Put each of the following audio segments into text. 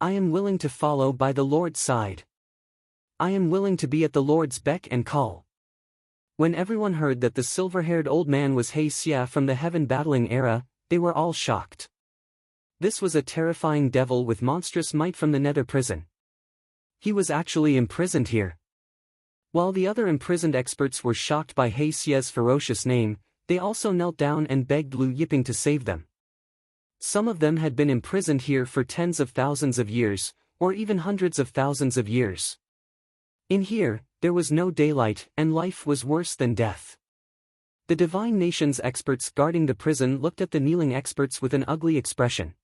I am willing to follow by the Lord's side. I am willing to be at the Lord's beck and call. When everyone heard that the silver-haired old man was He Xia from the heaven battling era, they were all shocked. This was a terrifying devil with monstrous might from the nether prison. He was actually imprisoned here. While the other imprisoned experts were shocked by He Xia's ferocious name, they also knelt down and begged Lu Yiping to save them. Some of them had been imprisoned here for tens of thousands of years, or even hundreds of thousands of years. In here, there was no daylight, and life was worse than death. The divine nation's experts guarding the prison looked at the kneeling experts with an ugly expression.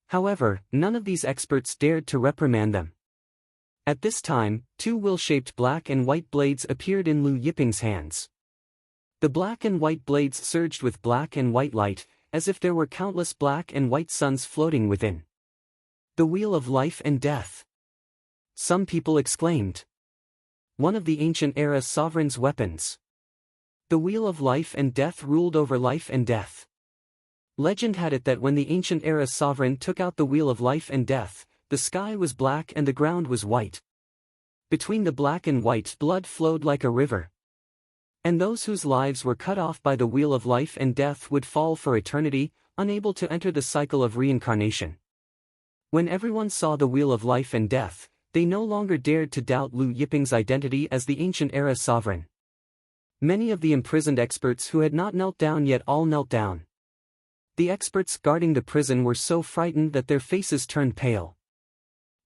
However, none of these experts dared to reprimand them. At this time, two wheel-shaped black and white blades appeared in Lu Yiping's hands. The black and white blades surged with black and white light, as if there were countless black and white suns floating within. The wheel of life and death. Some people exclaimed. One of the ancient era sovereign's weapons. The wheel of life and death ruled over life and death. Legend had it that when the ancient era sovereign took out the wheel of life and death, the sky was black and the ground was white. Between the black and white, blood flowed like a river. And those whose lives were cut off by the wheel of life and death would fall for eternity, unable to enter the cycle of reincarnation. When everyone saw the wheel of life and death, they no longer dared to doubt Lu Yiping's identity as the ancient era sovereign. Many of the imprisoned experts who had not knelt down yet all knelt down. The experts guarding the prison were so frightened that their faces turned pale.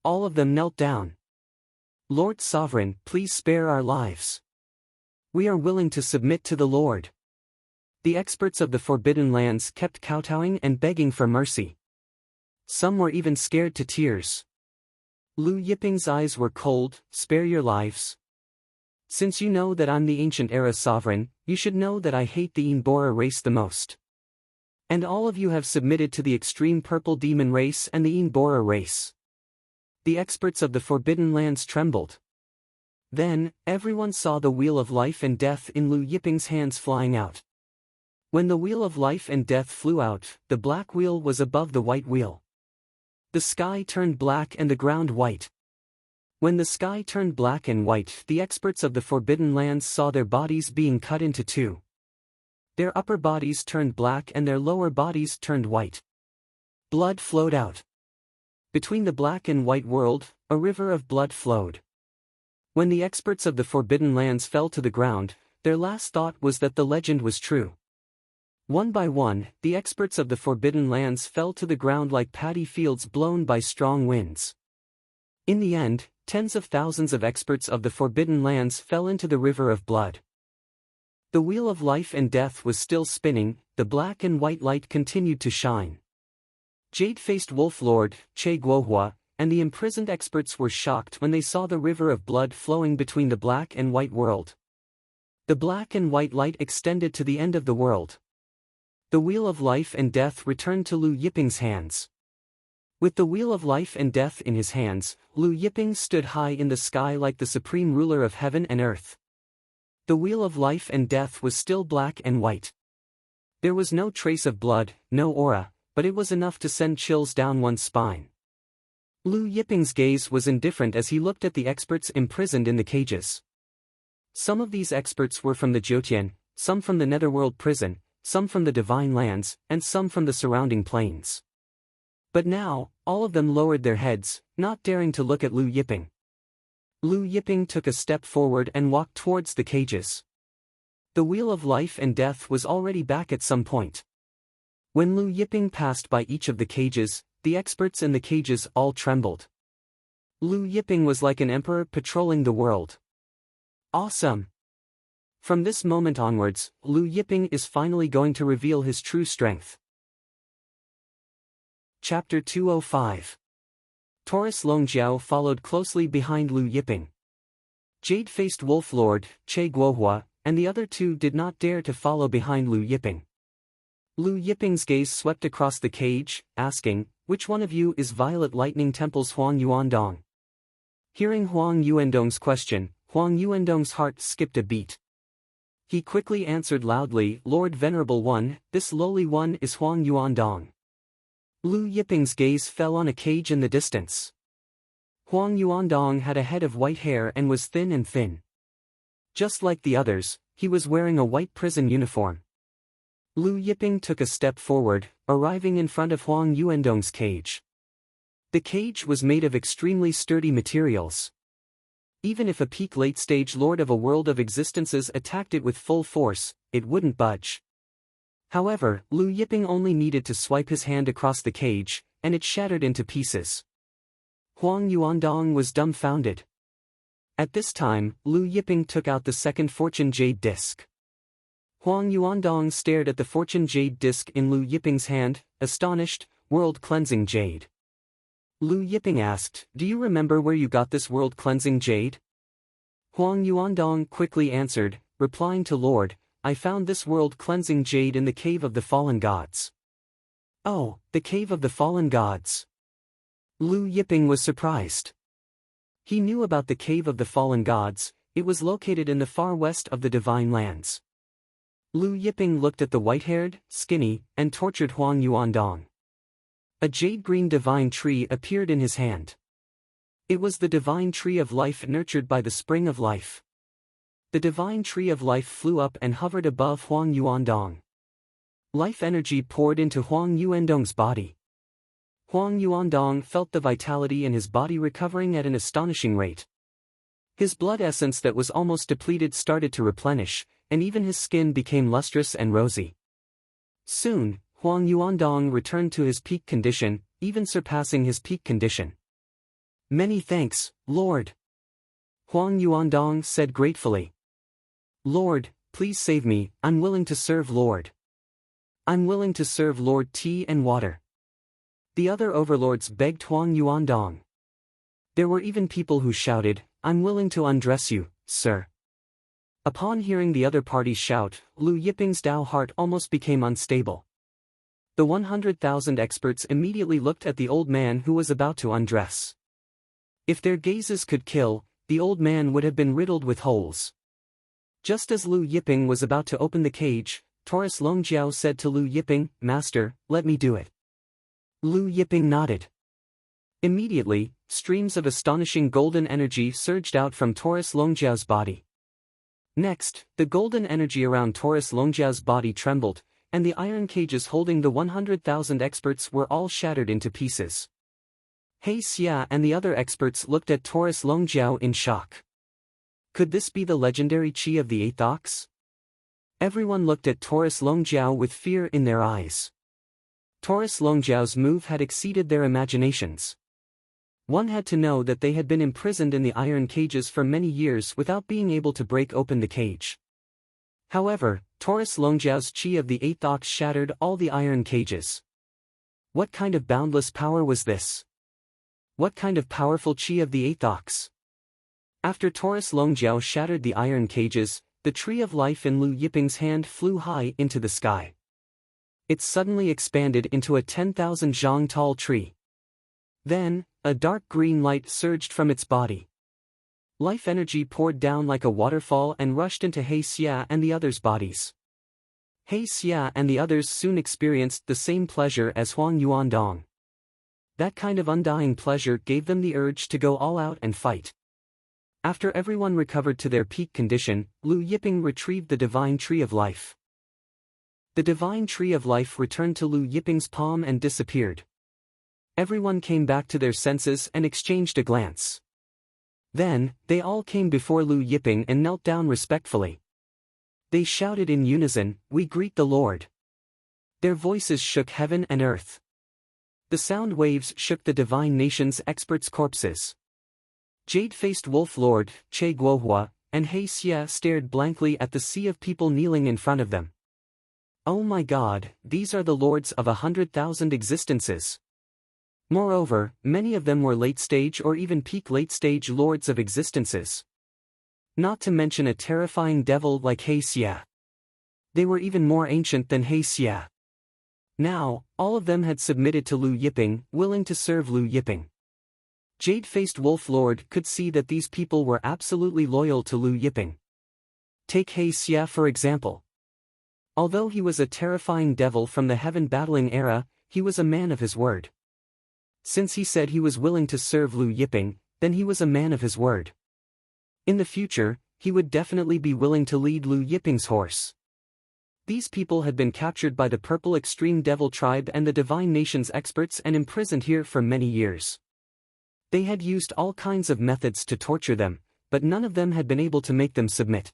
All of them knelt down. Lord Sovereign, please spare our lives. We are willing to submit to the Lord. The experts of the Forbidden Lands kept kowtowing and begging for mercy. Some were even scared to tears. Lu Yiping's eyes were cold. Spare your lives. Since you know that I'm the ancient era sovereign, you should know that I hate the Inbora race the most. And all of you have submitted to the extreme purple demon race and the Inbora race. The experts of the Forbidden Lands trembled. Then, everyone saw the wheel of life and death in Lu Yiping's hands flying out. When the wheel of life and death flew out, the black wheel was above the white wheel. The sky turned black and the ground white. When the sky turned black and white, the experts of the Forbidden Lands saw their bodies being cut into two. Their upper bodies turned black and their lower bodies turned white. Blood flowed out. Between the black and white world, a river of blood flowed. When the experts of the Forbidden Lands fell to the ground, their last thought was that the legend was true. One by one, the experts of the Forbidden Lands fell to the ground like paddy fields blown by strong winds. In the end, tens of thousands of experts of the Forbidden Lands fell into the river of blood. The wheel of life and death was still spinning, the black and white light continued to shine. Jade-faced Wolf Lord, Che Guohua, and the imprisoned experts were shocked when they saw the river of blood flowing between the black and white world. The black and white light extended to the end of the world. The wheel of life and death returned to Lu Yiping's hands. With the wheel of life and death in his hands, Lu Yiping stood high in the sky like the supreme ruler of heaven and earth. The wheel of life and death was still black and white. There was no trace of blood, no aura, but it was enough to send chills down one's spine. Lu Yiping's gaze was indifferent as he looked at the experts imprisoned in the cages. Some of these experts were from the Jyotian, some from the Netherworld prison, some from the Divine Lands, and some from the surrounding plains. But now, all of them lowered their heads, not daring to look at Lu Yiping. Lu Yiping took a step forward and walked towards the cages. The wheel of life and death was already back at some point. When Lu Yiping passed by each of the cages, the experts in the cages all trembled. Lu Yiping was like an emperor patrolling the world. Awesome! From this moment onwards, Lu Yiping is finally going to reveal his true strength. Chapter 205. Taurus Longjiao followed closely behind Lu Yiping. Jade-faced Wolf Lord, Che Guohua, and the other two did not dare to follow behind Lu Yiping. Lu Yiping's gaze swept across the cage, asking, "Which one of you is Violet Lightning Temple's Huang Yuandong?" Hearing Huang Yuandong's question, Huang Yuandong's heart skipped a beat. He quickly answered loudly, "Lord Venerable One, this lowly one is Huang Yuandong." Lu Yiping's gaze fell on a cage in the distance. Huang Yuandong had a head of white hair and was thin and thin. Just like the others, he was wearing a white prison uniform. Lu Yiping took a step forward, arriving in front of Huang Yuandong's cage. The cage was made of extremely sturdy materials. Even if a peak late-stage lord of a world of existences attacked it with full force, it wouldn't budge. However, Lu Yiping only needed to swipe his hand across the cage, and it shattered into pieces. Huang Yuandong was dumbfounded. At this time, Lu Yiping took out the second fortune jade disc. Huang Yuandong stared at the fortune jade disc in Lu Yiping's hand, astonished. World-cleansing jade. Lu Yiping asked, "Do you remember where you got this world-cleansing jade?" Huang Yuandong quickly answered, replying to Lord, "I found this world-cleansing jade in the cave of the fallen gods." Oh, the cave of the fallen gods. Lu Yiping was surprised. He knew about the cave of the fallen gods. It was located in the far west of the divine lands. Lu Yiping looked at the white-haired, skinny, and tortured Huang Yuandong. A jade-green divine tree appeared in his hand. It was the divine tree of life nurtured by the spring of life. The divine tree of life flew up and hovered above Huang Yuandong. Life energy poured into Huang Yuandong's body. Huang Yuandong felt the vitality in his body recovering at an astonishing rate. His blood essence that was almost depleted started to replenish, and even his skin became lustrous and rosy. Soon, Huang Yuandong returned to his peak condition, even surpassing his peak condition. "Many thanks, Lord," Huang Yuandong said gratefully. "Lord, please save me, I'm willing to serve Lord. I'm willing to serve Lord tea and water." The other overlords begged Huang Yuandong. There were even people who shouted, "I'm willing to undress you, sir." Upon hearing the other parties shout, Lu Yiping's Dao heart almost became unstable. The 100,000 experts immediately looked at the old man who was about to undress. If their gazes could kill, the old man would have been riddled with holes. Just as Lu Yiping was about to open the cage, Taurus Longjiao said to Lu Yiping, "Master, let me do it." Lu Yiping nodded. Immediately, streams of astonishing golden energy surged out from Taurus Longjiao's body. Next, the golden energy around Taurus Longjiao's body trembled, and the iron cages holding the 100,000 experts were all shattered into pieces. He Xia and the other experts looked at Taurus Longjiao in shock. Could this be the legendary Qi of the Eighth Ox? Everyone looked at Taurus Longjiao with fear in their eyes. Taurus Longjiao's move had exceeded their imaginations. One had to know that they had been imprisoned in the iron cages for many years without being able to break open the cage. However, Taurus Longjiao's Qi of the Eighth Ox shattered all the iron cages. What kind of boundless power was this? What kind of powerful Qi of the Eighth Ox? After Taurus Longjiao shattered the iron cages, the tree of life in Lu Yiping's hand flew high into the sky. It suddenly expanded into a 10,000 zhang tall tree. Then, a dark green light surged from its body. Life energy poured down like a waterfall and rushed into He Xia and the others' bodies. He Xia and the others soon experienced the same pleasure as Huang Yuandong. That kind of undying pleasure gave them the urge to go all out and fight. After everyone recovered to their peak condition, Lu Yiping retrieved the divine tree of life. The divine tree of life returned to Lu Yiping's palm and disappeared. Everyone came back to their senses and exchanged a glance. Then, they all came before Lu Yiping and knelt down respectfully. They shouted in unison, "We greet the Lord." Their voices shook heaven and earth. The sound waves shook the divine nation's experts' corpses. Jade-faced Wolf Lord, Che Guohua, and He Xia stared blankly at the sea of people kneeling in front of them. Oh my God, these are the lords of 100,000 existences. Moreover, many of them were late-stage or even peak late-stage lords of existences. Not to mention a terrifying devil like He Xia. They were even more ancient than He Xia. Now, all of them had submitted to Lu Yiping, willing to serve Lu Yiping. Jade-faced Wolf Lord could see that these people were absolutely loyal to Lu Yiping. Take He Xia for example. Although he was a terrifying devil from the heaven battling era, he was a man of his word. Since he said he was willing to serve Lu Yiping, then he was a man of his word. In the future, he would definitely be willing to lead Lu Yiping's horse. These people had been captured by the Purple Extreme Devil Tribe and the Divine Nation's experts and imprisoned here for many years. They had used all kinds of methods to torture them, but none of them had been able to make them submit.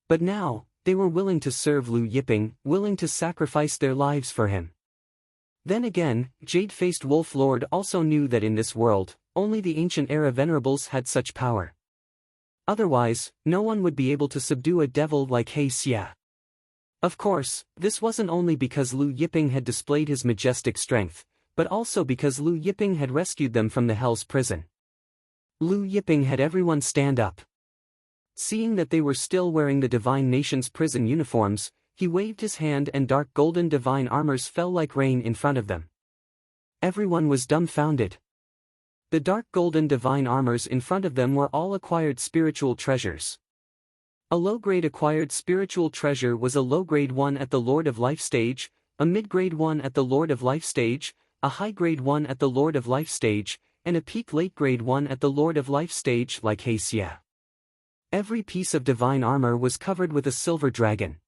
But now, they were willing to serve Lu Yiping, willing to sacrifice their lives for him. Then again, Jade-Faced Wolf Lord also knew that in this world, only the ancient era venerables had such power. Otherwise, no one would be able to subdue a devil like He Xia. Of course, this wasn't only because Lu Yiping had displayed his majestic strength, but also because Lu Yiping had rescued them from the Hell's prison. Lu Yiping had everyone stand up. Seeing that they were still wearing the Divine Nation's prison uniforms, he waved his hand and dark golden divine armors fell like rain in front of them. Everyone was dumbfounded. The dark golden divine armors in front of them were all acquired spiritual treasures. A low-grade acquired spiritual treasure was a low-grade one at the Lord of Life stage, a mid-grade one at the Lord of Life stage, a high-grade one at the Lord of Life stage, and a peak late-grade one at the Lord of Life stage like He Xia. Every piece of divine armor was covered with a silver dragon.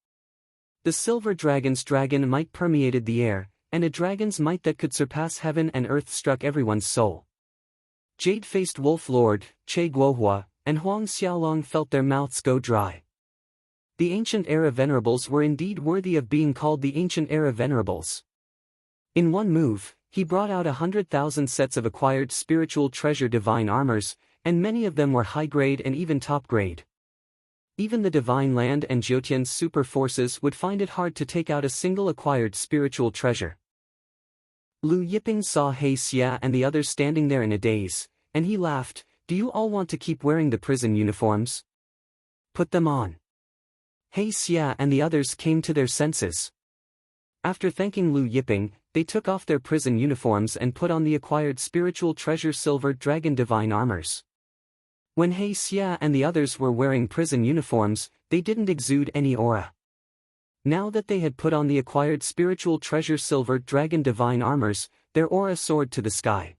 The silver dragon's dragon might permeated the air, and a dragon's might that could surpass heaven and earth struck everyone's soul. Jade-Faced Wolf Lord, Che Guohua, and Huang Xiaolong felt their mouths go dry. The Ancient Era Venerables were indeed worthy of being called the Ancient Era Venerables. In one move, he brought out 100,000 sets of acquired spiritual treasure divine armors, and many of them were high-grade and even top-grade. Even the Divine Land and Jiutian's super forces would find it hard to take out a single acquired spiritual treasure. Lu Yiping saw He Xia and the others standing there in a daze, and he laughed, "Do you all want to keep wearing the prison uniforms? Put them on." He Xia and the others came to their senses. After thanking Lu Yiping, they took off their prison uniforms and put on the acquired spiritual treasure silver dragon divine armors. When He Xia and the others were wearing prison uniforms, they didn't exude any aura. Now that they had put on the acquired spiritual treasure silver dragon divine armors, their aura soared to the sky.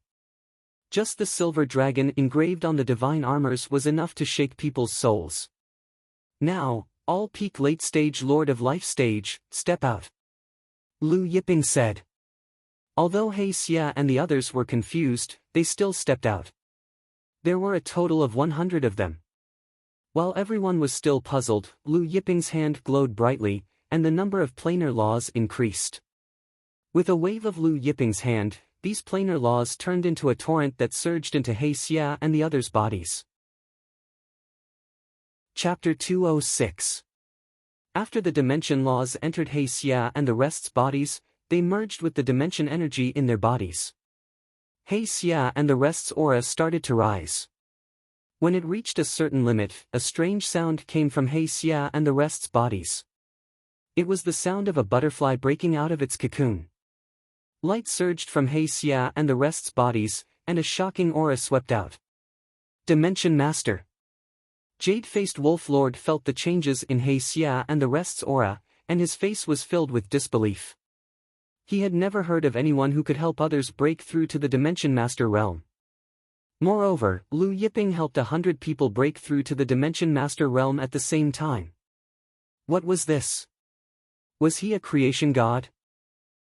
Just the silver dragon engraved on the divine armors was enough to shake people's souls. "Now, all peak late stage Lord of Life stage, step out," Lu Yiping said. Although He Xia and the others were confused, they still stepped out. There were a total of 100 of them. While everyone was still puzzled, Lu Yiping's hand glowed brightly, and the number of planar laws increased. With a wave of Lu Yiping's hand, these planar laws turned into a torrent that surged into He Xia and the others' bodies. Chapter 206. After the dimension laws entered He Xia and the rest's bodies, they merged with the dimension energy in their bodies. He Xia and the rest's aura started to rise. When it reached a certain limit, a strange sound came from He Xia and the rest's bodies. It was the sound of a butterfly breaking out of its cocoon. Light surged from He Xia and the rest's bodies, and a shocking aura swept out. Dimension Master. Jade-Faced Wolf Lord felt the changes in He Xia and the rest's aura, and his face was filled with disbelief. He had never heard of anyone who could help others break through to the Dimension Master realm. Moreover, Lu Yiping helped 100 people break through to the Dimension Master realm at the same time. What was this? Was he a creation god?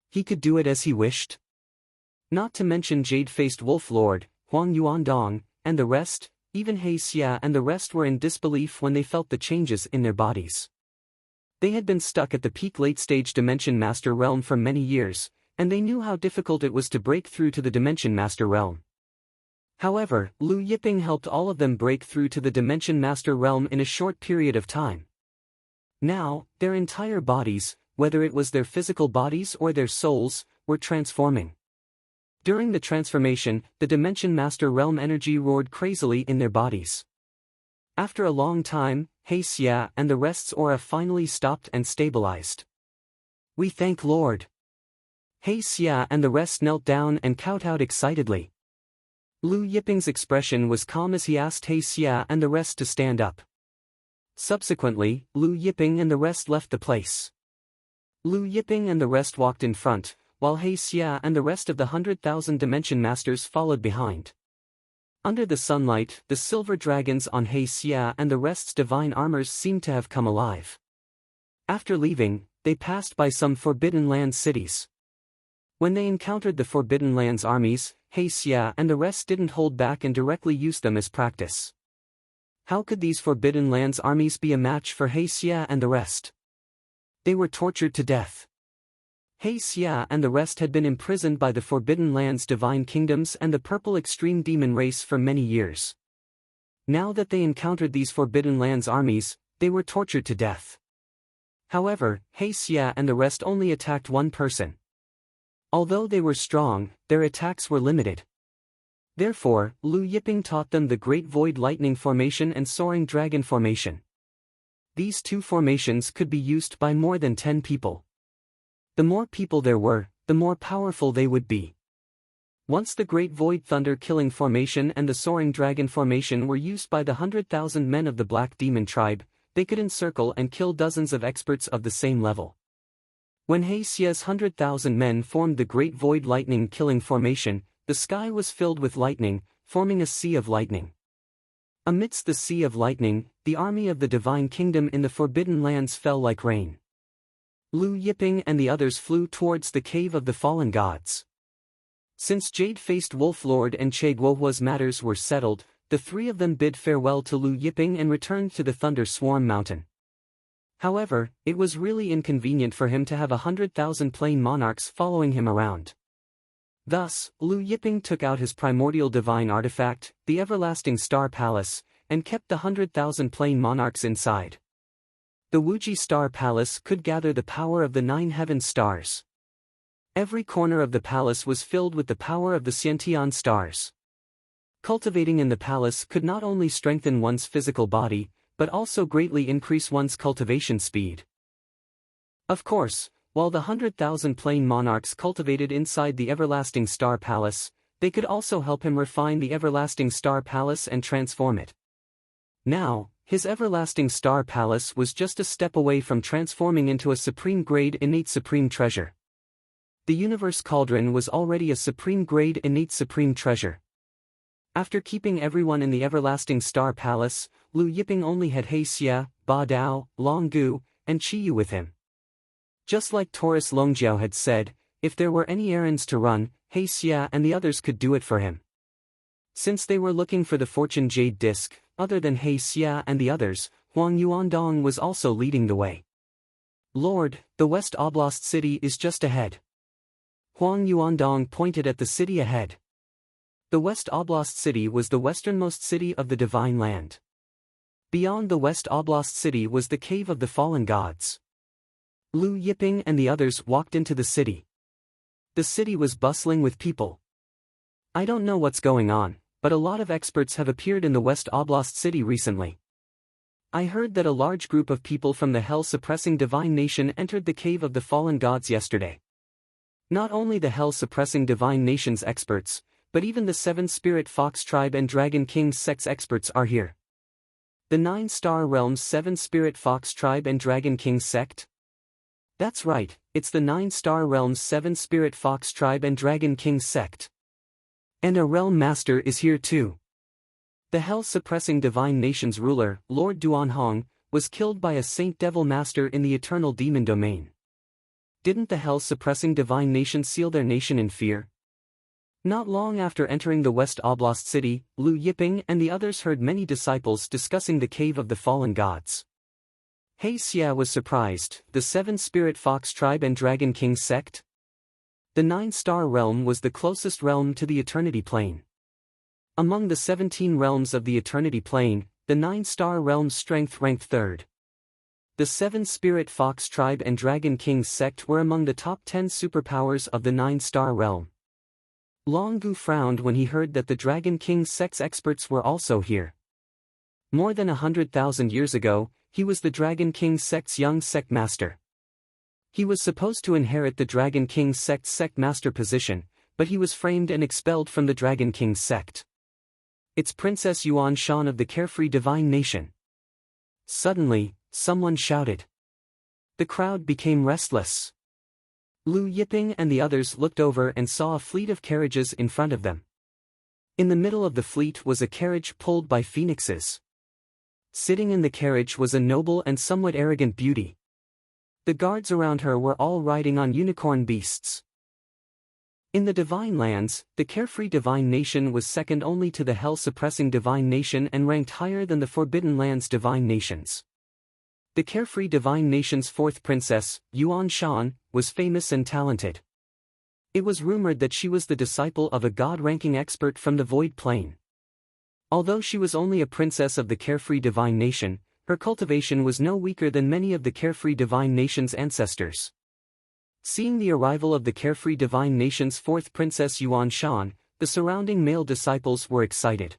He could do it as he wished? Not to mention Jade-Faced Wolf Lord, Huang Yuandong, and the rest, even He Xia and the rest were in disbelief when they felt the changes in their bodies. They had been stuck at the peak late-stage Dimension Master realm for many years, and they knew how difficult it was to break through to the Dimension Master realm. However, Lu Yiping helped all of them break through to the Dimension Master realm in a short period of time. Now, their entire bodies, whether it was their physical bodies or their souls, were transforming. During the transformation, the Dimension Master realm energy roared crazily in their bodies. After a long time, He Xia and the rest's aura finally stopped and stabilized. "We thank Lord." He Xia and the rest knelt down and kowtowed excitedly. Lu Yiping's expression was calm as he asked He Xia and the rest to stand up. Subsequently, Lu Yiping and the rest left the place. Lu Yiping and the rest walked in front, while He Xia and the rest of the 100,000 Dimension Masters followed behind. Under the sunlight, the silver dragons on He Xia and the rest's divine armors seemed to have come alive. After leaving, they passed by some Forbidden Land cities. When they encountered the Forbidden Land's armies, He Xia and the rest didn't hold back and directly used them as practice. How could these Forbidden Land's armies be a match for He Xia and the rest? They were tortured to death. He Xia and the rest had been imprisoned by the Forbidden Land's divine kingdoms and the purple extreme demon race for many years. Now that they encountered these Forbidden Land's armies, they were tortured to death. However, He Xia and the rest only attacked one person. Although they were strong, their attacks were limited. Therefore, Lu Yiping taught them the Great Void Lightning Formation and Soaring Dragon Formation. These two formations could be used by more than 10 people. The more people there were, the more powerful they would be. Once the Great Void Thunder Killing Formation and the Soaring Dragon Formation were used by the 100,000 men of the Black Demon Tribe, they could encircle and kill dozens of experts of the same level. When He Xia's 100,000 men formed the Great Void Lightning Killing Formation, the sky was filled with lightning, forming a sea of lightning. Amidst the sea of lightning, the army of the Divine Kingdom in the Forbidden Lands fell like rain. Lu Yiping and the others flew towards the cave of the fallen gods. Since Jade-faced Wolf Lord and Che Guohua's matters were settled, the three of them bid farewell to Lu Yiping and returned to the Thunder Swarm Mountain. However, it was really inconvenient for him to have 100,000 plain monarchs following him around. Thus, Lu Yiping took out his primordial divine artifact, the Everlasting Star Palace, and kept the 100,000 plain monarchs inside. The Wuji Star Palace could gather the power of the 9 heaven stars. Every corner of the palace was filled with the power of the Xiantian stars. Cultivating in the palace could not only strengthen one's physical body, but also greatly increase one's cultivation speed. Of course, while the 100,000 plain monarchs cultivated inside the Everlasting Star Palace, they could also help him refine the Everlasting Star Palace and transform it. Now, his Everlasting Star Palace was just a step away from transforming into a supreme-grade innate supreme treasure. The Universe Cauldron was already a supreme-grade innate supreme treasure. After keeping everyone in the Everlasting Star Palace, Lu Yiping only had He Xia, Ba Dao, Long Gu, and Qi Yu with him. Just like Taurus Longjiao had said, if there were any errands to run, He Xia and the others could do it for him. Since they were looking for the Fortune Jade Disc, other than He Xia and the others, Huang Yuandong was also leading the way. Lord, the West Oblast City is just ahead. Huang Yuandong pointed at the city ahead. The West Oblast City was the westernmost city of the Divine Land. Beyond the West Oblast City was the Cave of the Fallen Gods. Lu Yiping and the others walked into the city. The city was bustling with people. I don't know what's going on, but a lot of experts have appeared in the West Oblast City recently. I heard that a large group of people from the hell-suppressing Divine Nation entered the Cave of the Fallen Gods yesterday. Not only the hell-suppressing Divine Nation's experts, but even the 7 Spirit Fox Tribe and Dragon King's sex experts are here. The 9 Star Realms 7 Spirit Fox Tribe and Dragon King sect? That's right, it's the 9 Star Realms 7 Spirit Fox Tribe and Dragon King sect. And a Realm Master is here too. The hell-suppressing Divine Nation's ruler, Lord Duanhong, was killed by a Saint Devil Master in the Eternal Demon Domain. Didn't the hell-suppressing Divine Nation seal their nation in fear? Not long after entering the West Oblast City, Lu Yiping and the others heard many disciples discussing the Cave of the Fallen Gods. He Xia was surprised, the 7 Spirit Fox Tribe and Dragon King sect? The 9 Star Realm was the closest realm to the Eternity Plane. Among the 17 realms of the Eternity Plane, the 9 Star Realm's strength ranked 3rd. The 7 Spirit Fox Tribe and Dragon King sect were among the top 10 superpowers of the 9 Star Realm. Long Gu frowned when he heard that the Dragon King sect's experts were also here. More than 100,000 years ago, he was the Dragon King sect's young sect master. He was supposed to inherit the Dragon King sect's sect master position, but he was framed and expelled from the Dragon King sect. It's Princess Yuan Shan of the Carefree Divine Nation. Suddenly, someone shouted. The crowd became restless. Lu Yiping and the others looked over and saw a fleet of carriages in front of them. In the middle of the fleet was a carriage pulled by phoenixes. Sitting in the carriage was a noble and somewhat arrogant beauty. The guards around her were all riding on unicorn beasts. In the divine lands, the carefree divine nation was second only to the hell-suppressing divine nation and ranked higher than the forbidden lands divine nations. The carefree divine nation's fourth princess, Yuan Shan, was famous and talented. It was rumored that she was the disciple of a god-ranking expert from the Void Plane. Although she was only a princess of the carefree divine nation, her cultivation was no weaker than many of the carefree divine nation's ancestors. Seeing the arrival of the carefree divine nation's fourth princess Yuan Shan, the surrounding male disciples were excited.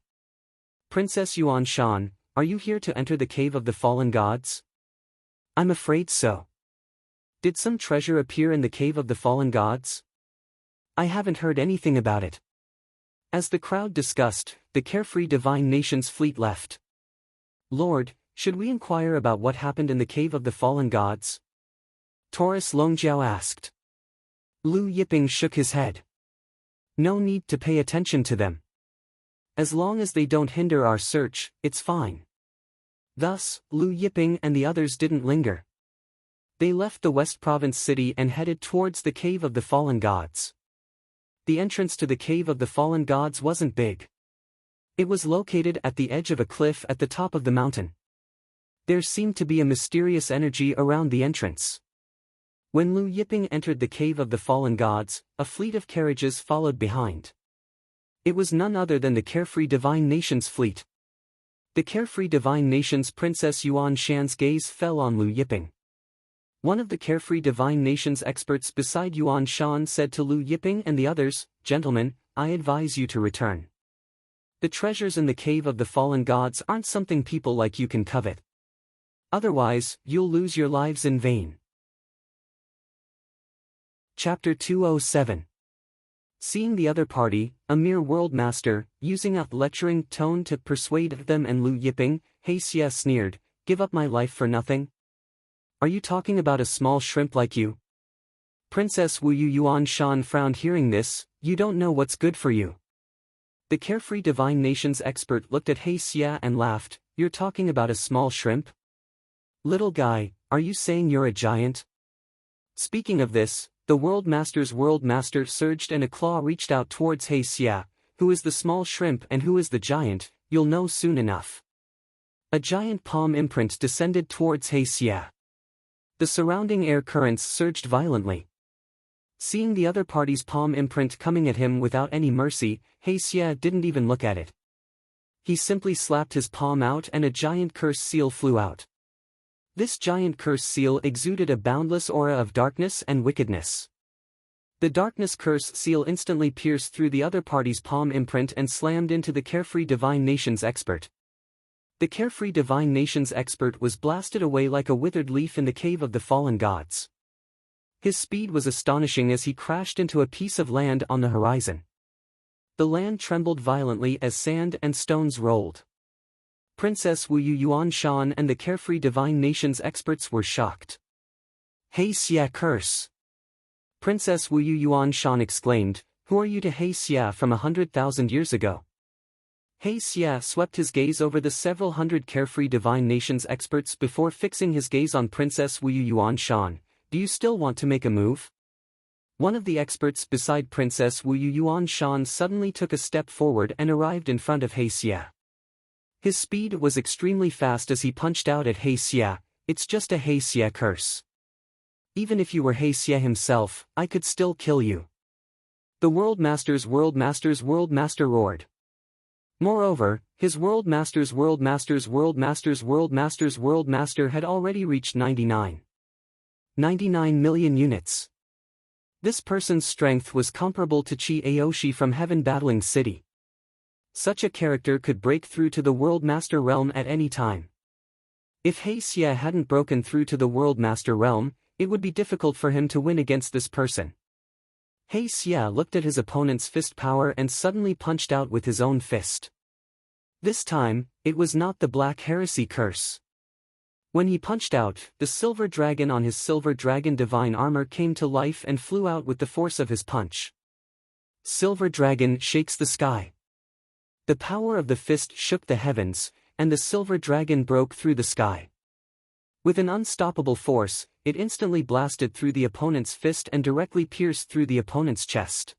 "Princess Yuan Shan, are you here to enter the cave of the fallen gods?" "I'm afraid so." "Did some treasure appear in the cave of the fallen gods?" "I haven't heard anything about it." As the crowd discussed, the carefree divine nation's fleet left. "Lord, should we inquire about what happened in the cave of the fallen gods?" Taurus Longjiao asked. Lu Yiping shook his head. "No need to pay attention to them. As long as they don't hinder our search, it's fine." Thus, Lu Yiping and the others didn't linger. They left the West Province city and headed towards the Cave of the Fallen Gods. The entrance to the Cave of the Fallen Gods wasn't big. It was located at the edge of a cliff at the top of the mountain. There seemed to be a mysterious energy around the entrance. When Lu Yiping entered the Cave of the Fallen Gods, a fleet of carriages followed behind. It was none other than the carefree divine nation's fleet. The carefree divine nation's Princess Yuan Shan's gaze fell on Lu Yiping. One of the carefree divine nation's experts beside Yuan Shan said to Lu Yiping and the others, "Gentlemen, I advise you to return. The treasures in the Cave of the Fallen Gods aren't something people like you can covet. Otherwise, you'll lose your lives in vain." Chapter 207. Seeing the other party, a mere world master, using a lecturing tone to persuade them, and Lu Yiping, "Hey Xia," sneered, "give up my life for nothing? Are you talking about a small shrimp like you?" Princess Wu Yuan Shan frowned hearing this. "You don't know what's good for you." The carefree divine nation's expert looked at He Xia and laughed. "You're talking about a small shrimp? Little guy, are you saying you're a giant?" Speaking of this, the World Master surged and a claw reached out towards He Xia. "Who is the small shrimp and who is the giant, you'll know soon enough." A giant palm imprint descended towards He Xia. The surrounding air currents surged violently. Seeing the other party's palm imprint coming at him without any mercy, He Xia didn't even look at it. He simply slapped his palm out and a giant curse seal flew out. This giant curse seal exuded a boundless aura of darkness and wickedness. The darkness curse seal instantly pierced through the other party's palm imprint and slammed into the carefree divine nation's expert. The carefree divine nation's expert was blasted away like a withered leaf in the Cave of the Fallen Gods. His speed was astonishing as he crashed into a piece of land on the horizon. The land trembled violently as sand and stones rolled. Princess Wu Yuan Shan and the carefree divine nation's experts were shocked. "He Xia, curse!" Princess Wu Yuan Shan exclaimed, "Who are you to He Xia from 100,000 years ago?" He Xia swept his gaze over the several hundred carefree divine nation's experts before fixing his gaze on Princess Wu Yuan Shan. "Do you still want to make a move?" One of the experts beside Princess Wu Yuan Shan suddenly took a step forward and arrived in front of He Xia. His speed was extremely fast as he punched out at He Xia. "It's just a He Xia curse. Even if you were He Xia himself, I could still kill you." The World Master roared. Moreover, his World Master had already reached 99 million units. This person's strength was comparable to Chi Aoshi from Heaven Battling City. Such a character could break through to the World Master realm at any time. If He Xia hadn't broken through to the World Master realm, it would be difficult for him to win against this person. He Xia looked at his opponent's fist power and suddenly punched out with his own fist. This time, it was not the Black Heresy curse. When he punched out, the silver dragon on his silver dragon divine armor came to life and flew out with the force of his punch. Silver dragon shakes the sky. The power of the fist shook the heavens, and the silver dragon broke through the sky. With an unstoppable force, it instantly blasted through the opponent's fist and directly pierced through the opponent's chest.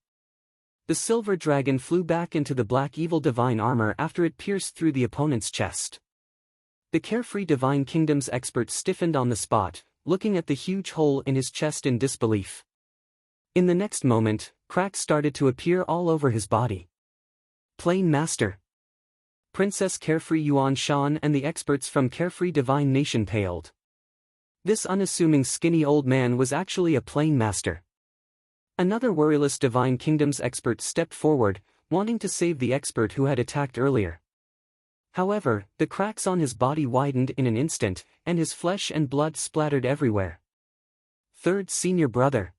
The silver dragon flew back into the black evil divine armor after it pierced through the opponent's chest. The carefree divine kingdom's expert stiffened on the spot, looking at the huge hole in his chest in disbelief. In the next moment, cracks started to appear all over his body. Plain Master. Princess Carefree Yuan Shan and the experts from Carefree Divine Nation paled. This unassuming skinny old man was actually a plain master. Another worryless Divine Kingdom's expert stepped forward, wanting to save the expert who had attacked earlier. However, the cracks on his body widened in an instant, and his flesh and blood splattered everywhere. Third senior brother.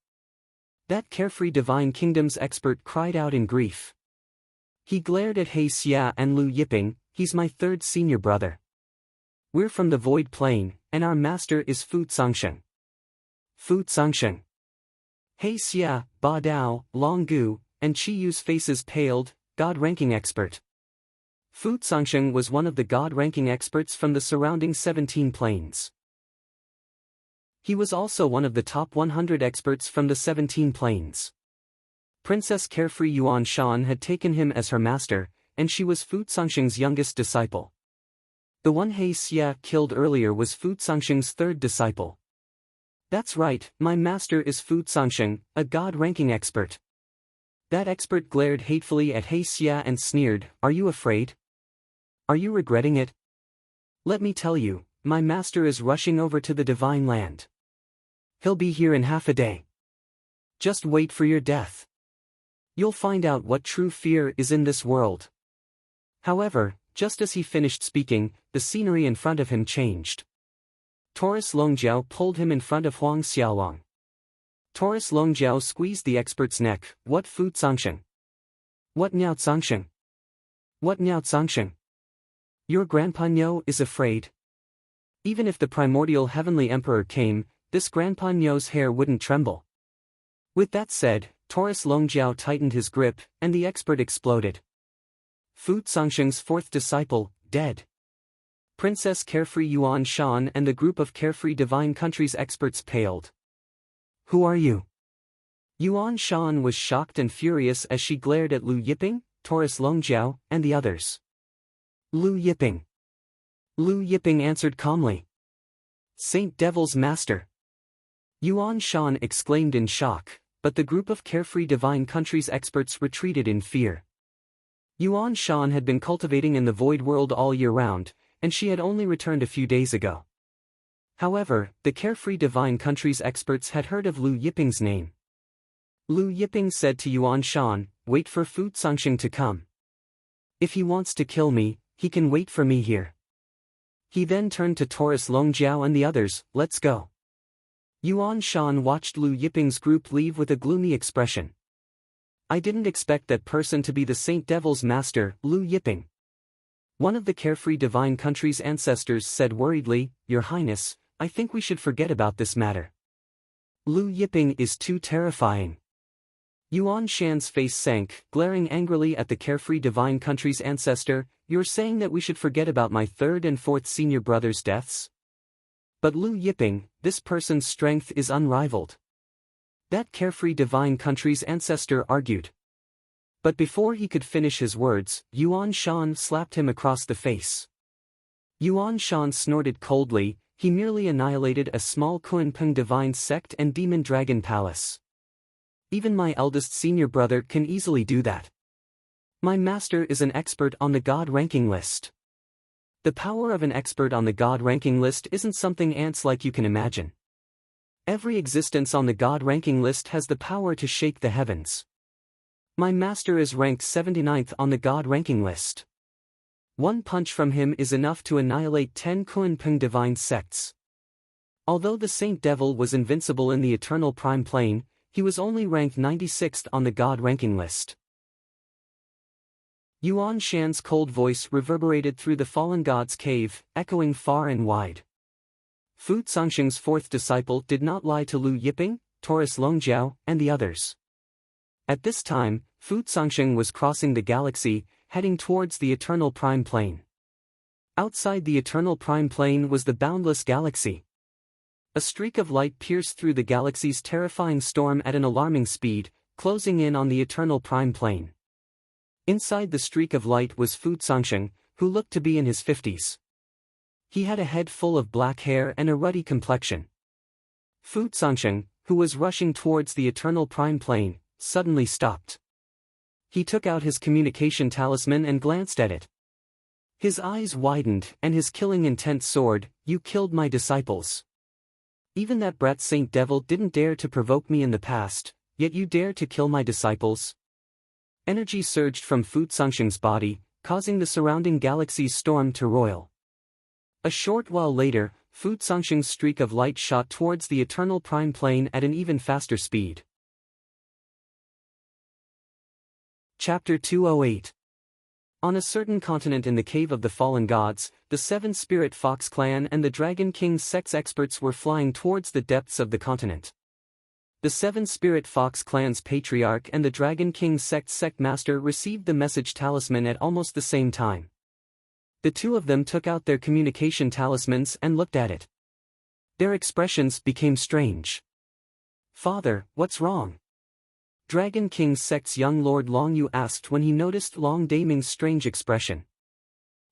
That Carefree Divine Kingdom's expert cried out in grief. He glared at He Xia and Lu Yiping. He's my third senior brother. We're from the Void Plane, and our master is Fu Zongsheng. Fu Zongsheng. He Xia, Ba Dao, Long Gu, and Chi Yu's faces paled. God-ranking expert. Fu Zongsheng was one of the God-ranking experts from the surrounding 17 planes. He was also one of the top 100 experts from the 17 planes. Princess Carefree Yuan Shan had taken him as her master, and she was Fu Zongsheng's youngest disciple. The one He Xia killed earlier was Fu Zongsheng's third disciple. That's right, my master is Fu Zongsheng, a God-ranking expert. That expert glared hatefully at He Xia and sneered, "Are you afraid? Are you regretting it? Let me tell you, my master is rushing over to the Divine Land. He'll be here in half a day. Just wait for your death. You'll find out what true fear is in this world." However, just as he finished speaking, the scenery in front of him changed. Taurus Longjiao pulled him in front of Huang Xiaolong. Taurus Longjiao squeezed the expert's neck. "What Fu Zongsheng? What Niao Zongsheng? What Niao Zongsheng? Your Grandpa Niao is afraid?" Even if the primordial heavenly emperor came, this Grandpa Niao's hair wouldn't tremble. With that said, Taurus Longjiao tightened his grip, and the expert exploded. Fu Zongsheng's fourth disciple, dead. Princess Carefree Yuan Shan and the group of Carefree Divine Countries experts paled. "Who are you?" Yuan Shan was shocked and furious as she glared at Lu Yiping, Taurus Longjiao, and the others. Lu Yiping. Lu Yiping answered calmly. "Saint Devil's Master." Yuan Shan exclaimed in shock, but the group of Carefree Divine Countries experts retreated in fear. Yuan Shan had been cultivating in the Void World all year round, and she had only returned a few days ago. However, the Carefree Divine Countries experts had heard of Lu Yiping's name. Lu Yiping said to Yuan Shan, "Wait for Fu Zongsheng to come. If he wants to kill me, he can wait for me here." He then turned to Taurus Longjiao and the others, "Let's go." Yuan Shan watched Lu Yiping's group leave with a gloomy expression. "I didn't expect that person to be the Saint Devil's Master, Lu Yiping." One of the Carefree Divine Countries ancestors said worriedly, "Your Highness, I think we should forget about this matter. Lu Yiping is too terrifying." Yuan Shan's face sank, glaring angrily at the Carefree Divine Countries ancestor. "You're saying that we should forget about my third and fourth senior brothers' deaths? But Lu Yiping, this person's strength is unrivaled." That Carefree Divine Countries ancestor argued. But before he could finish his words, Yuan Shan slapped him across the face. Yuan Shan snorted coldly. He merely annihilated a small Kunpeng divine sect and demon dragon palace. Even my eldest senior brother can easily do that. My master is an expert on the God ranking list. The power of an expert on the God ranking list isn't something ants like you can imagine. Every existence on the God ranking list has the power to shake the heavens. My master is ranked 79th on the God ranking list. One punch from him is enough to annihilate 10 Kunpeng divine sects. Although the Saint Devil was invincible in the Eternal Prime Plane, he was only ranked 96th on the God ranking list. Yuan Shan's cold voice reverberated through the fallen god's cave, echoing far and wide. Fu Zongxing's fourth disciple did not lie to Lu Yiping, Taurus Longjiao, and the others. At this time, Fu Zongxing was crossing the galaxy, heading towards the Eternal Prime Plane. Outside the Eternal Prime Plane was the boundless galaxy. A streak of light pierced through the galaxy's terrifying storm at an alarming speed, closing in on the Eternal Prime Plane. Inside the streak of light was Fu Zongxing, who looked to be in his 50s. He had a head full of black hair and a ruddy complexion. Fu Zongxing, who was rushing towards the Eternal Prime Plane, suddenly stopped. He took out his communication talisman and glanced at it. His eyes widened, and his killing intent soared. "You killed my disciples. Even that brat Saint Devil didn't dare to provoke me in the past, yet you dare to kill my disciples?" Energy surged from Fu Zongxing's body, causing the surrounding galaxy's storm to roil. A short while later, Fu Zongxing's streak of light shot towards the Eternal Prime Plane at an even faster speed. Chapter 208. On a certain continent in the Cave of the Fallen Gods, the Seven Spirit Fox Clan and the Dragon King sect's experts were flying towards the depths of the continent. The Seven Spirit Fox Clan's Patriarch and the Dragon King sect's Sect Master received the message talisman at almost the same time. The two of them took out their communication talismans and looked at it. Their expressions became strange. "Father, what's wrong?" Dragon King sect's young Lord Long Yu asked when he noticed Long Daming's strange expression.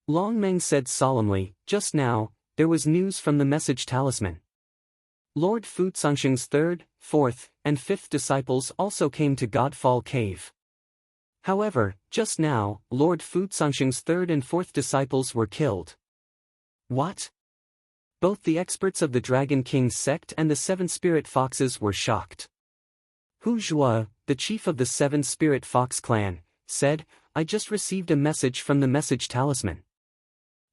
Long Meng said solemnly, "Just now, there was news from the message talisman. Lord Fu Zongxing's third, fourth, and fifth disciples also came to Godfall Cave. However, just now, Lord Fu Zongxing's third and fourth disciples were killed." "What?" Both the experts of the Dragon King sect and the Seven Spirit Foxes were shocked. Hu Zhuo, the chief of the Seven Spirit Fox clan, said, "I just received a message from the message talisman.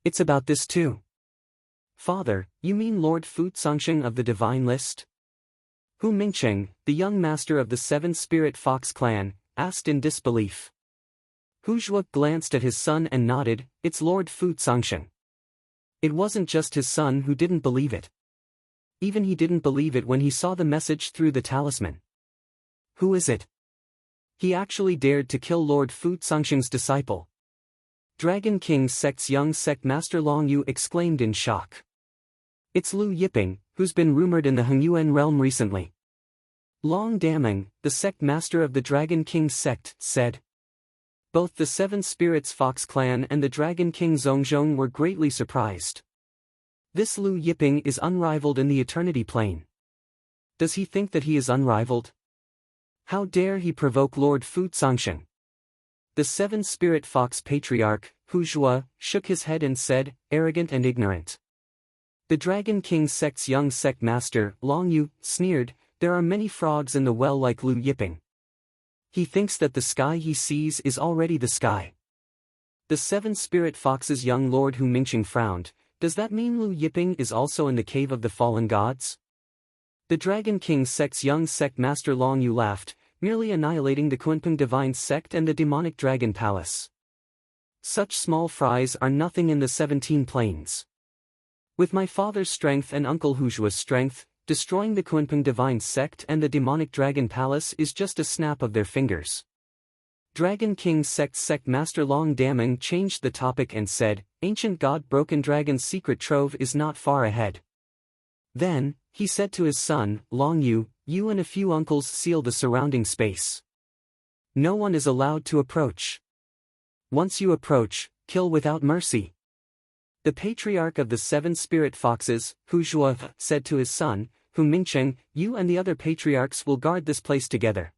It's about this too." "Father, you mean Lord Fu Zongxing of the Divine List?" Hu Mingqing, the young master of the Seven Spirit Fox clan, asked in disbelief. Hu Zhuo glanced at his son and nodded, "It's Lord Fu Zongxing." It wasn't just his son who didn't believe it. Even he didn't believe it when he saw the message through the talisman. "Who is it? He actually dared to kill Lord Fu Zongxing's disciple." Dragon King sect's young sect master Long Yu exclaimed in shock. "It's Lu Yiping, who's been rumored in the Hengyuan realm recently." Long Daming, the sect master of the Dragon King sect, said. Both the Seven Spirits Fox clan and the Dragon King Zongzhong were greatly surprised. This Lu Yiping is unrivaled in the Eternity Plane. Does he think that he is unrivaled? How dare he provoke Lord Fu Zongxing? The Seven Spirit Fox Patriarch, Hu Zhuo, shook his head and said, "Arrogant and ignorant." The Dragon King sect's young sect master, Long Yu, sneered, "There are many frogs in the well like Lu Yiping. He thinks that the sky he sees is already the sky." The Seven Spirit Fox's young lord Hu Mingqing frowned. "Does that mean Lu Yiping is also in the Cave of the Fallen Gods?" The Dragon King sect's young sect master Long Yu laughed, merely annihilating the Kunpeng Divine Sect and the Demonic Dragon Palace. Such small fries are nothing in the 17 planes. With my father's strength and Uncle Huzhua's strength, destroying the Kunpeng Divine Sect and the Demonic Dragon Palace is just a snap of their fingers. Dragon King sect's sect master Long Daming changed the topic and said, "Ancient God Broken Dragon's secret trove is not far ahead." Then, he said to his son, Long Yu, "You and a few uncles seal the surrounding space. No one is allowed to approach. Once you approach, kill without mercy." The Patriarch of the Seven Spirit Foxes, Hu Zhuo, said to his son, Hu Mingqing, "You and the other patriarchs will guard this place together."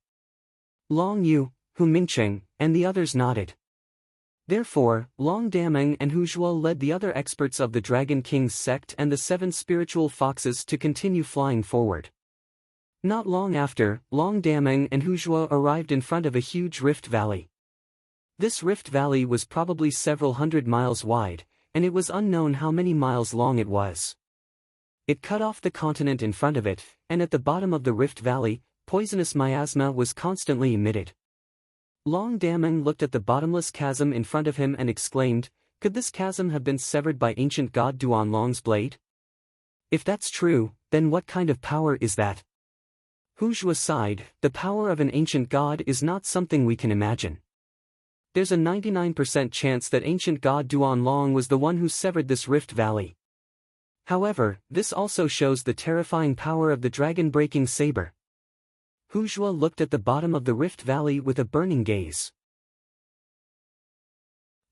Long Yu, Hu Mingqing, and the others nodded. Therefore, Long Daming and Hu Zhuo led the other experts of the Dragon King's sect and the Seven Spiritual Foxes to continue flying forward. Not long after, Long Daming and Hu Zhuo arrived in front of a huge rift valley. This rift valley was probably several hundred miles wide, and it was unknown how many miles long it was. It cut off the continent in front of it, and at the bottom of the rift valley, poisonous miasma was constantly emitted. Long Daming looked at the bottomless chasm in front of him and exclaimed, "Could this chasm have been severed by ancient god Duan Long's blade?" If that's true, then what kind of power is that? Huzhua sighed, the power of an ancient god is not something we can imagine. There's a 99% chance that ancient god Duanlong was the one who severed this rift valley. However, this also shows the terrifying power of the dragon-breaking saber. Huzhua looked at the bottom of the rift valley with a burning gaze.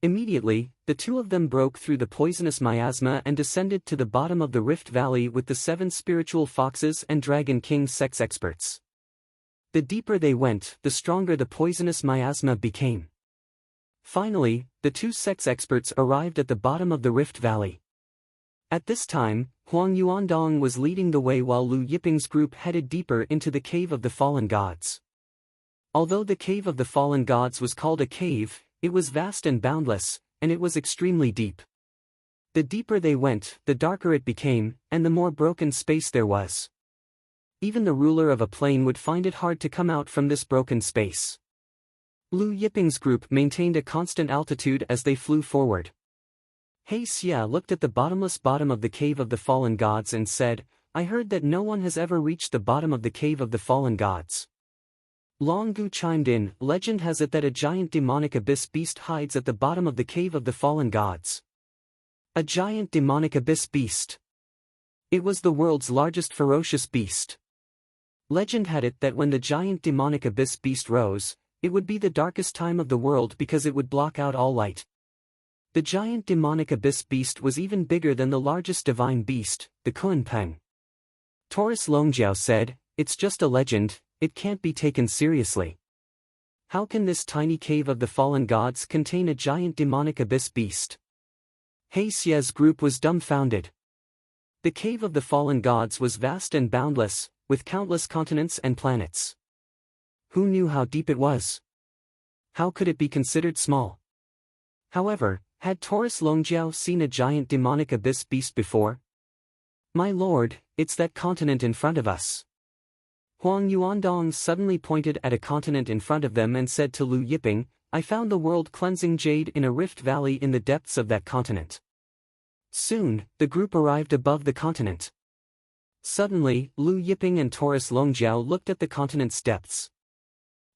Immediately, the two of them broke through the poisonous miasma and descended to the bottom of the rift valley with the 7 spiritual foxes and Dragon King sex experts. The deeper they went, the stronger the poisonous miasma became. Finally, the 2 sex experts arrived at the bottom of the rift valley. At this time, Huang Yuandong was leading the way while Lu Yiping's group headed deeper into the Cave of the Fallen Gods. Although the Cave of the Fallen Gods was called a cave, it was vast and boundless, and it was extremely deep. The deeper they went, the darker it became, and the more broken space there was. Even the ruler of a plane would find it hard to come out from this broken space. Lu Yiping's group maintained a constant altitude as they flew forward. He Xia looked at the bottomless bottom of the Cave of the Fallen Gods and said, I heard that no one has ever reached the bottom of the Cave of the Fallen Gods. Long Gu chimed in, legend has it that a giant demonic abyss beast hides at the bottom of the Cave of the Fallen Gods. A giant demonic abyss beast. It was the world's largest ferocious beast. Legend had it that when the giant demonic abyss beast rose, it would be the darkest time of the world because it would block out all light. The giant demonic abyss beast was even bigger than the largest divine beast, the Kunpeng. Taurus Longjiao said, it's just a legend, it can't be taken seriously. How can this tiny cave of the fallen gods contain a giant demonic abyss beast? He Xia's group was dumbfounded. The cave of the fallen gods was vast and boundless, with countless continents and planets. Who knew how deep it was? How could it be considered small? However, had Taurus Longjiao seen a giant demonic abyss beast before? My lord, it's that continent in front of us. Huang Yuandong suddenly pointed at a continent in front of them and said to Lu Yiping, I found the world-cleansing jade in a rift valley in the depths of that continent. Soon, the group arrived above the continent. Suddenly, Lu Yiping and Taurus Longjiao looked at the continent's depths.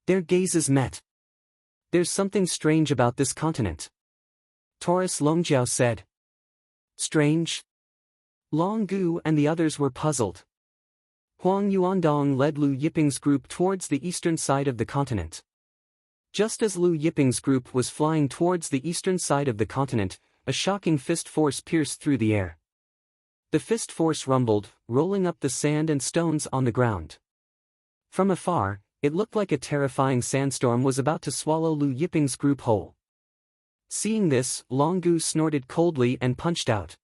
Their gazes met. There's something strange about this continent. Taurus Longjiao said. Strange? Long Gu and the others were puzzled. Huang Yuandong led Lu Yiping's group towards the eastern side of the continent. Just as Lu Yiping's group was flying towards the eastern side of the continent, a shocking fist force pierced through the air. The fist force rumbled, rolling up the sand and stones on the ground. From afar, it looked like a terrifying sandstorm was about to swallow Lu Yiping's group whole. Seeing this, Long Gu snorted coldly and punched out.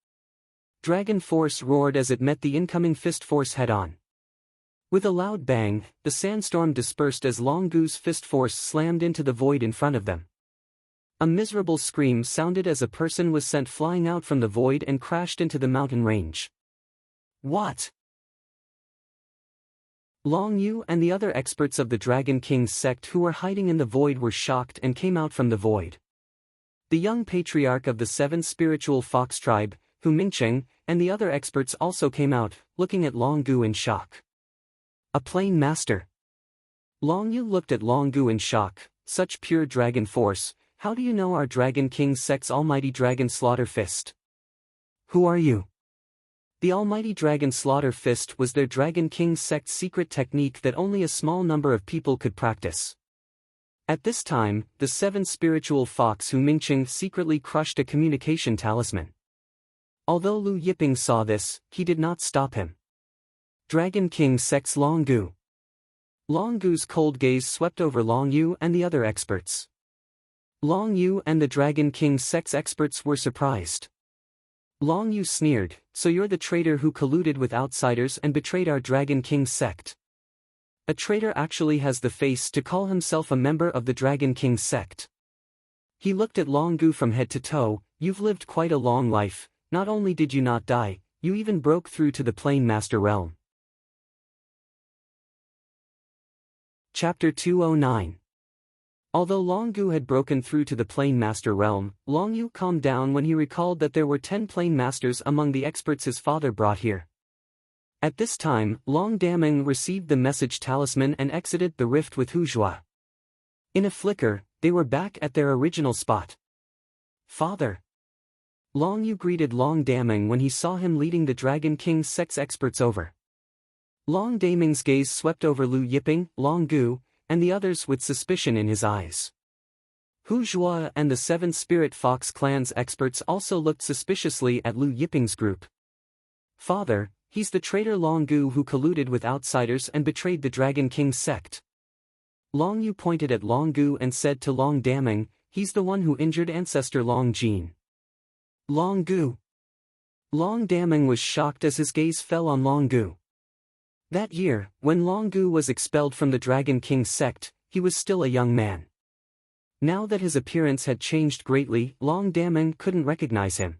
Dragon Force roared as it met the incoming fist force head-on. With a loud bang, the sandstorm dispersed as Long Gu's fist force slammed into the void in front of them. A miserable scream sounded as a person was sent flying out from the void and crashed into the mountain range. What? Long Yu and the other experts of the Dragon King's sect who were hiding in the void were shocked and came out from the void. The young patriarch of the 7 spiritual fox tribe, Hu Mingcheng, and the other experts also came out, looking at Long Gu in shock. A plain master. Long Yu looked at Long Gu in shock, such pure dragon force, how do you know our Dragon King's sect's almighty dragon slaughter fist? Who are you? The almighty dragon slaughter fist was their Dragon King's sect's secret technique that only a small number of people could practice. At this time, the 7 spiritual fox Hu Mingcheng secretly crushed a communication talisman. Although Lu Yiping saw this, he did not stop him. Dragon King sect's Long Gu. Long Gu's cold gaze swept over Long Yu and the other experts. Long Yu and the Dragon King sect's experts were surprised. Long Yu sneered, so you're the traitor who colluded with outsiders and betrayed our Dragon King sect. A traitor actually has the face to call himself a member of the Dragon King sect. He looked at Long Gu from head to toe, you've lived quite a long life, not only did you not die, you even broke through to the Plain Master realm. Chapter 209. Although Long Gu had broken through to the Plain Master realm, Long Yu calmed down when he recalled that there were 10 Plain Masters among the experts his father brought here. At this time, Long Daming received the message talisman and exited the rift with Hu Jua. In a flicker, they were back at their original spot. "Father!" Long Yu greeted Long Daming when he saw him leading the Dragon King's sex experts over. Long Daming's gaze swept over Lu Yiping, Long Gu, and the others with suspicion in his eyes. Hu Jua and the 7 Spirit Fox clan's experts also looked suspiciously at Lu Yiping's group. "Father, he's the traitor Long Gu who colluded with outsiders and betrayed the Dragon King's sect." Long Yu pointed at Long Gu and said to Long Daming, "He's the one who injured ancestor Long Jin." Long Gu. Long Daming was shocked as his gaze fell on Long Gu. That year, when Long Gu was expelled from the Dragon King's sect, he was still a young man. Now that his appearance had changed greatly, Long Daming couldn't recognize him.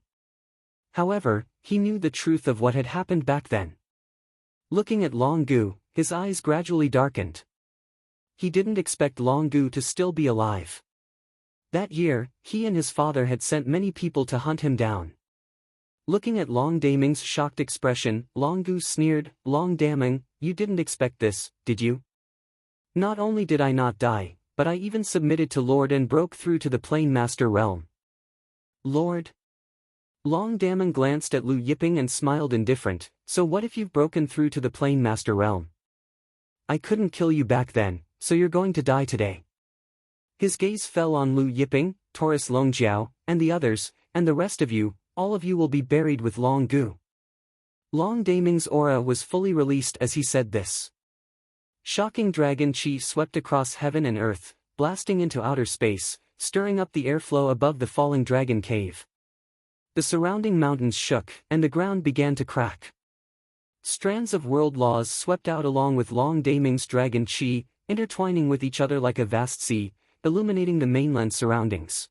However, he knew the truth of what had happened back then. Looking at Long Gu, his eyes gradually darkened. He didn't expect Long Gu to still be alive. That year, he and his father had sent many people to hunt him down. Looking at Long Daming's shocked expression, Long Gu sneered, "Long Daming, you didn't expect this, did you? Not only did I not die, but I even submitted to Lord and broke through to the Plain Master realm." "Lord?" Long Daming glanced at Lu Yiping and smiled indifferent, "So what if you've broken through to the Plain Master realm? I couldn't kill you back then, so you're going to die today." His gaze fell on Lu Yiping, Taurus Longjiao, and the others, "And the rest of you, all of you will be buried with Long Gu." Long Daming's aura was fully released as he said this. Shocking dragon chi swept across heaven and earth, blasting into outer space, stirring up the airflow above the falling dragon cave. The surrounding mountains shook, and the ground began to crack. Strands of world laws swept out along with Long Daming's dragon chi, intertwining with each other like a vast sea, illuminating the mainland surroundings.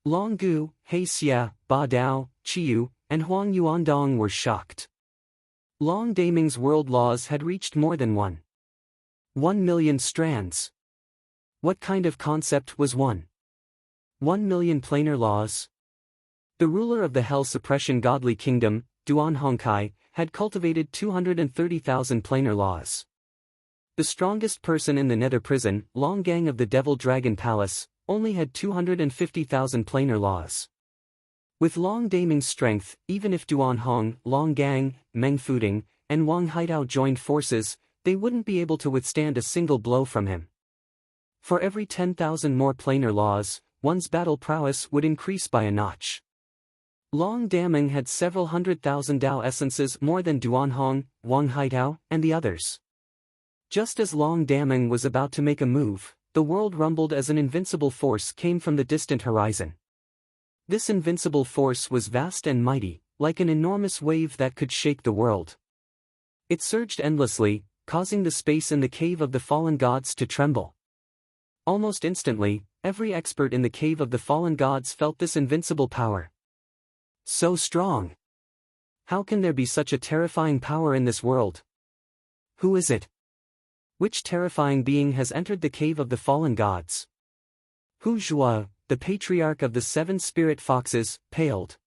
Long Gu, He Xia, Ba Dao, Qiyu, and Huang Yuandong were shocked. Long Daming's world laws had reached more than 1,000,000 strands. What kind of concept was 1,000,000 planar laws? The ruler of the Hell Suppression Godly Kingdom, Duan Hongkai, had cultivated 230,000 planar laws. The strongest person in the Nether Prison, Long Gang of the Devil Dragon Palace, only had 250,000 planar laws. With Long Daming's strength, even if Duan Hong, Long Gang, Meng Fuding, and Wang Haidao joined forces, they wouldn't be able to withstand a single blow from him. For every 10,000 more planar laws, one's battle prowess would increase by a notch. Long Daming had several 100,000 Dao essences more than Duan Hong, Wang Haidao, and the others. Just as Long Daming was about to make a move, the world rumbled as an invincible force came from the distant horizon. This invincible force was vast and mighty, like an enormous wave that could shake the world. It surged endlessly, causing the space in the cave of the fallen gods to tremble. Almost instantly, every expert in the cave of the fallen gods felt this invincible power. So strong! How can there be such a terrifying power in this world? Who is it? Which terrifying being has entered the cave of the fallen gods? Hu Jua, the patriarch of the 7 spirit foxes, paled.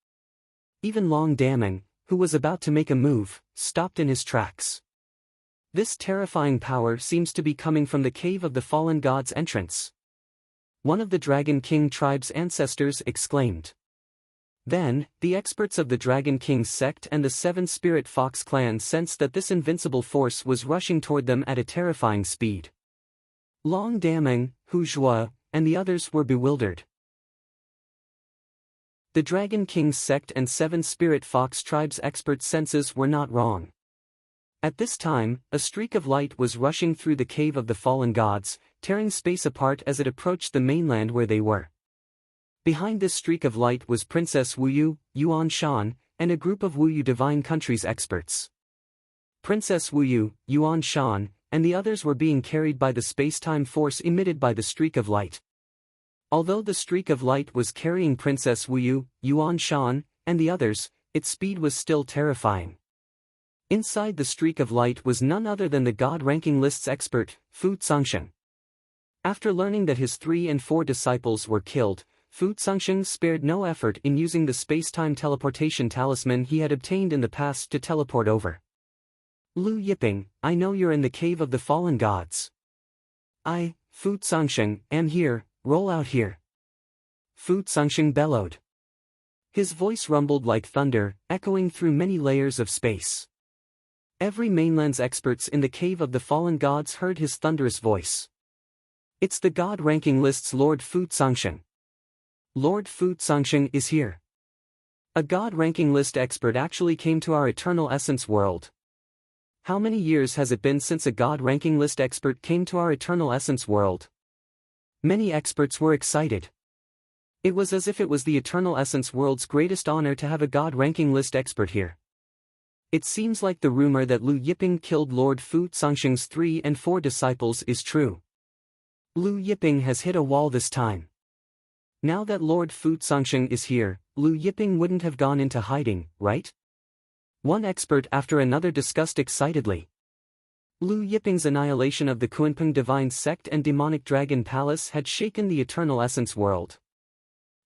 Even Long Daming, who was about to make a move, stopped in his tracks. This terrifying power seems to be coming from the cave of the fallen gods' entrance. One of the Dragon King tribe's ancestors exclaimed. Then, the experts of the Dragon King's sect and the 7 Spirit Fox clan sensed that this invincible force was rushing toward them at a terrifying speed. Long Daming, Hu Jua, and the others were bewildered. The Dragon King's sect and 7 Spirit Fox tribe's expert senses were not wrong. At this time, a streak of light was rushing through the cave of the fallen gods, tearing space apart as it approached the mainland where they were. Behind this streak of light was Princess Wuyu, Yuan Shan, and a group of Wuyu Divine Country's experts. Princess Wuyu, Yuan Shan, and the others were being carried by the space-time force emitted by the streak of light. Although the streak of light was carrying Princess Wuyu, Yuan Shan, and the others, its speed was still terrifying. Inside the streak of light was none other than the God-ranking list's expert, Fu Zongsheng. After learning that his 3 and 4 disciples were killed, Fu Zongsheng spared no effort in using the space-time teleportation talisman he had obtained in the past to teleport over. Lu Yiping, I know you're in the cave of the fallen gods. I, Fu Zongsheng, am here, roll out here. Fu Zongsheng bellowed. His voice rumbled like thunder, echoing through many layers of space. Every mainland's experts in the cave of the fallen gods heard his thunderous voice. It's the god ranking list's Lord Fu Zongsheng. Lord Fu Zongsheng is here. A god ranking list expert actually came to our eternal essence world. How many years has it been since a god ranking list expert came to our eternal essence world? Many experts were excited. It was as if it was the eternal essence world's greatest honor to have a god ranking list expert here. It seems like the rumor that Lu Yiping killed Lord Fu Zongsheng's 3 and 4 disciples is true. Lu Yiping has hit a wall this time. Now that Lord Fu Zongsheng is here, Lu Yiping wouldn't have gone into hiding, right? One expert after another discussed excitedly. Lu Yiping's annihilation of the Kunpeng divine sect and demonic dragon palace had shaken the eternal essence world.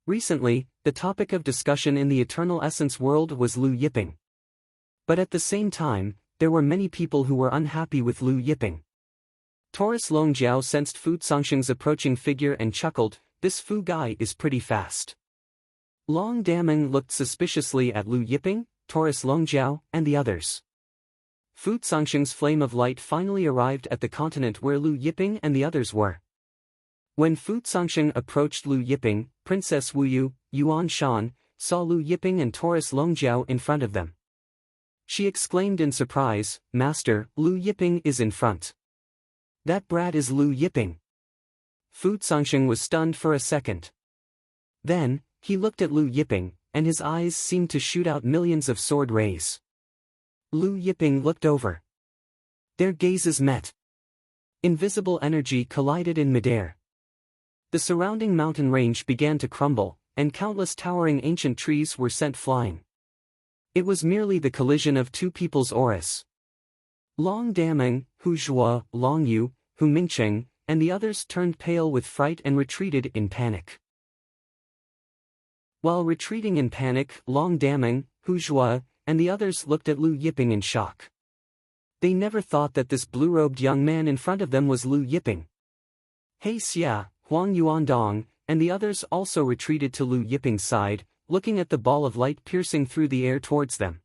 Recently, the topic of discussion in the eternal essence world was Lu Yiping. But at the same time, there were many people who were unhappy with Lu Yiping. Taurus Longjiao sensed Fu Zongsheng's approaching figure and chuckled, this Fu guy is pretty fast. Long Daming looked suspiciously at Lu Yiping, Taurus Longjiao, and the others. Fu Zongsheng's flame of light finally arrived at the continent where Lu Yiping and the others were. When Fu Zongsheng approached Lu Yiping, Princess Wuyu, Yuan Shan, saw Lu Yiping and Taurus Longjiao in front of them. She exclaimed in surprise, Master, Lu Yiping is in front. That brat is Lu Yiping. Fu Zongsheng was stunned for a second. Then, he looked at Lu Yiping, and his eyes seemed to shoot out millions of sword rays. Lu Yiping looked over. Their gazes met. Invisible energy collided in midair. The surrounding mountain range began to crumble, and countless towering ancient trees were sent flying. It was merely the collision of two people's auras. Long Daming, Hu Zhuo, Long Yu, Hu Mingcheng, and the others turned pale with fright and retreated in panic. While retreating in panic, Long Daming, Hu Zhuo, and the others looked at Lu Yiping in shock. They never thought that this blue-robed young man in front of them was Lu Yiping. He Xia, Huang Yuandong, and the others also retreated to Lu Yiping's side, looking at the ball of light piercing through the air towards them.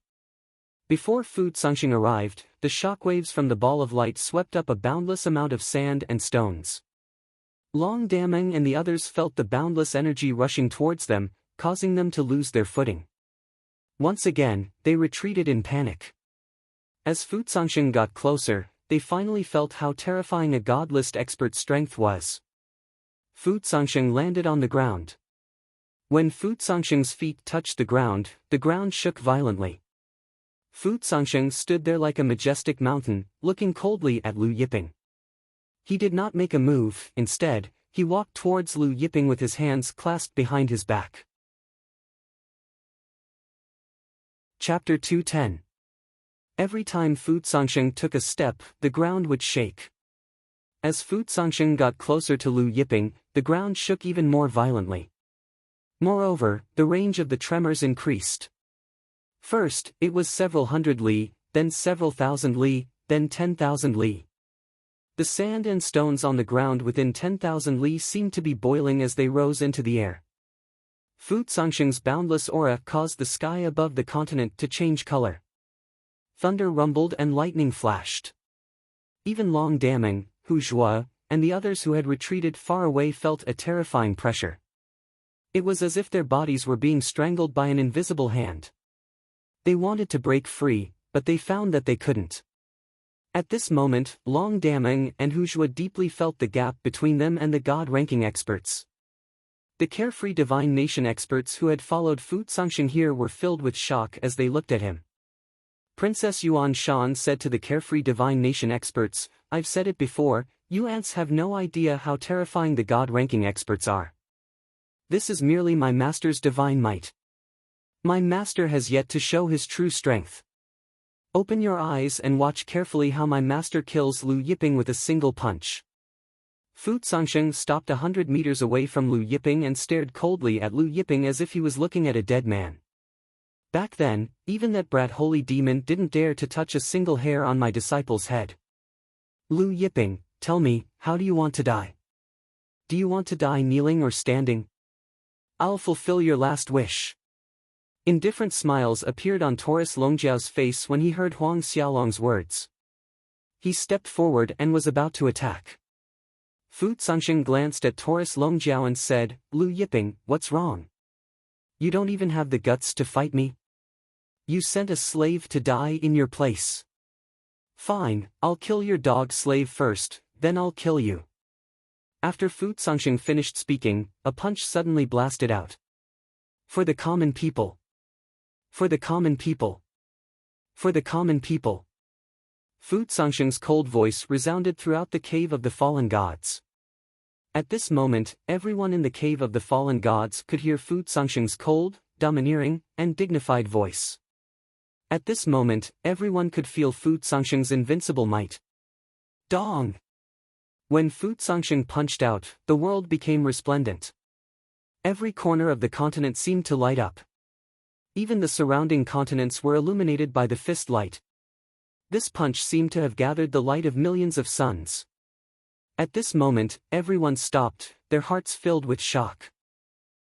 Before Fu Zongsheng arrived, the shockwaves from the ball of light swept up a boundless amount of sand and stones. Long Daming and the others felt the boundless energy rushing towards them, causing them to lose their footing. Once again, they retreated in panic. As Fu Zongsheng got closer, they finally felt how terrifying a god list expert's strength was. Fu Zongsheng landed on the ground. When Fu Zongsheng's feet touched the ground shook violently. Fu Zongsheng stood there like a majestic mountain, looking coldly at Lu Yiping. He did not make a move, instead, he walked towards Lu Yiping with his hands clasped behind his back. Chapter 210. Every time Fu Zongsheng took a step, the ground would shake. As Fu Zongsheng got closer to Lu Yiping, the ground shook even more violently. Moreover, the range of the tremors increased. First, it was several hundred li, then several thousand li, then 10,000 li. The sand and stones on the ground within 10,000 li seemed to be boiling as they rose into the air. Fu Zongsheng's boundless aura caused the sky above the continent to change color. Thunder rumbled and lightning flashed. Even Long Daming, Hu Zhuo, and the others who had retreated far away felt a terrifying pressure. It was as if their bodies were being strangled by an invisible hand. They wanted to break free, but they found that they couldn't. At this moment, Long Daming and Hu Zhuo deeply felt the gap between them and the god-ranking experts. The carefree divine nation experts who had followed Fu Zongsheng here were filled with shock as they looked at him. Princess Yuan Shan said to the carefree divine nation experts, I've said it before, you ants have no idea how terrifying the god-ranking experts are. This is merely my master's divine might. My master has yet to show his true strength. Open your eyes and watch carefully how my master kills Lu Yiping with a single punch. Fu Zongsheng stopped 100 meters away from Lu Yiping and stared coldly at Lu Yiping as if he was looking at a dead man. Back then, even that brat holy demon didn't dare to touch a single hair on my disciple's head. Lu Yiping, tell me, how do you want to die? Do you want to die kneeling or standing? I'll fulfill your last wish. Indifferent smiles appeared on Taurus Longjiao's face when he heard Huang Xiaolong's words. He stepped forward and was about to attack. Fu Zongxing glanced at Taurus Longjiao and said, Lu Yiping, what's wrong? You don't even have the guts to fight me? You sent a slave to die in your place. Fine, I'll kill your dog slave first, then I'll kill you. After Fu Zongxing finished speaking, a punch suddenly blasted out. For the common people. For the common people. For the common people. Fu Zongxing's cold voice resounded throughout the cave of the fallen gods. At this moment, everyone in the cave of the fallen gods could hear Fu Zongxing's cold, domineering, and dignified voice. At this moment, everyone could feel Fu Zongxing's invincible might. Dong! When Fu Zongxing punched out, the world became resplendent. Every corner of the continent seemed to light up. Even the surrounding continents were illuminated by the fist light. This punch seemed to have gathered the light of millions of suns. At this moment, everyone stopped, their hearts filled with shock.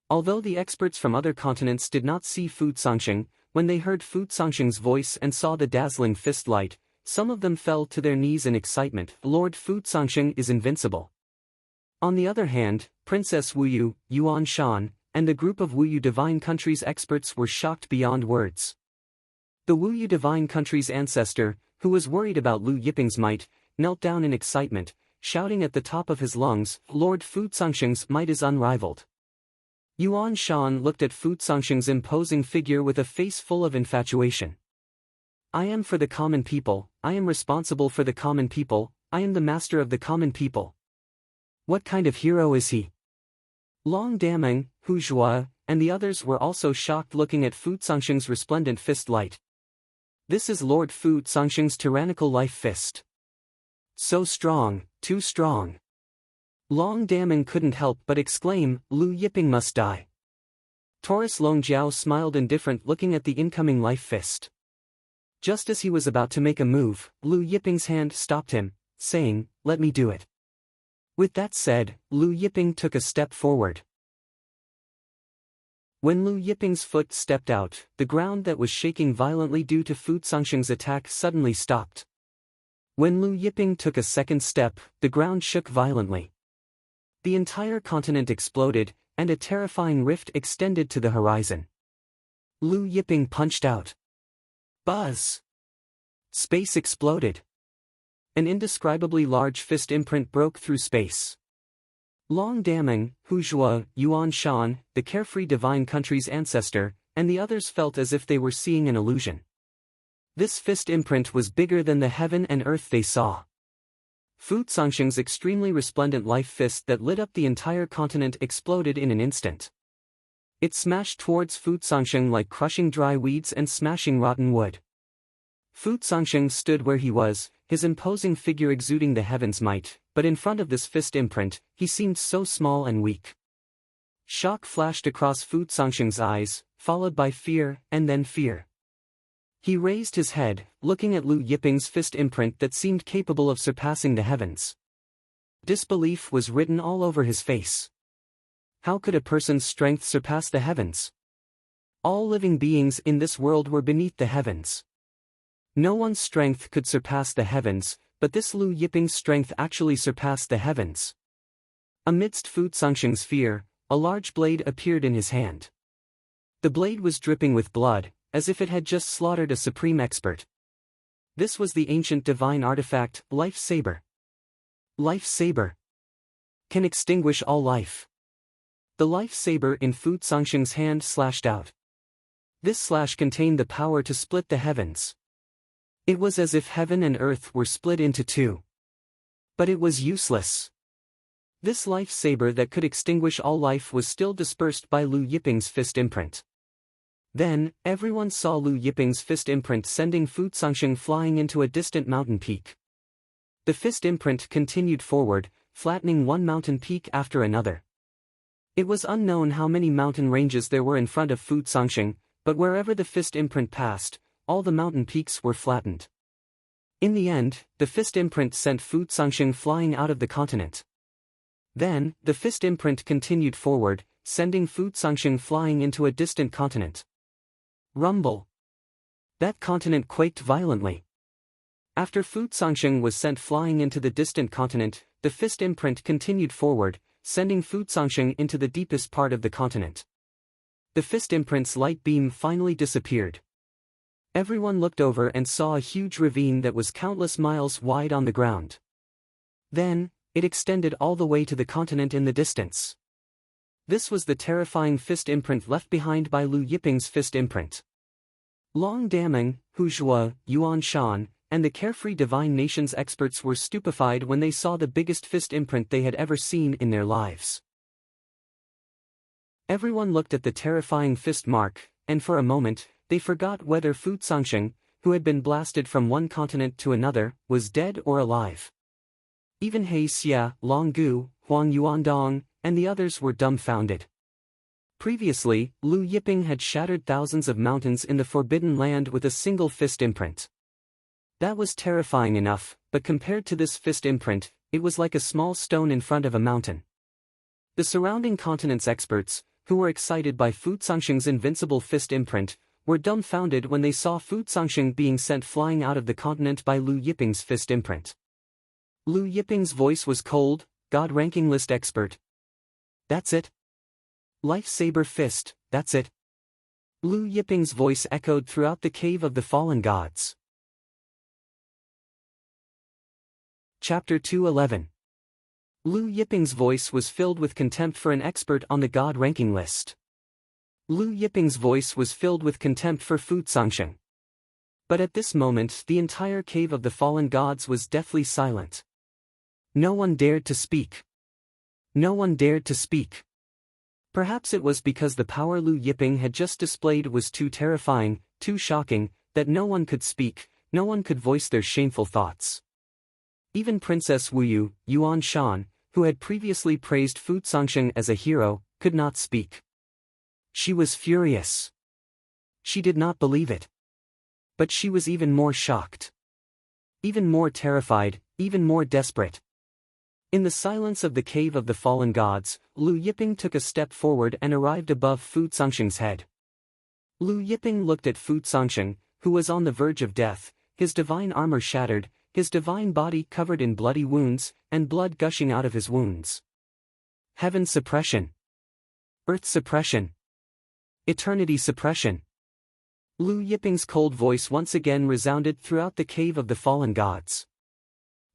Although the experts from other continents did not see Fu Zongxing, when they heard Fu Zongxing's voice and saw the dazzling fist light, some of them fell to their knees in excitement. Lord Fu Zongxing is invincible. On the other hand, Princess Wuyu, Yuan Shan, and the group of Wuyu Divine Country's experts were shocked beyond words. The Wuyu Divine Country's ancestor, who was worried about Lu Yiping's might, knelt down in excitement, shouting at the top of his lungs, Lord Fu Zongxing's might is unrivaled. Yuan Shan looked at Fu Zongxing's imposing figure with a face full of infatuation. I am for the common people, I am responsible for the common people, I am the master of the common people. What kind of hero is he? Long Daming, Hu Zhua, and the others were also shocked looking at Fu Zongxing's resplendent fist light. This is Lord Fu Zongxing's tyrannical life fist. So strong, too strong. Long Daming couldn't help but exclaim, Lu Yiping must die. Taurus Longjiao smiled indifferent looking at the incoming life fist. Just as he was about to make a move, Lu Yiping's hand stopped him, saying, let me do it. With that said, Lu Yiping took a step forward. When Lu Yiping's foot stepped out, the ground that was shaking violently due to Fu Zongxing's attack suddenly stopped. When Lu Yiping took a second step, the ground shook violently. The entire continent exploded, and a terrifying rift extended to the horizon. Lu Yiping punched out. Buzz! Space exploded. An indescribably large fist imprint broke through space. Long Daming, Hu Zhua, Yuan Shan, the carefree divine country's ancestor, and the others felt as if they were seeing an illusion. This fist imprint was bigger than the heaven and earth they saw. Fu Zongxing's extremely resplendent life fist that lit up the entire continent exploded in an instant. It smashed towards Fu Zongxing like crushing dry weeds and smashing rotten wood. Fu Zongxing stood where he was, his imposing figure exuding the heaven's might, but in front of this fist imprint, he seemed so small and weak. Shock flashed across Fu Zongxing's eyes, followed by fear, and then fear. He raised his head, looking at Lu Yiping's fist imprint that seemed capable of surpassing the heavens. Disbelief was written all over his face. How could a person's strength surpass the heavens? All living beings in this world were beneath the heavens. No one's strength could surpass the heavens, but this Lu Yiping's strength actually surpassed the heavens. Amidst Fu Zongxing's fear, a large blade appeared in his hand. The blade was dripping with blood, as if it had just slaughtered a supreme expert. This was the ancient divine artifact, Life Saber. Life Saber can extinguish all life. The life saber in Fu Zongxing's hand slashed out. This slash contained the power to split the heavens. It was as if heaven and earth were split into two. But it was useless. This life saber that could extinguish all life was still dispersed by Lu Yiping's fist imprint. Then, everyone saw Lu Yiping's fist imprint sending Fu Zongxing flying into a distant mountain peak. The fist imprint continued forward, flattening one mountain peak after another. It was unknown how many mountain ranges there were in front of Fu Zongxing, but wherever the fist imprint passed, all the mountain peaks were flattened. In the end, the fist imprint sent Fu Zongxing flying out of the continent. Then, the fist imprint continued forward, sending Fu Zongxing flying into a distant continent. Rumble. That continent quaked violently. After Fu Zongxing was sent flying into the distant continent, the fist imprint continued forward, sending Fu Zongxing into the deepest part of the continent. The fist imprint's light beam finally disappeared. Everyone looked over and saw a huge ravine that was countless miles wide on the ground. Then, it extended all the way to the continent in the distance. This was the terrifying fist imprint left behind by Lu Yiping's fist imprint. Long Daming, Hu Zhuo, Yuan Shan, and the carefree divine nations experts were stupefied when they saw the biggest fist imprint they had ever seen in their lives. Everyone looked at the terrifying fist mark, and for a moment, they forgot whether Fu Zongxing, who had been blasted from one continent to another, was dead or alive. Even He Xia, Long Gu, Huang Yuandong, and the others were dumbfounded. Previously, Lu Yiping had shattered thousands of mountains in the Forbidden Land with a single fist imprint. That was terrifying enough, but compared to this fist imprint, it was like a small stone in front of a mountain. The surrounding continent's experts, who were excited by Fu Zongxing's invincible fist imprint, were dumbfounded when they saw Fu Zongxing being sent flying out of the continent by Lu Yiping's fist imprint. Lu Yiping's voice was cold, God ranking list expert. That's it? Lifesaber fist, that's it. Lu Yiping's voice echoed throughout the cave of the fallen gods. Chapter 211. Lu Yiping's voice was filled with contempt for an expert on the God ranking list. Lu Yiping's voice was filled with contempt for Fu Zongxing. But at this moment the entire cave of the fallen gods was deathly silent. No one dared to speak. No one dared to speak. Perhaps it was because the power Lu Yiping had just displayed was too terrifying, too shocking, that no one could speak, no one could voice their shameful thoughts. Even Princess Wuyu, Yuan Shan, who had previously praised Fu Zongxing as a hero, could not speak. She was furious. She did not believe it. But she was even more shocked. Even more terrified, even more desperate. In the silence of the cave of the fallen gods, Lu Yiping took a step forward and arrived above Fu Zongxing's head. Lu Yiping looked at Fu Zongxing, who was on the verge of death, his divine armor shattered, his divine body covered in bloody wounds, and blood gushing out of his wounds. Heaven suppression. Earth suppression. Eternity suppression. Lu Yiping's cold voice once again resounded throughout the cave of the fallen gods.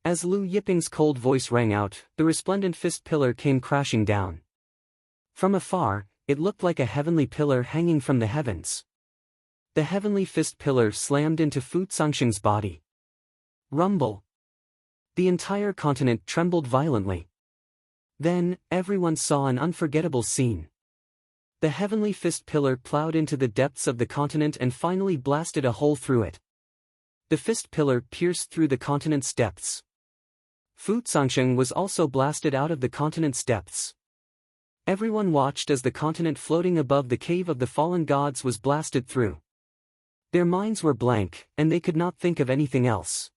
As Lu Yiping's cold voice rang out, the resplendent fist pillar came crashing down. From afar, it looked like a heavenly pillar hanging from the heavens. The heavenly fist pillar slammed into Fu Zongxing's body. Rumble. The entire continent trembled violently. Then, everyone saw an unforgettable scene. The heavenly fist pillar plowed into the depths of the continent and finally blasted a hole through it. The fist pillar pierced through the continent's depths. Fu Zongxing was also blasted out of the continent's depths. Everyone watched as the continent floating above the cave of the fallen gods was blasted through. Their minds were blank, and they could not think of anything else.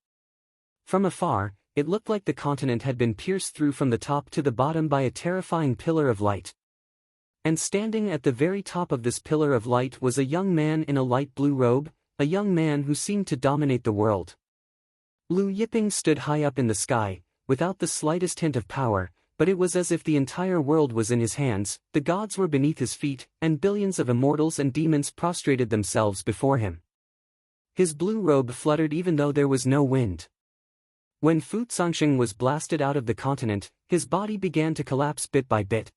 From afar, it looked like the continent had been pierced through from the top to the bottom by a terrifying pillar of light. And standing at the very top of this pillar of light was a young man in a light blue robe, a young man who seemed to dominate the world. Lu Yiping stood high up in the sky, without the slightest hint of power, but it was as if the entire world was in his hands, the gods were beneath his feet, and billions of immortals and demons prostrated themselves before him. His blue robe fluttered even though there was no wind. When Fu Zongxing was blasted out of the continent, his body began to collapse bit by bit.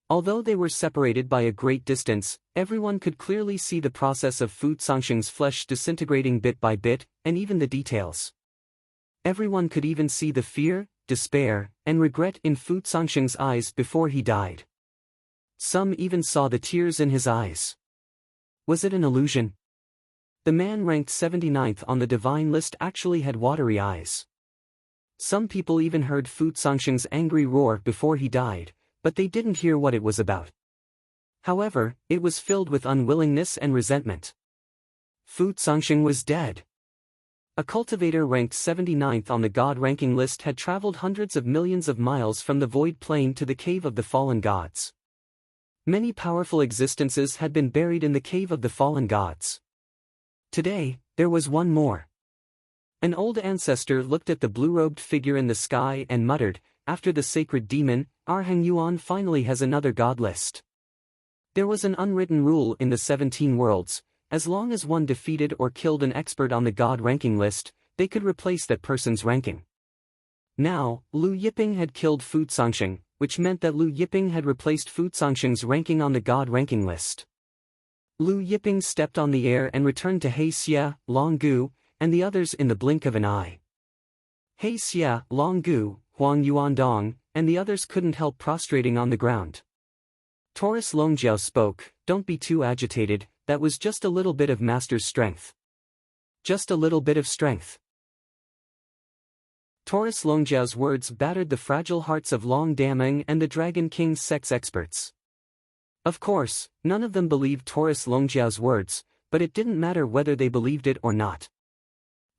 Although they were separated by a great distance, everyone could clearly see the process of Fu Zongxing's flesh disintegrating bit by bit, and even the details. Everyone could even see the fear, despair, and regret in Fu Zongxing's eyes before he died. Some even saw the tears in his eyes. Was it an illusion? The man ranked 79th on the divine list actually had watery eyes. Some people even heard Fu Zongxing's angry roar before he died, but they didn't hear what it was about. However, it was filled with unwillingness and resentment. Fu Zongxing was dead. A cultivator ranked 79th on the god ranking list had traveled hundreds of millions of miles from the void plane to the cave of the fallen gods. Many powerful existences had been buried in the cave of the fallen gods. Today, there was one more. An old ancestor looked at the blue-robed figure in the sky and muttered, "After the sacred demon, our Heng Yuan finally has another god list." There was an unwritten rule in the 17 worlds: as long as one defeated or killed an expert on the god ranking list, they could replace that person's ranking. Now, Lu Yiping had killed Fu Zongxing, which meant that Lu Yiping had replaced Fu Zongxing's ranking on the god ranking list. Lu Yiping stepped on the air and returned to He Xia, Long Gu, and the others in the blink of an eye. He Xia, Long Gu, Huang Yuandong, and the others couldn't help prostrating on the ground. Taurus Longjiao spoke, "Don't be too agitated, that was just a little bit of master's strength. Just a little bit of strength." Taurus Longjiao's words battered the fragile hearts of Long Daming and the Dragon King's sex experts. Of course, none of them believed Taurus Longjiao's words, but it didn't matter whether they believed it or not.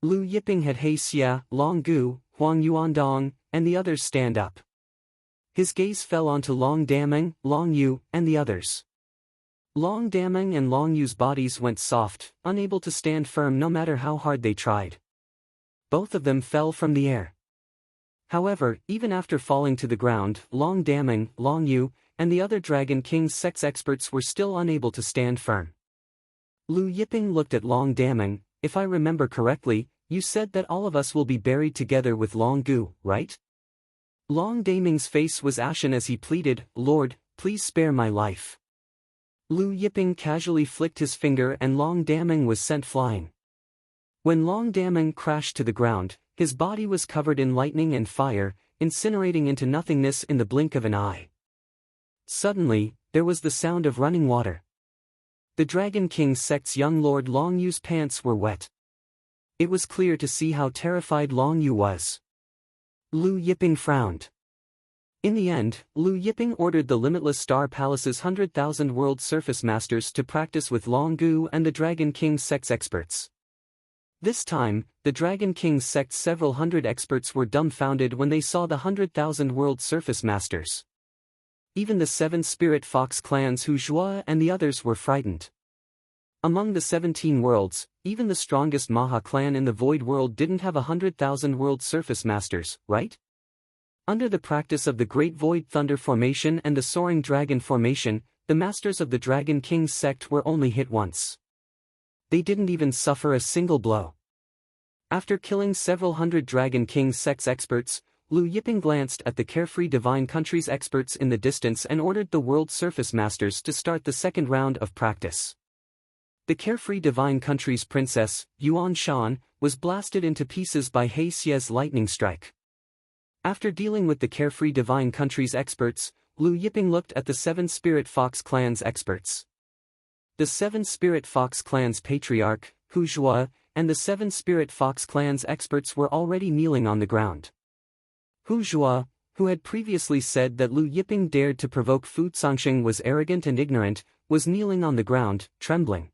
Lu Yiping had He Xia, Long Gu, Huang Yuandong, and the others stand up. His gaze fell onto Long Daming, Long Yu, and the others. Long Daming and Long Yu's bodies went soft, unable to stand firm no matter how hard they tried. Both of them fell from the air. However, even after falling to the ground, Long Daming, Long Yu, and the other Dragon King's sex experts were still unable to stand firm. Lu Yiping looked at Long Daming. "If I remember correctly, you said that all of us will be buried together with Long Gu, right?" Long Daming's face was ashen as he pleaded, "Lord, please spare my life." Lu Yiping casually flicked his finger and Long Daming was sent flying. When Long Daming crashed to the ground, his body was covered in lightning and fire, incinerating into nothingness in the blink of an eye. Suddenly, there was the sound of running water. The Dragon King sect's young lord Long Yu's pants were wet. It was clear to see how terrified Long Yu was. Lu Yiping frowned. In the end, Lu Yiping ordered the Limitless Star Palace's 100,000 World Surface Masters to practice with Long Gu and the Dragon King's sex experts. This time, the Dragon King's sect's several hundred experts were dumbfounded when they saw the 100,000 World Surface Masters. Even the 7 Spirit Fox clans Hu Zhuo and the others were frightened. Among the 17 worlds, even the strongest Maha clan in the Void World didn't have 100,000 World Surface Masters, right? Under the practice of the Great Void Thunder Formation and the Soaring Dragon Formation, the Masters of the Dragon King's sect were only hit once. They didn't even suffer a single blow. After killing several hundred Dragon King's sex experts, Lu Yiping glanced at the Carefree Divine Country's experts in the distance and ordered the World Surface Masters to start the second round of practice. The Carefree Divine Country's princess, Yuan Shan, was blasted into pieces by He Xia's lightning strike. After dealing with the Carefree Divine Country's experts, Lu Yiping looked at the 7 Spirit Fox clan's experts. The 7 Spirit Fox clan's patriarch, Hu Zhuo, and the 7 Spirit Fox clan's experts were already kneeling on the ground. Hu Zhuo, who had previously said that Lu Yiping dared to provoke Fu Zongxing was arrogant and ignorant, was kneeling on the ground, trembling.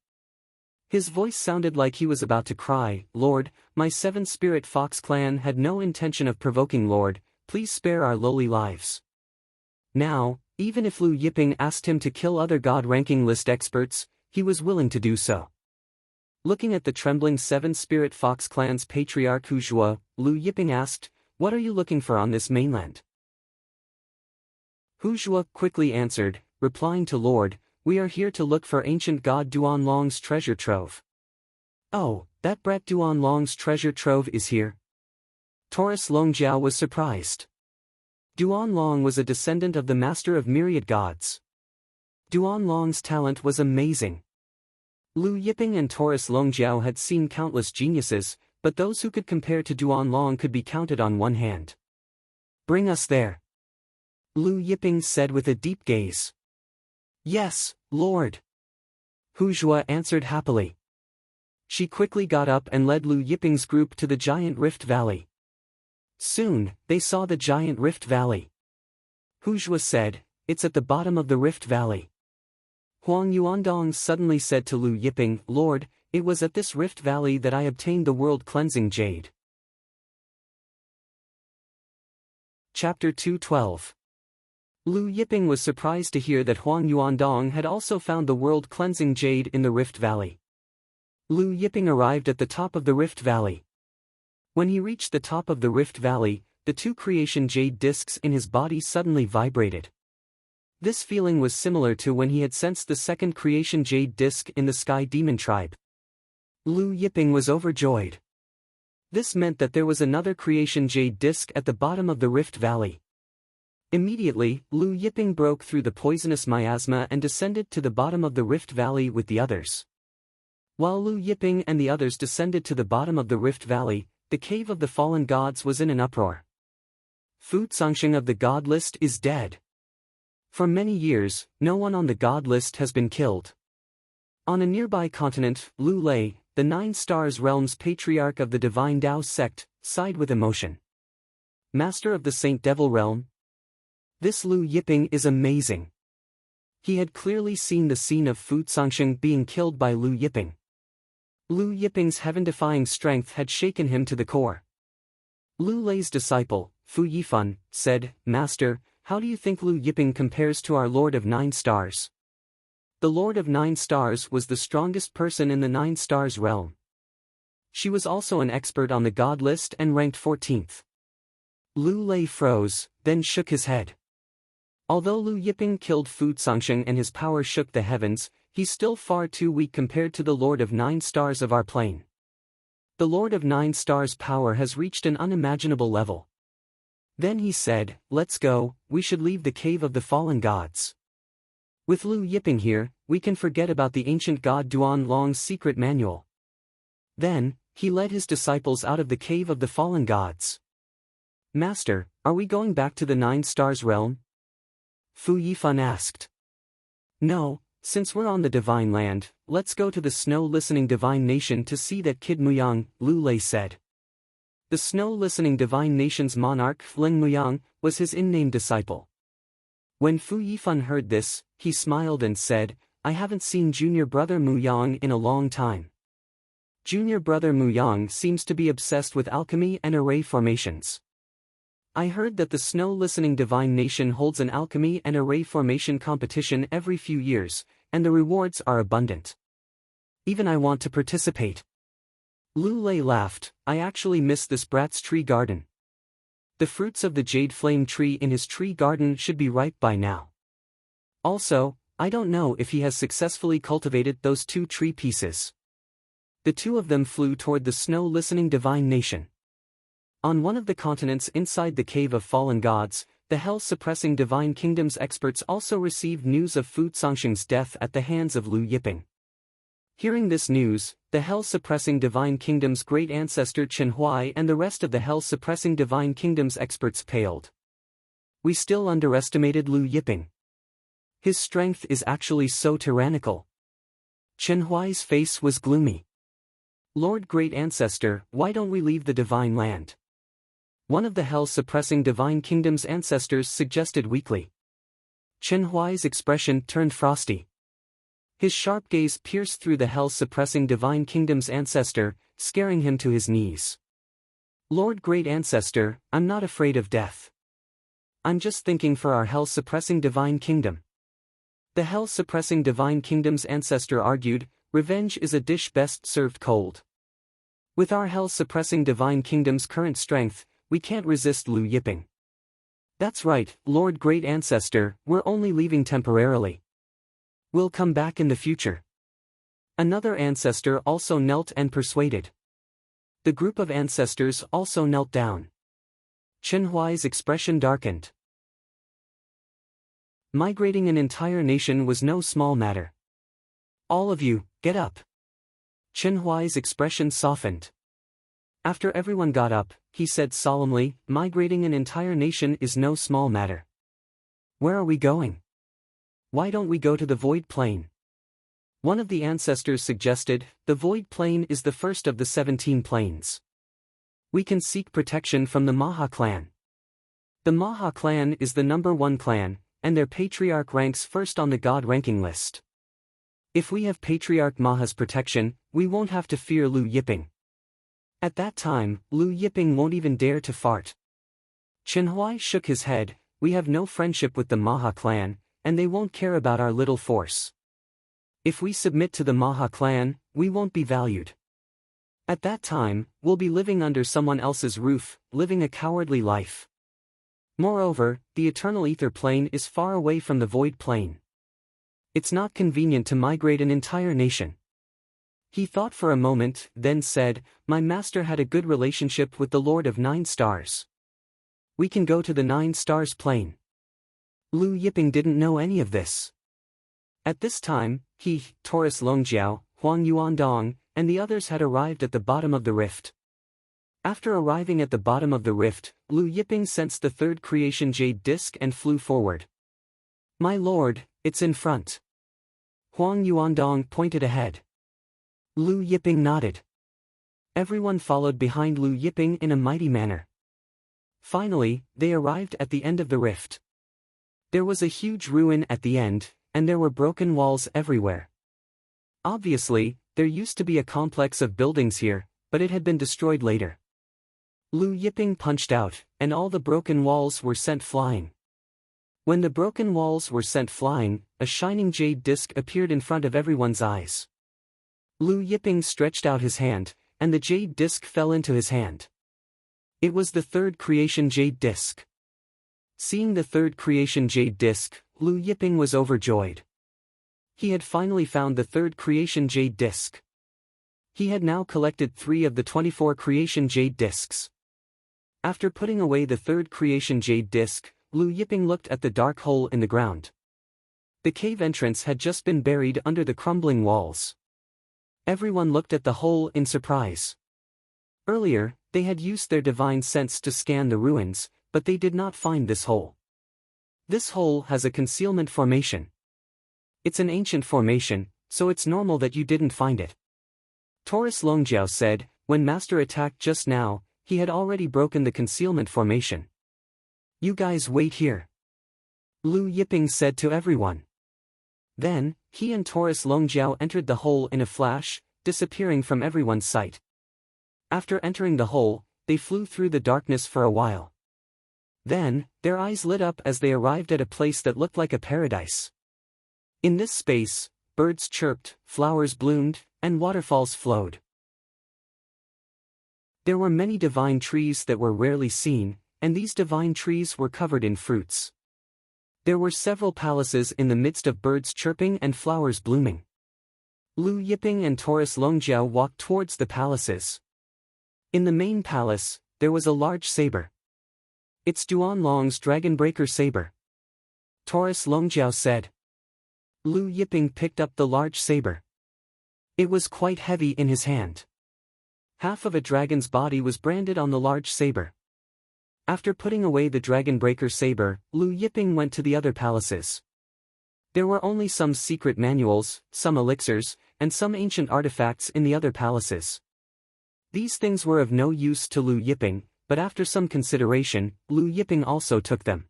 His voice sounded like he was about to cry, "Lord, my 7 Spirit Fox clan had no intention of provoking. Lord, please spare our lowly lives." Now, even if Lu Yiping asked him to kill other God ranking list experts, he was willing to do so. Looking at the trembling 7 Spirit Fox clan's patriarch Hu Zhuo, Lu Yiping asked, "What are you looking for on this mainland?" Hu Zhuo quickly answered, replying to Lord, "We are here to look for ancient god Duanlong's treasure trove." "Oh, that brat Duanlong's treasure trove is here?" Taurus Longjiao was surprised. Duanlong was a descendant of the master of myriad gods. Duanlong's talent was amazing. Lu Yiping and Taurus Longjiao had seen countless geniuses, but those who could compare to Duanlong could be counted on one hand. "Bring us there," Lu Yiping said with a deep gaze. "Yes, Lord," Hu Zhuo answered happily. She quickly got up and led Lu Yiping's group to the giant Rift Valley. Soon, they saw the giant Rift Valley. Hu Zhuo said, "It's at the bottom of the Rift Valley." Huang Yuandong suddenly said to Lu Yiping, "Lord, it was at this rift valley that I obtained the world-cleansing jade." Chapter 2:12. Lu Yiping was surprised to hear that Huang Yuandong had also found the world-cleansing jade in the Rift Valley. Lu Yiping arrived at the top of the Rift Valley. When he reached the top of the Rift Valley, the two creation jade discs in his body suddenly vibrated. This feeling was similar to when he had sensed the second creation jade disc in the Sky Demon tribe. Lu Yiping was overjoyed. This meant that there was another creation jade disc at the bottom of the Rift Valley. Immediately, Lu Yiping broke through the poisonous miasma and descended to the bottom of the Rift Valley with the others. While Lu Yiping and the others descended to the bottom of the Rift Valley, the cave of the fallen gods was in an uproar. Fu Zongsheng of the god list is dead. For many years, no one on the god list has been killed. On a nearby continent, Lu Lei, the Nine Stars Realm's patriarch of the Divine Tao sect, sighed with emotion. Master of the Saint Devil Realm? This Lu Yiping is amazing. He had clearly seen the scene of Fu Zongsheng being killed by Lu Yiping. Lu Yiping's heaven-defying strength had shaken him to the core. Lu Lei's disciple, Fu Yifan, said, "Master, how do you think Lu Yiping compares to our Lord of Nine Stars?" The Lord of Nine Stars was the strongest person in the Nine Stars realm. She was also an expert on the god list and ranked 14th. Lu Lei froze, then shook his head. Although Lu Yiping killed Fu Zongsheng and his power shook the heavens, he's still far too weak compared to the Lord of Nine Stars of our plane. The Lord of Nine Stars' power has reached an unimaginable level. Then he said, "Let's go, we should leave the cave of the fallen gods. With Lu Yiping here, we can forget about the ancient god Duan Long's secret manual." Then, he led his disciples out of the cave of the fallen gods. "Master, are we going back to the Nine Stars realm?" Fu Yifan asked. "No. Since we're on the divine land, let's go to the snow-listening divine nation to see that Kid Muyang," Lu Lei said. The snow-listening divine nation's monarch, Ling Muyang, was his in-name disciple. When Fu Yifan heard this, he smiled and said, "I haven't seen junior brother Muyang in a long time. Junior brother Muyang seems to be obsessed with alchemy and array formations. I heard that the snow-listening divine nation holds an alchemy and array formation competition every few years, and the rewards are abundant. Even I want to participate." Lu Lei laughed, "I actually miss this brat's tree garden. The fruits of the jade flame tree in his tree garden should be ripe by now. Also, I don't know if he has successfully cultivated those two tree pieces." The two of them flew toward the snow-listening divine nation. On one of the continents inside the Cave of Fallen Gods, the hell-suppressing divine kingdom's experts also received news of Fu Zongsheng's death at the hands of Lu Yiping. Hearing this news, the hell-suppressing divine kingdom's great ancestor Chen Huai and the rest of the hell-suppressing divine kingdom's experts paled. "We still underestimated Lu Yiping. His strength is actually so tyrannical." Chen Huai's face was gloomy. "Lord Great Ancestor, why don't we leave the divine land?" one of the hell-suppressing divine kingdom's ancestors suggested weakly. Chen Huai's expression turned frosty. His sharp gaze pierced through the hell-suppressing divine kingdom's ancestor, scaring him to his knees. "Lord Great Ancestor, I'm not afraid of death. I'm just thinking for our hell-suppressing divine kingdom." The hell-suppressing divine kingdom's ancestor argued, "Revenge is a dish best served cold. With our hell-suppressing divine kingdom's current strength, we can't resist Lu Yiping." "That's right, Lord Great Ancestor, we're only leaving temporarily. We'll come back in the future." Another ancestor also knelt and persuaded. The group of ancestors also knelt down. Chen Huai's expression darkened. Migrating an entire nation was no small matter. "All of you, get up." Chen Huai's expression softened. After everyone got up, he said solemnly, "Migrating an entire nation is no small matter. Where are we going? Why don't we go to the Void Plane?" One of the ancestors suggested, "The Void Plane is the first of the 17 planes. We can seek protection from the Maha clan. The Maha clan is the #1 clan, and their patriarch ranks first on the god ranking list. If we have Patriarch Maha's protection, we won't have to fear Lu Yiping. At that time, Lu Yiping won't even dare to fart. Chen Huai shook his head. We have no friendship with the Maha clan, and they won't care about our little force. If we submit to the Maha clan, we won't be valued. At that time, we'll be living under someone else's roof, living a cowardly life. Moreover, the eternal ether plane is far away from the void plane. It's not convenient to migrate an entire nation. He thought for a moment, then said, my master had a good relationship with the Lord of 9 Stars. We can go to the 9 Stars plane. Lu Yiping didn't know any of this. At this time, he, Taurus Longjiao, Huang Yuandong, and the others had arrived at the bottom of the rift. After arriving at the bottom of the rift, Lu Yiping sensed the third creation jade disc and flew forward. My lord, it's in front. Huang Yuandong pointed ahead. Lu Yiping nodded. Everyone followed behind Lu Yiping in a mighty manner. Finally, they arrived at the end of the rift. There was a huge ruin at the end, and there were broken walls everywhere. Obviously, there used to be a complex of buildings here, but it had been destroyed later. Lu Yiping punched out, and all the broken walls were sent flying. When the broken walls were sent flying, a shining jade disc appeared in front of everyone's eyes. Lu Yiping stretched out his hand, and the jade disc fell into his hand. It was the third creation jade disc. Seeing the third creation jade disc, Lu Yiping was overjoyed. He had finally found the third creation jade disc. He had now collected 3 of the 24 creation jade discs. After putting away the third creation jade disc, Lu Yiping looked at the dark hole in the ground. The cave entrance had just been buried under the crumbling walls. Everyone looked at the hole in surprise. Earlier, they had used their divine sense to scan the ruins, but they did not find this hole. This hole has a concealment formation. It's an ancient formation, so it's normal that you didn't find it. Taurus Longjiao said, when Master attacked just now, he had already broken the concealment formation. You guys wait here. Lu Yiping said to everyone. Then, he and Taurus Longjiao entered the hole in a flash, disappearing from everyone's sight. After entering the hole, they flew through the darkness for a while. Then, their eyes lit up as they arrived at a place that looked like a paradise. In this space, birds chirped, flowers bloomed, and waterfalls flowed. There were many divine trees that were rarely seen, and these divine trees were covered in fruits. There were several palaces in the midst of birds chirping and flowers blooming. Lu Yiping and Taurus Longjiao walked towards the palaces. In the main palace, there was a large saber. It's Duanlong's Dragonbreaker saber. Taurus Longjiao said. Lu Yiping picked up the large saber. It was quite heavy in his hand. Half of a dragon's body was branded on the large saber. After putting away the Dragonbreaker saber, Lu Yiping went to the other palaces. There were only some secret manuals, some elixirs, and some ancient artifacts in the other palaces. These things were of no use to Lu Yiping, but after some consideration, Lu Yiping also took them.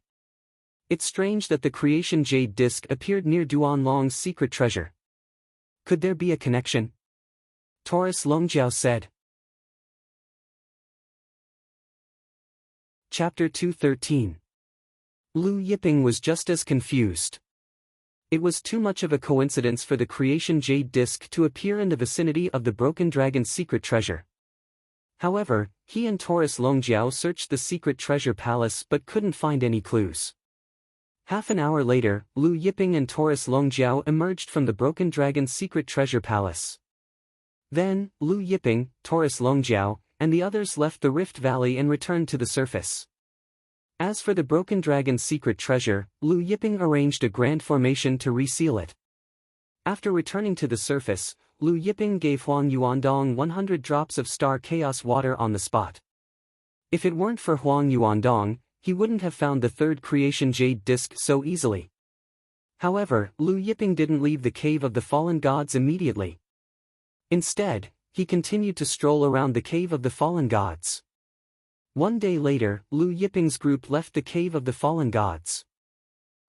It's strange that the creation jade disc appeared near Duanlong's secret treasure. Could there be a connection? Taurus Longjiao said. Chapter 213. Lu Yiping was just as confused. It was too much of a coincidence for the creation jade disc to appear in the vicinity of the broken dragon's secret treasure. However, he and Taurus Longjiao searched the secret treasure palace but couldn't find any clues. Half an hour later, Lu Yiping and Taurus Longjiao emerged from the broken dragon's secret treasure palace. Then, Lu Yiping, Taurus Longjiao, and the others left the Rift Valley and returned to the surface. As for the broken dragon's secret treasure, Lu Yiping arranged a grand formation to reseal it. After returning to the surface, Lu Yiping gave Huang Yuandong 100 drops of star chaos water on the spot. If it weren't for Huang Yuandong, he wouldn't have found the third creation jade disc so easily. However, Lu Yiping didn't leave the cave of the fallen gods immediately. Instead, he continued to stroll around the cave of the fallen gods. One day later, Lu Yiping's group left the cave of the fallen gods.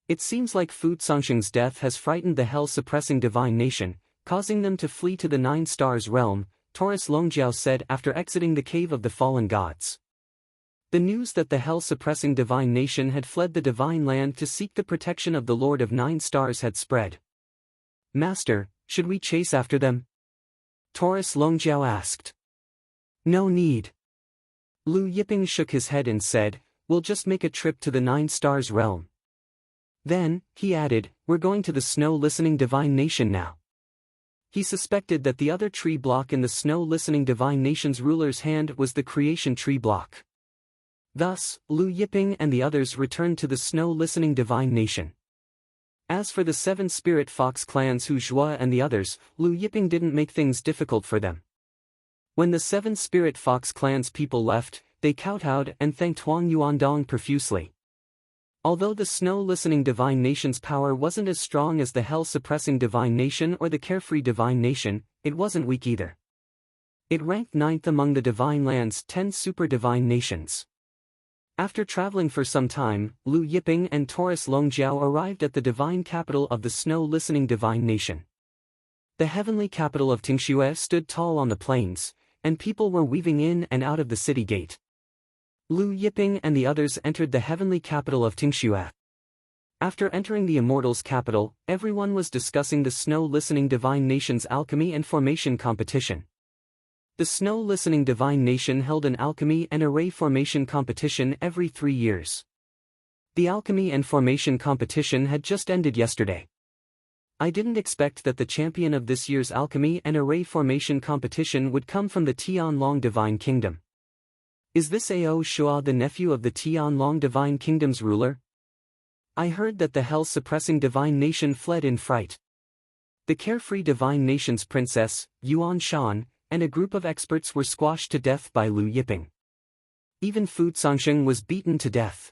It seems like Fu Songsheng's death has frightened the hell-suppressing divine nation, causing them to flee to the Nine Stars realm, Taurus Longjiao said after exiting the cave of the fallen gods. The news that the hell-suppressing divine nation had fled the divine land to seek the protection of the Lord of Nine Stars had spread. "Master, should we chase after them?" Taurus Longjiao asked. "No need." Lu Yiping shook his head and said, "We'll just make a trip to the Nine Stars realm." Then, he added, "We're going to the snow-listening divine nation now." He suspected that the other tree block in the snow-listening divine nation's ruler's hand was the creation tree block. Thus, Lu Yiping and the others returned to the snow-listening divine nation. As for the 7 spirit fox clans Hu Zhua and the others, Lu Yiping didn't make things difficult for them. When the 7 spirit fox clans people left, they kowtowed and thanked Huang Yuandong profusely. Although the snow-listening divine nation's power wasn't as strong as the hell-suppressing divine nation or the carefree divine nation, it wasn't weak either. It ranked 9th among the divine land's 10 super divine nations. After traveling for some time, Lu Yiping and Taurus Longjiao arrived at the divine capital of the snow-listening divine nation. The heavenly capital of Tingxue stood tall on the plains, and people were weaving in and out of the city gate. Lu Yiping and the others entered the heavenly capital of Tingxue. After entering the Immortals' capital, everyone was discussing the snow-listening divine nation's alchemy and formation competition. The snow-listening divine nation held an alchemy and array formation competition every 3 years. The alchemy and formation competition had just ended yesterday. I didn't expect that the champion of this year's alchemy and array formation competition would come from the Tianlong Divine Kingdom. Is this Ao Shua the nephew of the Tianlong Divine Kingdom's ruler? I heard that the hell-suppressing divine nation fled in fright. The carefree divine nation's princess, Yuan Shan, and a group of experts were squashed to death by Lu Yiping. Even Fu Songsheng was beaten to death.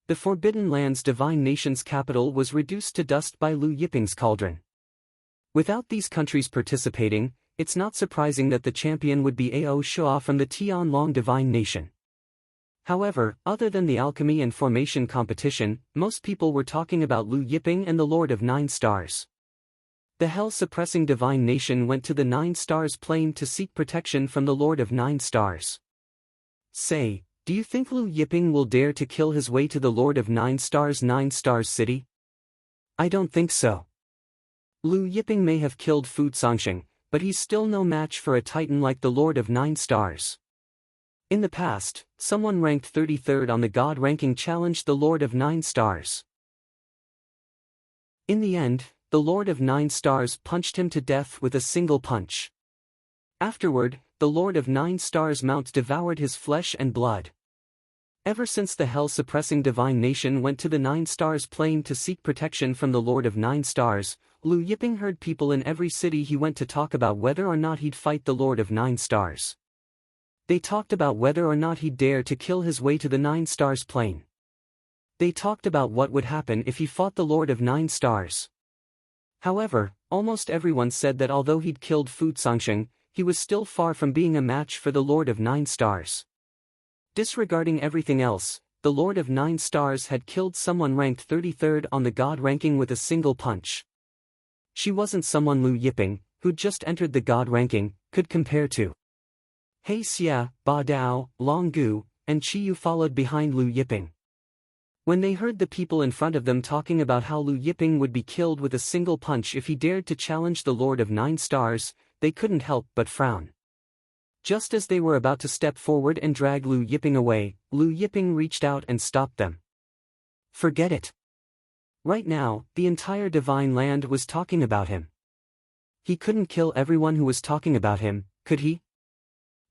The Forbidden Land's divine nation's capital was reduced to dust by Lu Yiping's cauldron. Without these countries participating, it's not surprising that the champion would be Ao Shua from the Tianlong Divine Nation. However, other than the alchemy and formation competition, most people were talking about Lu Yiping and the Lord of Nine Stars. The hell-suppressing divine nation went to the Nine Stars plain to seek protection from the Lord of Nine Stars. Say, do you think Lu Yiping will dare to kill his way to the Lord of Nine Stars' city? I don't think so. Lu Yiping may have killed Fu Songsheng, but he's still no match for a titan like the Lord of Nine Stars. In the past, someone ranked 33rd on the God ranking challenged the Lord of Nine Stars. In the end, the Lord of Nine Stars punched him to death with a single punch. Afterward, the Lord of Nine Stars' mount devoured his flesh and blood. Ever since the hell-suppressing divine nation went to the Nine Stars plain to seek protection from the Lord of Nine Stars, Lu Yiping heard people in every city he went to talk about whether or not he'd fight the Lord of Nine Stars. They talked about whether or not he'd dare to kill his way to the Nine Stars plain. They talked about what would happen if he fought the Lord of Nine Stars. However, almost everyone said that although he'd killed Fu Songsheng, he was still far from being a match for the Lord of Nine Stars. Disregarding everything else, the Lord of Nine Stars had killed someone ranked 33rd on the God ranking with a single punch. She wasn't someone Lu Yiping, who'd just entered the God ranking, could compare to. He Xia, Ba Dao, Long Gu, and Chi Yu followed behind Lu Yiping. When they heard the people in front of them talking about how Lu Yiping would be killed with a single punch if he dared to challenge the Lord of Nine Stars, they couldn't help but frown. Just as they were about to step forward and drag Lu Yiping away, Lu Yiping reached out and stopped them. Forget it. Right now, the entire divine land was talking about him. He couldn't kill everyone who was talking about him, could he?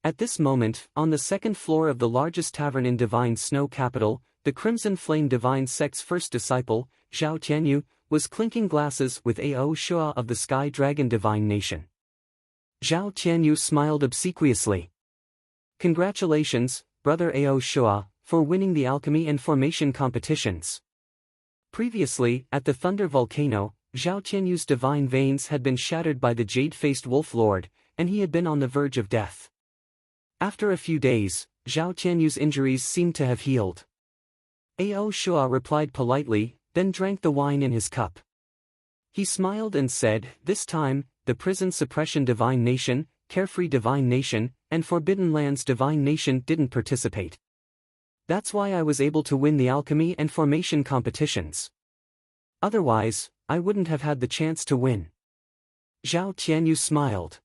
At this moment, on the second floor of the largest tavern in Divine Snow Capital, the Crimson Flame Divine Sect's first disciple, Zhao Tianyu, was clinking glasses with Ao Shua of the Sky Dragon Divine Nation. Zhao Tianyu smiled obsequiously. Congratulations, brother Ao Shua, for winning the alchemy and formation competitions. Previously, at the Thunder Volcano, Zhao Tianyu's divine veins had been shattered by the jade-faced Wolf Lord, and he had been on the verge of death. After a few days, Zhao Tianyu's injuries seemed to have healed. Ao Shua replied politely, then drank the wine in his cup. He smiled and said, "This time, the prison suppression divine nation, carefree divine nation, and forbidden lands divine nation didn't participate. That's why I was able to win the alchemy and formation competitions. Otherwise, I wouldn't have had the chance to win." Zhao Tianyu smiled.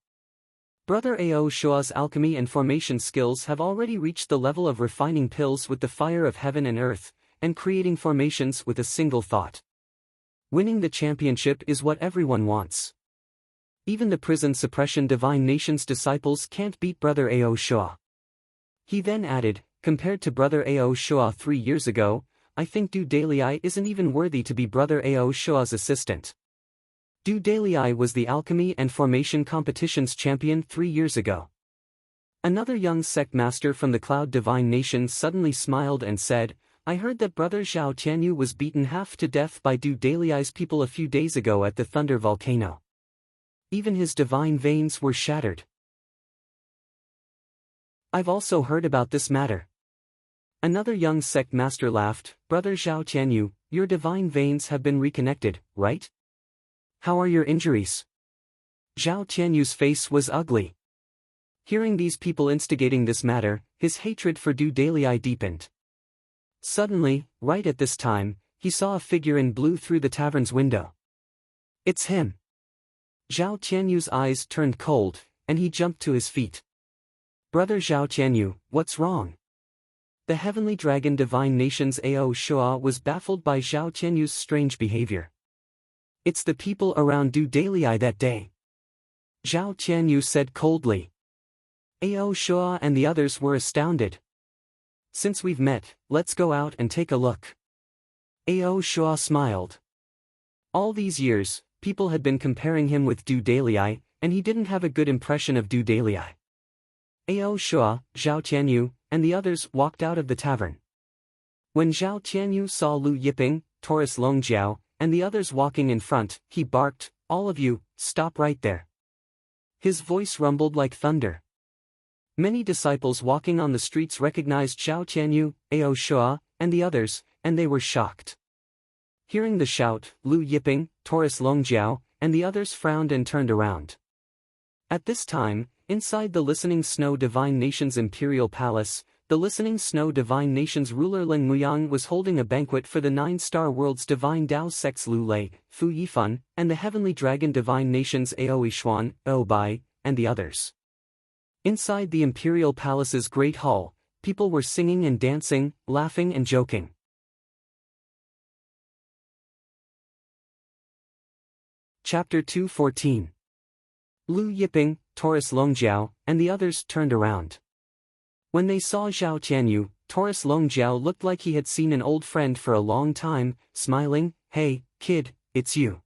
Brother Ao Shua's alchemy and formation skills have already reached the level of refining pills with the fire of heaven and earth, and creating formations with a single thought. Winning the championship is what everyone wants. Even the prison suppression divine nation's disciples can't beat Brother Ao Shua. He then added, "Compared to Brother Ao Shua 3 years ago, I think Du Dalai isn't even worthy to be Brother Ao Shua's assistant. Du Dalai was the alchemy and formation competition's champion 3 years ago." Another young sect master from the Cloud Divine Nation suddenly smiled and said, "I heard that Brother Zhao Tianyu was beaten half to death by Du Dalai's people a few days ago at the Thunder Volcano. Even his divine veins were shattered." "I've also heard about this matter." Another young sect master laughed, "Brother Zhao Tianyu, your divine veins have been reconnected, right? How are your injuries?" Zhao Tianyu's face was ugly. Hearing these people instigating this matter, his hatred for Du Dalai deepened. Suddenly, right at this time, he saw a figure in blue through the tavern's window. "It's him." Zhao Tianyu's eyes turned cold, and he jumped to his feet. "Brother Zhao Tianyu, what's wrong?" The heavenly dragon divine nation's Ao Shua was baffled by Zhao Tianyu's strange behavior. "It's the people around Du Dalai that day," Zhao Tianyu said coldly. Ao Shua and the others were astounded. "Since we've met, let's go out and take a look." Ao Shua smiled. All these years, people had been comparing him with Du Dalai, and he didn't have a good impression of Du Dalai. Ao Shua, Zhao Tianyu, and the others walked out of the tavern. When Zhao Tianyu saw Lu Yiping, Taurus Longjiao, and the others walking in front, he barked, "All of you, stop right there." His voice rumbled like thunder. Many disciples walking on the streets recognized Zhao Tianyu, Ao Shua, and the others, and they were shocked. Hearing the shout, Lu Yiping, Taurus Longjiao, and the others frowned and turned around. At this time, inside the Listening Snow Divine Nation's imperial palace, the Listening Snow Divine Nation's ruler Ling Muyang was holding a banquet for the 9-star world's divine Dao sects Lu Lei, Fu Yifan, and the heavenly dragon divine nations Ao Yishuan, Ao Bai, and the others. Inside the imperial palace's great hall, people were singing and dancing, laughing and joking. Chapter 2:14. Lu Yiping, Taurus Longjiao, and the others turned around. When they saw Zhao Tianyu, Taurus Longjiao looked like he had seen an old friend for a long time, smiling, "Hey, kid, it's you."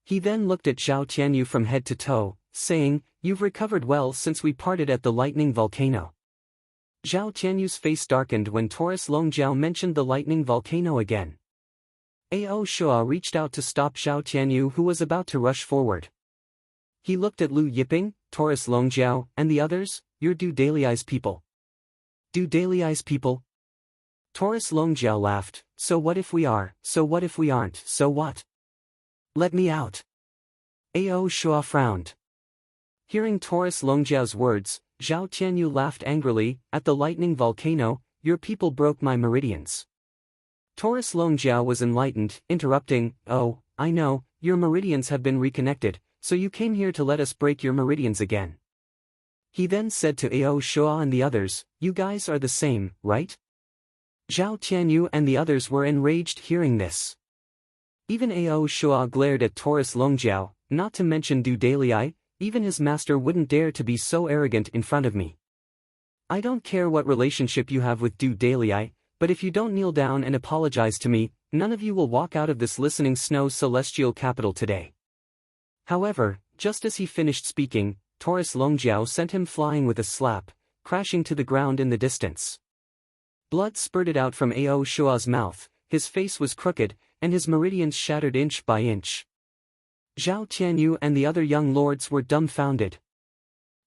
He then looked at Zhao Tianyu from head to toe, saying, "You've recovered well since we parted at the lightning volcano." Zhao Tianyu's face darkened when Taurus Longjiao mentioned the lightning volcano again. Ao Shua reached out to stop Zhao Tianyu, who was about to rush forward. He looked at Lu Yiping, Taurus Longjiao, and the others. "You're Du Dalai's people." Du Dalai's people? Taurus Longjiao laughed, "So what if we are, so what if we aren't, so what? Let me out." Ao Shua frowned. Hearing Taurus Longjiao's words, Zhao Tianyu laughed angrily, "At the lightning volcano, your people broke my meridians." Taurus Longjiao was enlightened, interrupting, "Oh, I know, your meridians have been reconnected, so you came here to let us break your meridians again." He then said to Ao Shua and the others, "You guys are the same, right?" Zhao Tianyu and the others were enraged hearing this. Even Ao Shua glared at Taurus Longjiao, "Not to mention Du Dalai, even his master wouldn't dare to be so arrogant in front of me. I don't care what relationship you have with Du Dalai, but if you don't kneel down and apologize to me, none of you will walk out of this Listening Snow celestial capital today." However, just as he finished speaking, Taurus Longjiao sent him flying with a slap, crashing to the ground in the distance. Blood spurted out from Ao Shua's mouth, his face was crooked, and his meridians shattered inch by inch. Zhao Tianyu and the other young lords were dumbfounded.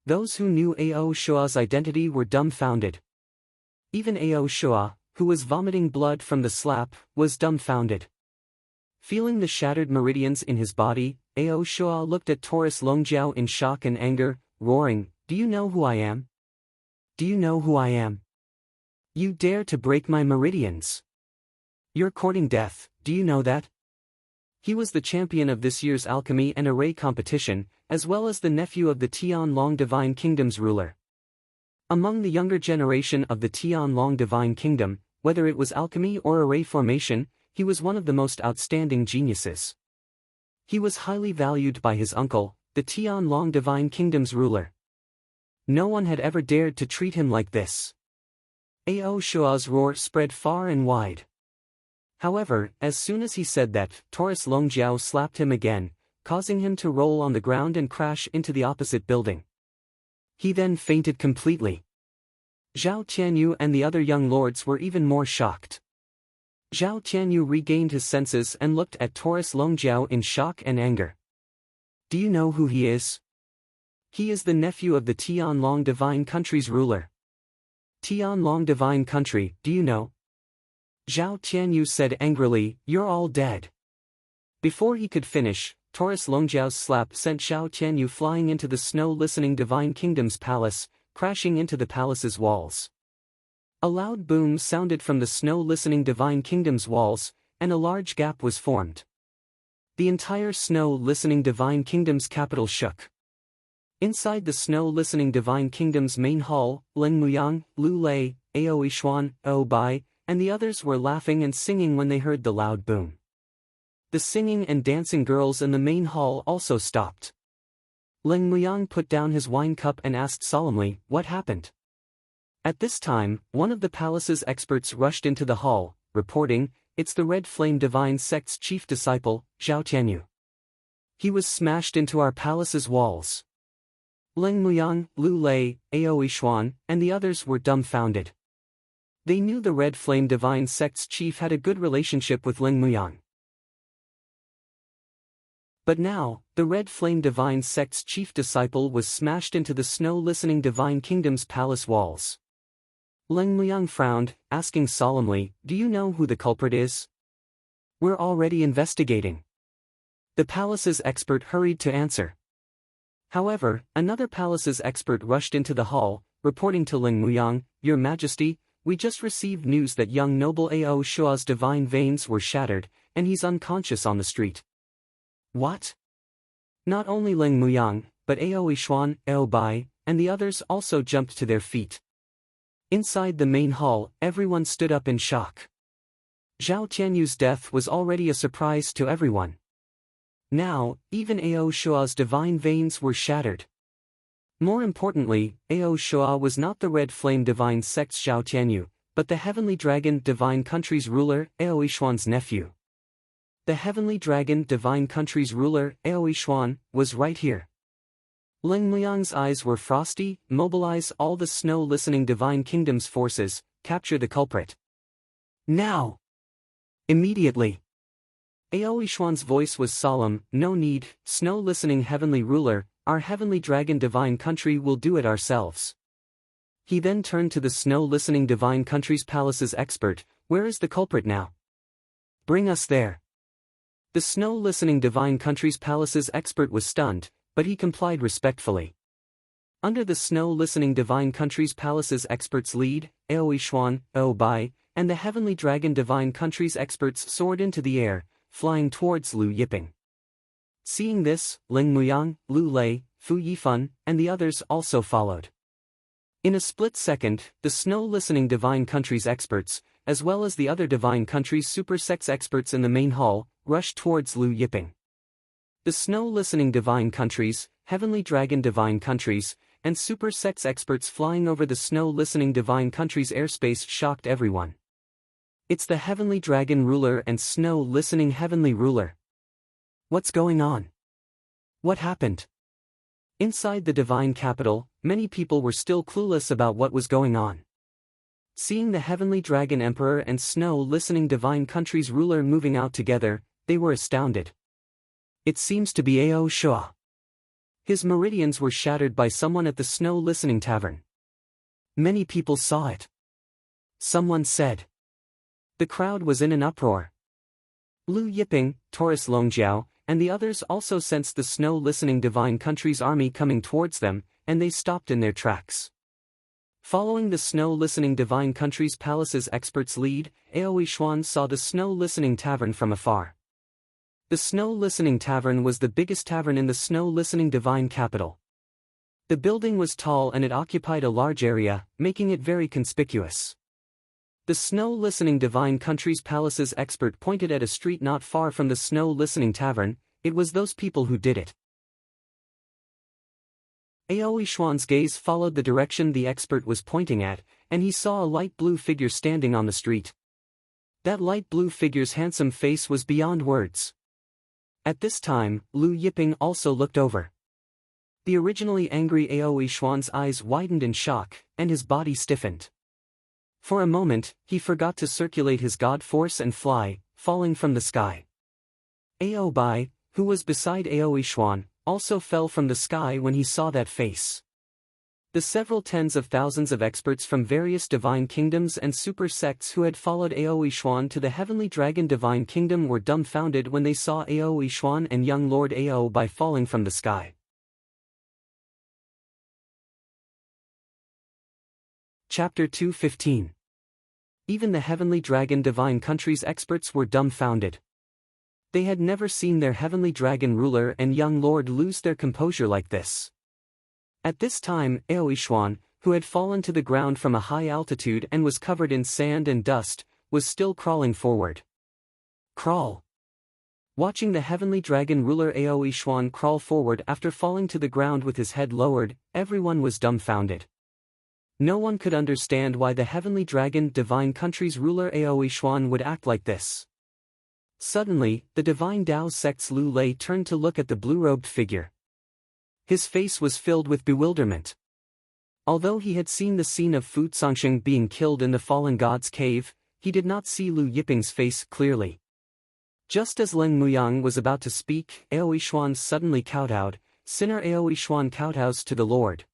Those who knew Ao Shua's identity were dumbfounded. Even Ao Shua, who was vomiting blood from the slap, was dumbfounded. Feeling the shattered meridians in his body, Ao Shua looked at Taurus Longjiao in shock and anger, roaring, "Do you know who I am? Do you know who I am? You dare to break my meridians? You're courting death, do you know that?" He was the champion of this year's alchemy and array competition, as well as the nephew of the Tianlong Divine Kingdom's ruler. Among the younger generation of the Tianlong Divine Kingdom, whether it was alchemy or array formation, he was one of the most outstanding geniuses. He was highly valued by his uncle, the Tianlong Divine Kingdom's ruler. No one had ever dared to treat him like this. Ao Shua's roar spread far and wide. However, as soon as he said that, Taurus Longjiao slapped him again, causing him to roll on the ground and crash into the opposite building. He then fainted completely. Zhao Tianyu and the other young lords were even more shocked. Zhao Tianyu regained his senses and looked at Taurus Longjiao in shock and anger. "Do you know who he is? He is the nephew of the Tianlong Divine Country's ruler." "Tianlong Divine Country, do you know?" Zhao Tianyu said angrily, "You're all dead." Before he could finish, Taurus Longjiao's slap sent Zhao Tianyu flying into the snow-listening Divine Kingdom's palace, crashing into the palace's walls. A loud boom sounded from the snow-listening Divine Kingdom's walls, and a large gap was formed. The entire snow-listening Divine Kingdom's capital shook. Inside the snow-listening Divine Kingdom's main hall, Ling Muyang, Lu Lei, Ao Yishuan, O Bai, and the others were laughing and singing when they heard the loud boom. The singing and dancing girls in the main hall also stopped. Ling Muyang put down his wine cup and asked solemnly, "What happened?" At this time, one of the palace's experts rushed into the hall, reporting, "It's the Red Flame Divine Sect's chief disciple, Zhao Tianyu. He was smashed into our palace's walls." Ling Muyang, Lu Lei, Ao Yishuan, and the others were dumbfounded. They knew the Red Flame Divine Sect's chief had a good relationship with Ling Muyang. But now, the Red Flame Divine Sect's chief disciple was smashed into the snow-listening Divine Kingdom's palace walls. Ling Muyang frowned, asking solemnly, "Do you know who the culprit is?" "We're already investigating." The palace's expert hurried to answer. However, another palace's expert rushed into the hall, reporting to Ling Muyang, "Your Majesty, we just received news that young noble Ao Shua's divine veins were shattered, and he's unconscious on the street." "What?" Not only Ling Muyang, but Ao Yishuan, Ao Bai, and the others also jumped to their feet. Inside the main hall, everyone stood up in shock. Zhao Tianyu's death was already a surprise to everyone. Now, even Ao Shua's divine veins were shattered. More importantly, Ao Shua was not the Red Flame Divine Sect's Zhao Tianyu, but the Heavenly Dragon Divine Country's ruler, Ao Yishuan's nephew. The Heavenly Dragon Divine Country's ruler, Ao Yishuan, was right here. Ling Muyang's eyes were frosty. "Mobilize all the snow-listening Divine Kingdom's forces, capture the culprit. Now! Immediately!" Ao Yishuan's voice was solemn. "No need, snow-listening Heavenly Ruler, our Heavenly Dragon Divine Country will do it ourselves." He then turned to the snow-listening Divine Country's palace's expert, "Where is the culprit now? Bring us there." The snow-listening Divine Country's palace's expert was stunned, but he complied respectfully. Under the snow-listening Divine Country's palace's expert's lead, Ao Yishuan, Ao Bai, and the Heavenly Dragon Divine Country's experts soared into the air, flying towards Lu Yiping. Seeing this, Ling Muyang, Lu Lei, Fu Yifan, and the others also followed. In a split second, the snow-listening Divine Country's experts, as well as the other Divine Country's super sects experts in the main hall, rushed towards Lu Yiping. The snow-listening Divine Countries, Heavenly Dragon Divine Countries, and super sects experts flying over the snow-listening Divine Country's airspace shocked everyone. It's the Heavenly Dragon Ruler and snow-listening Heavenly Ruler. What's going on? What happened? Inside the Divine Capital, many people were still clueless about what was going on. Seeing the Heavenly Dragon Emperor and snow-listening Divine Country's ruler moving out together, they were astounded. It seems to be Ao Shua. His meridians were shattered by someone at the snow-listening tavern. Many people saw it. Someone said. The crowd was in an uproar. Lu Yiping, Taurus Longjiao, and the others also sensed the snow-listening divine country's army coming towards them, and they stopped in their tracks. Following the snow-listening divine country's palace's expert's lead, Aoi Xuan saw the snow-listening tavern from afar. The snow-listening tavern was the biggest tavern in the snow-listening divine capital. The building was tall and it occupied a large area, making it very conspicuous. The snow-listening divine country's palace's expert pointed at a street not far from the snow-listening tavern. It was those people who did it. Aoi Xuan's gaze followed the direction the expert was pointing at, and he saw a light blue figure standing on the street. That light blue figure's handsome face was beyond words. At this time, Lu Yiping also looked over. The originally angry Aoi Xuan's eyes widened in shock, and his body stiffened. For a moment, he forgot to circulate his god force and fly, falling from the sky. Ao Bai, who was beside Aoi Xuan, also fell from the sky when he saw that face. The several tens of thousands of experts from various divine kingdoms and super sects who had followed Aoi Xuan to the heavenly dragon divine kingdom were dumbfounded when they saw Aoi Xuan and young Lord Ao Bai falling from the sky. Chapter 2:15. Even the heavenly dragon divine country's experts were dumbfounded. They had never seen their heavenly dragon ruler and young lord lose their composure like this. At this time, Aoi Xuan, who had fallen to the ground from a high altitude and was covered in sand and dust, was still crawling forward. Crawl. Watching the heavenly dragon ruler Aoi Xuan crawl forward after falling to the ground with his head lowered, everyone was dumbfounded. No one could understand why the heavenly dragon divine country's ruler Aoi Xuan would act like this. Suddenly, the divine Dao sect's Lu Lei turned to look at the blue-robed figure. His face was filled with bewilderment. Although he had seen the scene of Fu Songsheng being killed in the fallen god's cave, he did not see Lu Yiping's face clearly. Just as Leng Muyang was about to speak, Aoi Xuan suddenly kowtowed. Sinner Aoi Xuan kowtows to the Lord.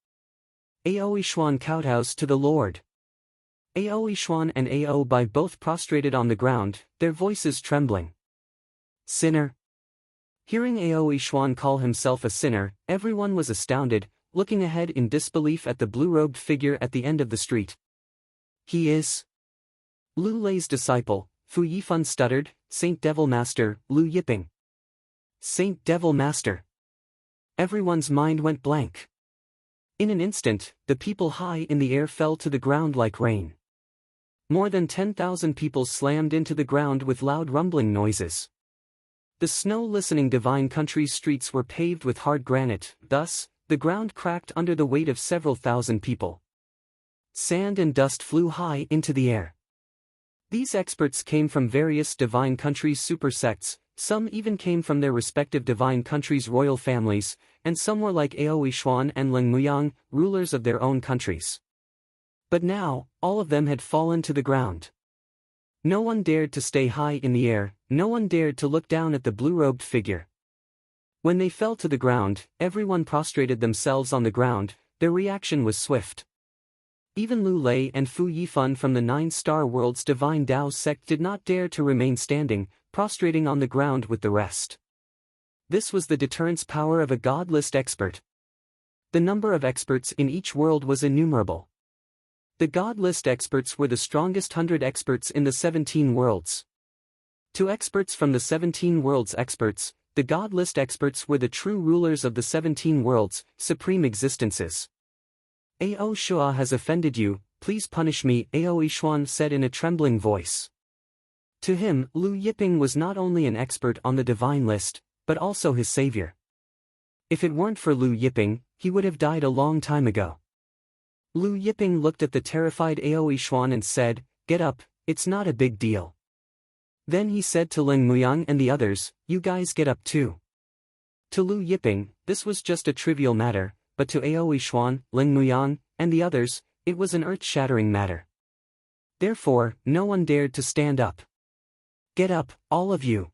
Aoi Xuan kowtows to the Lord. Aoi Xuan and Ao Bai both prostrated on the ground, their voices trembling. Sinner. Hearing Aoi Xuan call himself a sinner, everyone was astounded, looking ahead in disbelief at the blue-robed figure at the end of the street. He is Lu Lei's disciple, Fu Yifan stuttered, Saint Devil Master, Lu Yiping. Saint Devil Master. Everyone's mind went blank. In an instant, the people high in the air fell to the ground like rain. More than 10,000 people slammed into the ground with loud rumbling noises. The snow-listening divine country's streets were paved with hard granite, thus, the ground cracked under the weight of several thousand people. Sand and dust flew high into the air. These experts came from various divine countries' super sects, some even came from their respective divine countries' royal families, and some were like Aoi Xuan and Leng Muyang, rulers of their own countries. But now, all of them had fallen to the ground. No one dared to stay high in the air, no one dared to look down at the blue-robed figure. When they fell to the ground, everyone prostrated themselves on the ground. Their reaction was swift. Even Lu Lei and Fu Yifan from the Nine-Star World's Divine Dao sect did not dare to remain standing, prostrating on the ground with the rest. This was the deterrence power of a God-list expert. The number of experts in each world was innumerable. The God-list experts were the strongest 100 experts in the 17 worlds. To experts from the 17 worlds experts, the God-list experts were the true rulers of the 17 worlds, supreme existences. Ao Shua has offended you, please punish me, Aoi Xuan said in a trembling voice. To him, Lu Yiping was not only an expert on the divine list, but also his savior. If it weren't for Lu Yiping, he would have died a long time ago. Lu Yiping looked at the terrified Aoi Xuan and said, "Get up, it's not a big deal." Then he said to Leng Muyang and the others, "You guys get up too." To Lu Yiping, this was just a trivial matter, but to Aoi Xuan, Leng Muyang, and the others, it was an earth-shattering matter. Therefore, no one dared to stand up. "Get up, all of you."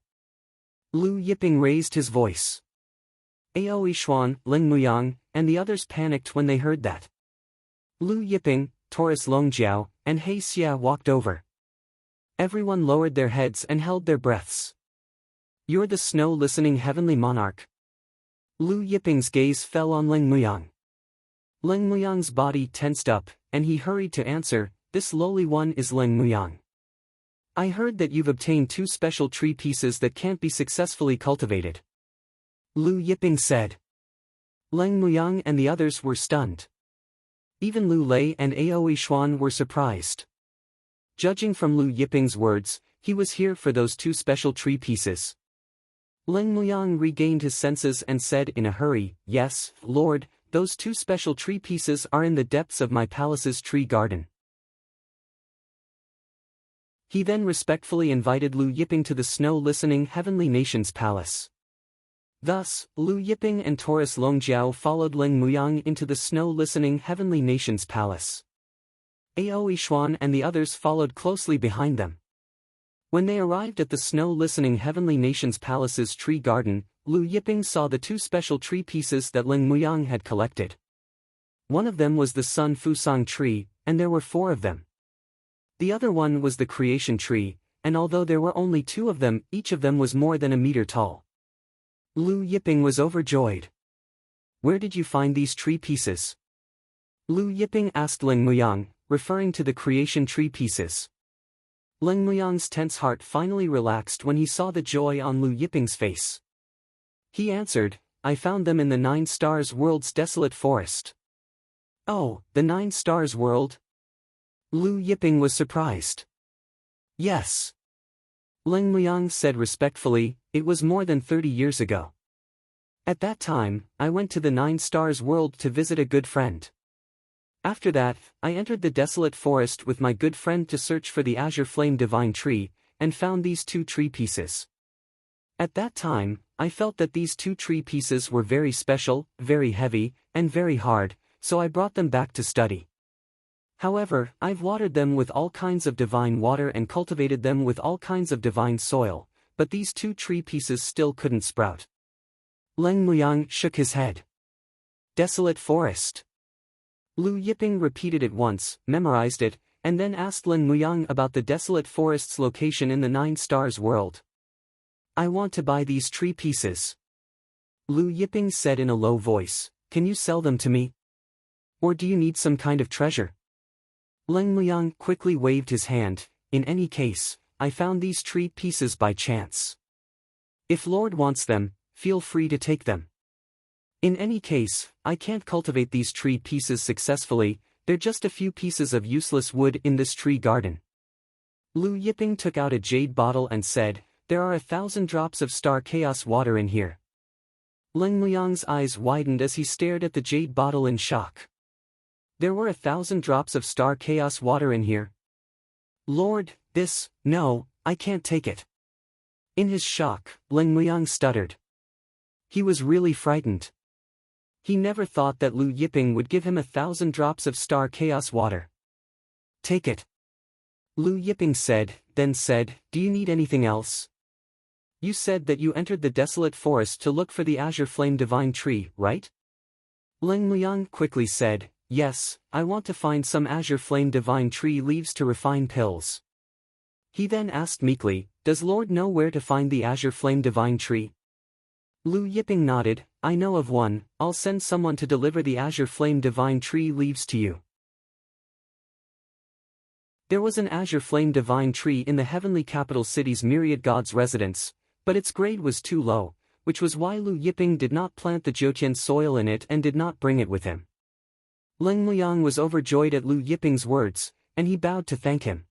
Lu Yiping raised his voice. Aoi Xuan, Leng Muyang, and the others panicked when they heard that. Lu Yiping, Taurus Longjiao, and He Xia walked over. Everyone lowered their heads and held their breaths. You're the snow-listening heavenly monarch. Lu Yiping's gaze fell on Leng Muyang. Leng Muyang's body tensed up, and he hurried to answer, "This lowly one is Leng Muyang. I heard that you've obtained 2 special tree pieces that can't be successfully cultivated." Lu Yiping said. Leng Muyang and the others were stunned. Even Lu Lei and Aoi Xuan were surprised. Judging from Lu Yiping's words, he was here for those 2 special tree pieces. Leng Muyang regained his senses and said in a hurry, "Yes, Lord, those 2 special tree pieces are in the depths of my palace's tree garden." He then respectfully invited Lu Yiping to the snow-listening heavenly nation's palace. Thus, Lu Yiping and Taurus Longjiao followed Leng Muyang into the snow-listening heavenly nation's palace. Aoi Xuan and the others followed closely behind them. When they arrived at the snow-listening heavenly nation's palace's tree garden, Lu Yiping saw the 2 special tree pieces that Leng Muyang had collected. One of them was the Sun Fusang tree, and there were 4 of them. The other one was the creation tree, and although there were only 2 of them, each of them was more than a meter tall. Lu Yiping was overjoyed. "Where did you find these tree pieces?" Lu Yiping asked Leng Muyang, referring to the creation tree pieces. Leng Muyang's tense heart finally relaxed when he saw the joy on Lu Yiping's face. He answered, "I found them in the 9 Stars World's desolate forest." "Oh, the 9 Stars World?" Lu Yiping was surprised. "Yes." Leng Muyang said respectfully, "It was more than 30 years ago. At that time, I went to the 9 Stars World to visit a good friend. After that, I entered the desolate forest with my good friend to search for the azure flame divine tree, and found these 2 tree pieces. At that time, I felt that these 2 tree pieces were very special, very heavy, and very hard, so I brought them back to study. However, I've watered them with all kinds of divine water and cultivated them with all kinds of divine soil, but these 2 tree pieces still couldn't sprout." Leng Muyang shook his head. "Desolate forest." Lu Yiping repeated it once, memorized it, and then asked Leng Muyang about the desolate forest's location in the 9 Stars World. "I want to buy these tree pieces." Lu Yiping said in a low voice, "Can you sell them to me? Or do you need some kind of treasure?" Leng Muyang quickly waved his hand, "In any case, I found these tree pieces by chance. If Lord wants them, feel free to take them. In any case, I can't cultivate these tree pieces successfully, they're just a few pieces of useless wood in this tree garden." Lu Yiping took out a jade bottle and said, "There are 1,000 drops of star chaos water in here." Leng Muyang's eyes widened as he stared at the jade bottle in shock. There were 1,000 drops of star chaos water in here. "Lord, no, I can't take it." In his shock, Leng Muyang stuttered. He was really frightened. He never thought that Lu Yiping would give him 1,000 drops of star chaos water. "Take it." Lu Yiping then said, "Do you need anything else? You said that you entered the desolate forest to look for the azure flame divine tree, right?" Leng Muyang quickly said, "Yes, I want to find some azure flame divine tree leaves to refine pills." He then asked meekly, "Does Lord know where to find the azure flame divine tree?" Lu Yiping nodded, "I know of one, I'll send someone to deliver the azure flame divine tree leaves to you." There was an azure flame divine tree in the heavenly capital city's myriad gods' residence, but its grade was too low, which was why Lu Yiping did not plant the Jiutian soil in it and did not bring it with him. Leng Muyang was overjoyed at Lu Yiping's words, and he bowed to thank him.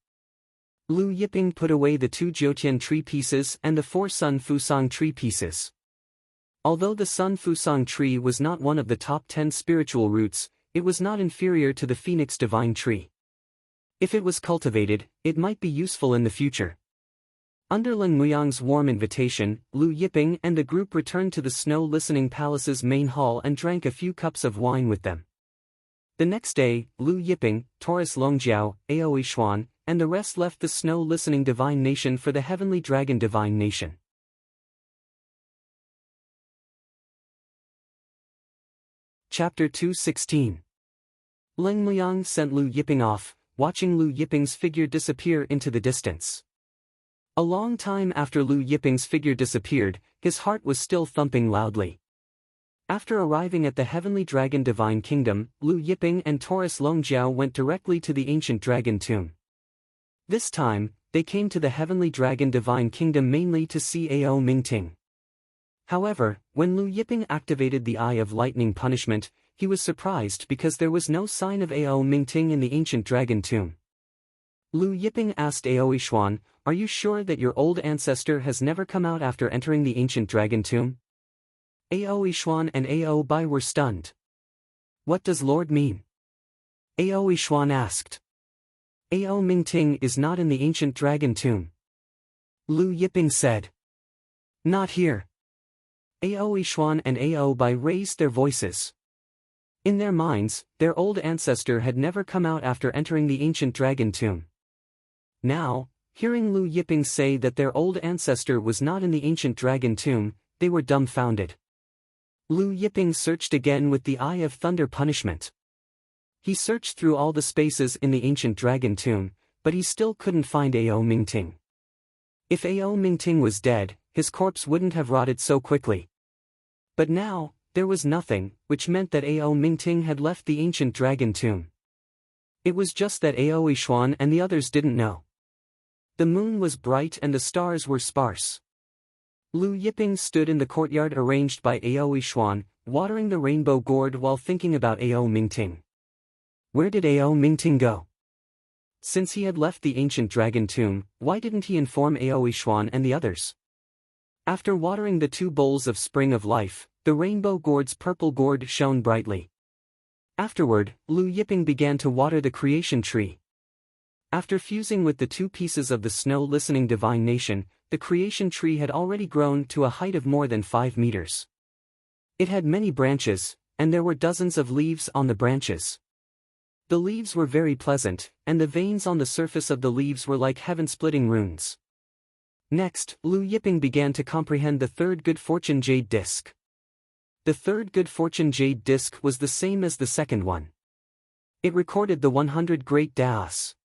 Lu Yiping put away the 2 Jiutian tree pieces and the 4 Sun Fusang tree pieces. Although the Sun Fusang tree was not one of the top 10 spiritual roots, it was not inferior to the Phoenix divine tree. If it was cultivated, it might be useful in the future. Under Leng Muyang's warm invitation, Lu Yiping and the group returned to the snow-listening palace's main hall and drank a few cups of wine with them. The next day, Lu Yiping, Taurus Longjiao, Aoi Xuan, and the rest left the snow-listening divine nation for the heavenly dragon divine nation. Chapter 2:16. Leng Muyang sent Lu Yiping off, watching Lu Yiping's figure disappear into the distance. A long time after Lu Yiping's figure disappeared, his heart was still thumping loudly. After arriving at the Heavenly Dragon Divine Kingdom, Lu Yiping and Taurus Longjiao went directly to the ancient dragon tomb. This time, they came to the Heavenly Dragon Divine Kingdom mainly to see Ao Mingting. However, when Lu Yiping activated the Eye of Lightning Punishment, he was surprised because there was no sign of Ao Mingting in the ancient dragon tomb. Lu Yiping asked Ao Yishuan, "Are you sure that your old ancestor has never come out after entering the ancient dragon tomb?" Ao Yishuan and Ao Bai were stunned. "What does Lord mean?" Ao Yishuan asked. "Ao Mingting is not in the ancient dragon tomb." Lu Yiping said. "Not here." Ao Yishuan and Ao Bai raised their voices. In their minds, their old ancestor had never come out after entering the ancient dragon tomb. Now, hearing Lu Yiping say that their old ancestor was not in the ancient dragon tomb, they were dumbfounded. Lu Yiping searched again with the Eye of Thunder Punishment. He searched through all the spaces in the ancient dragon tomb, but he still couldn't find Ao Mingting. If Ao Mingting was dead, his corpse wouldn't have rotted so quickly. But now, there was nothing, which meant that Ao Mingting had left the ancient dragon tomb. It was just that Ao Yishuan and the others didn't know. The moon was bright and the stars were sparse. Lu Yiping stood in the courtyard arranged by Ao Yishuan, watering the rainbow gourd while thinking about Ao Mingting. Where did Ao Mingting go? Since he had left the ancient dragon tomb, why didn't he inform Ao Yishuan and the others? After watering the 2 bowls of Spring of Life, the rainbow gourd's purple gourd shone brightly. Afterward, Lu Yiping began to water the creation tree. After fusing with the 2 pieces of the snow-listening divine nation, the creation tree had already grown to a height of more than 5 meters. It had many branches, and there were dozens of leaves on the branches. The leaves were very pleasant, and the veins on the surface of the leaves were like heaven-splitting runes. Next, Lu Yiping began to comprehend the 3rd Good Fortune Jade Disc. The 3rd Good Fortune Jade Disc was the same as the 2nd one. It recorded the 100 Great Daos.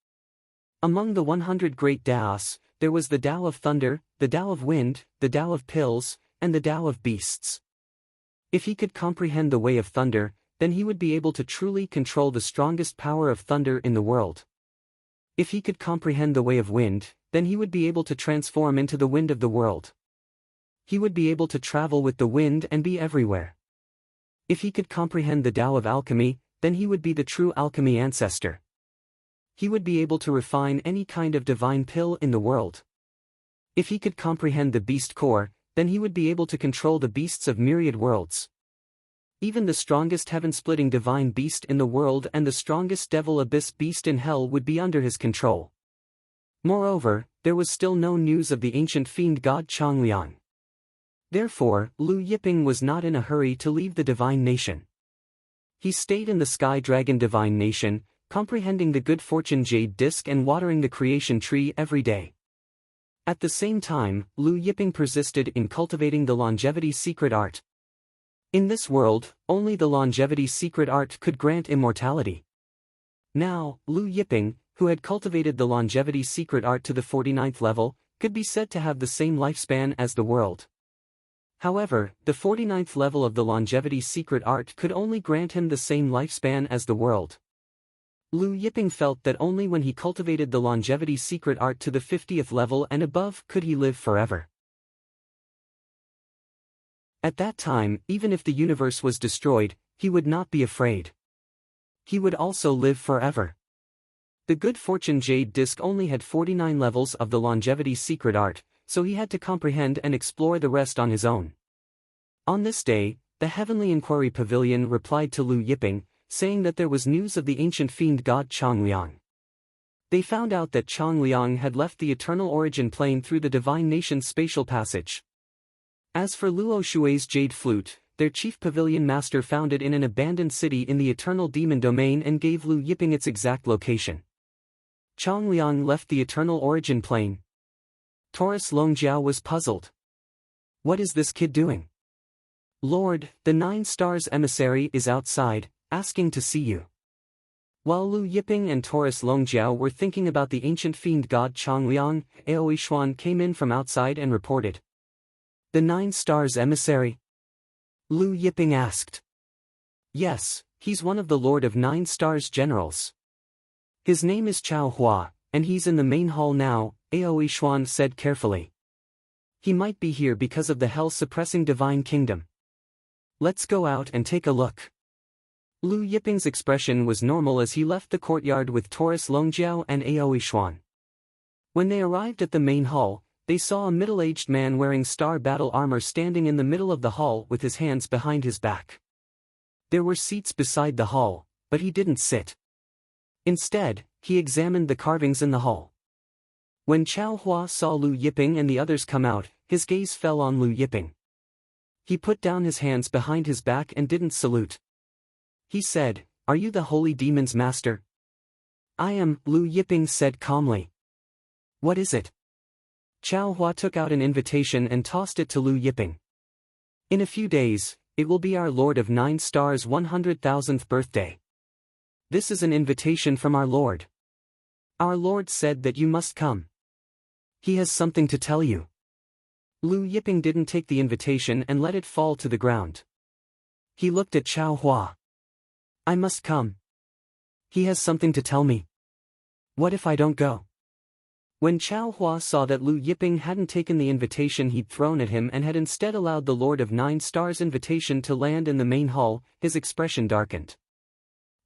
Among the 100 Great Daos, there was the Tao of Thunder, the Tao of Wind, the Tao of Pills, and the Tao of Beasts. If he could comprehend the way of thunder, then he would be able to truly control the strongest power of thunder in the world. If he could comprehend the way of wind, then he would be able to transform into the wind of the world. He would be able to travel with the wind and be everywhere. If he could comprehend the Tao of alchemy, then he would be the true alchemy ancestor. He would be able to refine any kind of divine pill in the world. If he could comprehend the beast core, then he would be able to control the beasts of myriad worlds. Even the strongest heaven-splitting divine beast in the world and the strongest devil abyss beast in hell would be under his control. Moreover, there was still no news of the ancient fiend god Changliang. Therefore, Lu Yiping was not in a hurry to leave the divine nation. He stayed in the Sky Dragon Divine Nation, comprehending the Good Fortune Jade Disc and watering the creation tree every day. At the same time, Lu Yiping persisted in cultivating the longevity secret art. In this world, only the longevity secret art could grant immortality. Now, Lu Yiping, who had cultivated the longevity secret art to the 49th level, could be said to have the same lifespan as the world. However, the 49th level of the longevity secret art could only grant him the same lifespan as the world. Lu Yiping felt that only when he cultivated the longevity secret art to the 50th level and above could he live forever. At that time, even if the universe was destroyed, he would not be afraid. He would also live forever. The Good Fortune Jade Disc only had 49 levels of the longevity secret art, so he had to comprehend and explore the rest on his own. On this day, the Heavenly Inquiry Pavilion replied to Lu Yiping, saying that there was news of the ancient fiend god Changliang. They found out that Changliang had left the eternal origin plane through the divine nation's spatial passage. As for Luo Shui's jade flute, their chief pavilion master found it in an abandoned city in the eternal demon domain and gave Lu Yiping its exact location. Changliang left the eternal origin plane. Taurus Longjiao was puzzled. What is this kid doing? Lord, the 9 stars emissary is outside, asking to see you. While Lu Yiping and Taurus Longjiao were thinking about the ancient fiend god Changliang, Aoi Xuan came in from outside and reported. The 9 Stars emissary? Lu Yiping asked. Yes, he's one of the Lord of 9 Stars generals. His name is Chao Hua, and he's in the main hall now, Aoi Xuan said carefully. He might be here because of the hell-suppressing divine kingdom. Let's go out and take a look. Lu Yiping's expression was normal as he left the courtyard with Taurus Longjiao and Aoi Xuan. When they arrived at the main hall, they saw a middle-aged man wearing star battle armor standing in the middle of the hall with his hands behind his back. There were seats beside the hall, but he didn't sit. Instead, he examined the carvings in the hall. When Chao Hua saw Lu Yiping and the others come out, his gaze fell on Lu Yiping. He put down his hands behind his back and didn't salute. He said, "Are you the holy demon's master?" "I am," Lu Yiping said calmly. "What is it?" Chao Hua took out an invitation and tossed it to Lu Yiping. "In a few days, it will be our Lord of 9 Stars' 100,000th birthday. This is an invitation from our Lord. Our Lord said that you must come. He has something to tell you." Lu Yiping didn't take the invitation and let it fall to the ground. He looked at Chao Hua. "I must come. He has something to tell me. What if I don't go?" When Chao Hua saw that Lu Yiping hadn't taken the invitation he'd thrown at him and had instead allowed the Lord of 9 Stars' invitation to land in the main hall, his expression darkened.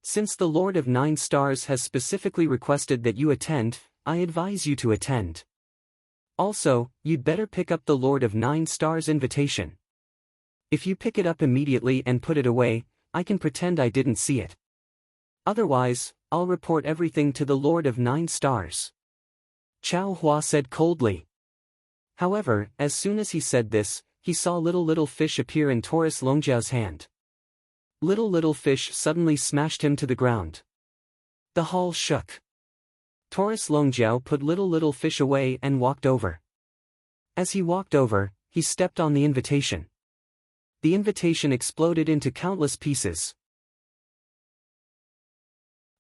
"Since the Lord of 9 Stars has specifically requested that you attend, I advise you to attend. Also, you'd better pick up the Lord of 9 Stars' invitation. If you pick it up immediately and put it away, I can pretend I didn't see it. Otherwise, I'll report everything to the Lord of 9 Stars." Chao Hua said coldly. However, as soon as he said this, he saw little fish appear in Taurus Longjiao's hand. Little fish suddenly smashed him to the ground. The hall shook. Taurus Longjiao put little fish away and walked over. As he walked over, he stepped on the invitation. The invitation exploded into countless pieces.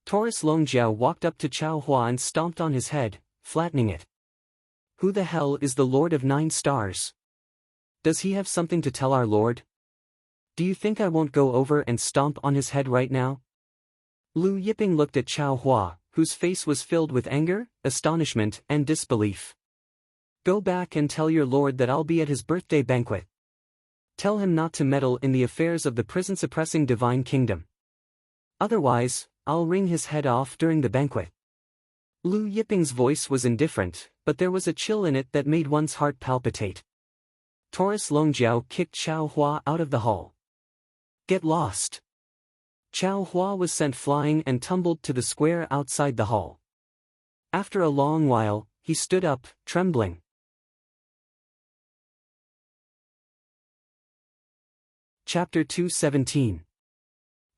Taurus Longjiao walked up to Chao Hua and stomped on his head, flattening it. "Who the hell is the Lord of 9 Stars? Does he have something to tell our Lord? Do you think I won't go over and stomp on his head right now?" Lu Yiping looked at Chao Hua, whose face was filled with anger, astonishment, and disbelief. "Go back and tell your Lord that I'll be at his birthday banquet. Tell him not to meddle in the affairs of the prison-suppressing divine kingdom. Otherwise, I'll wring his head off during the banquet." Lu Yiping's voice was indifferent, but there was a chill in it that made one's heart palpitate. Taurus Longjiao kicked Chao Hua out of the hall. "Get lost." Chao Hua was sent flying and tumbled to the square outside the hall. After a long while, he stood up, trembling. Chapter 217.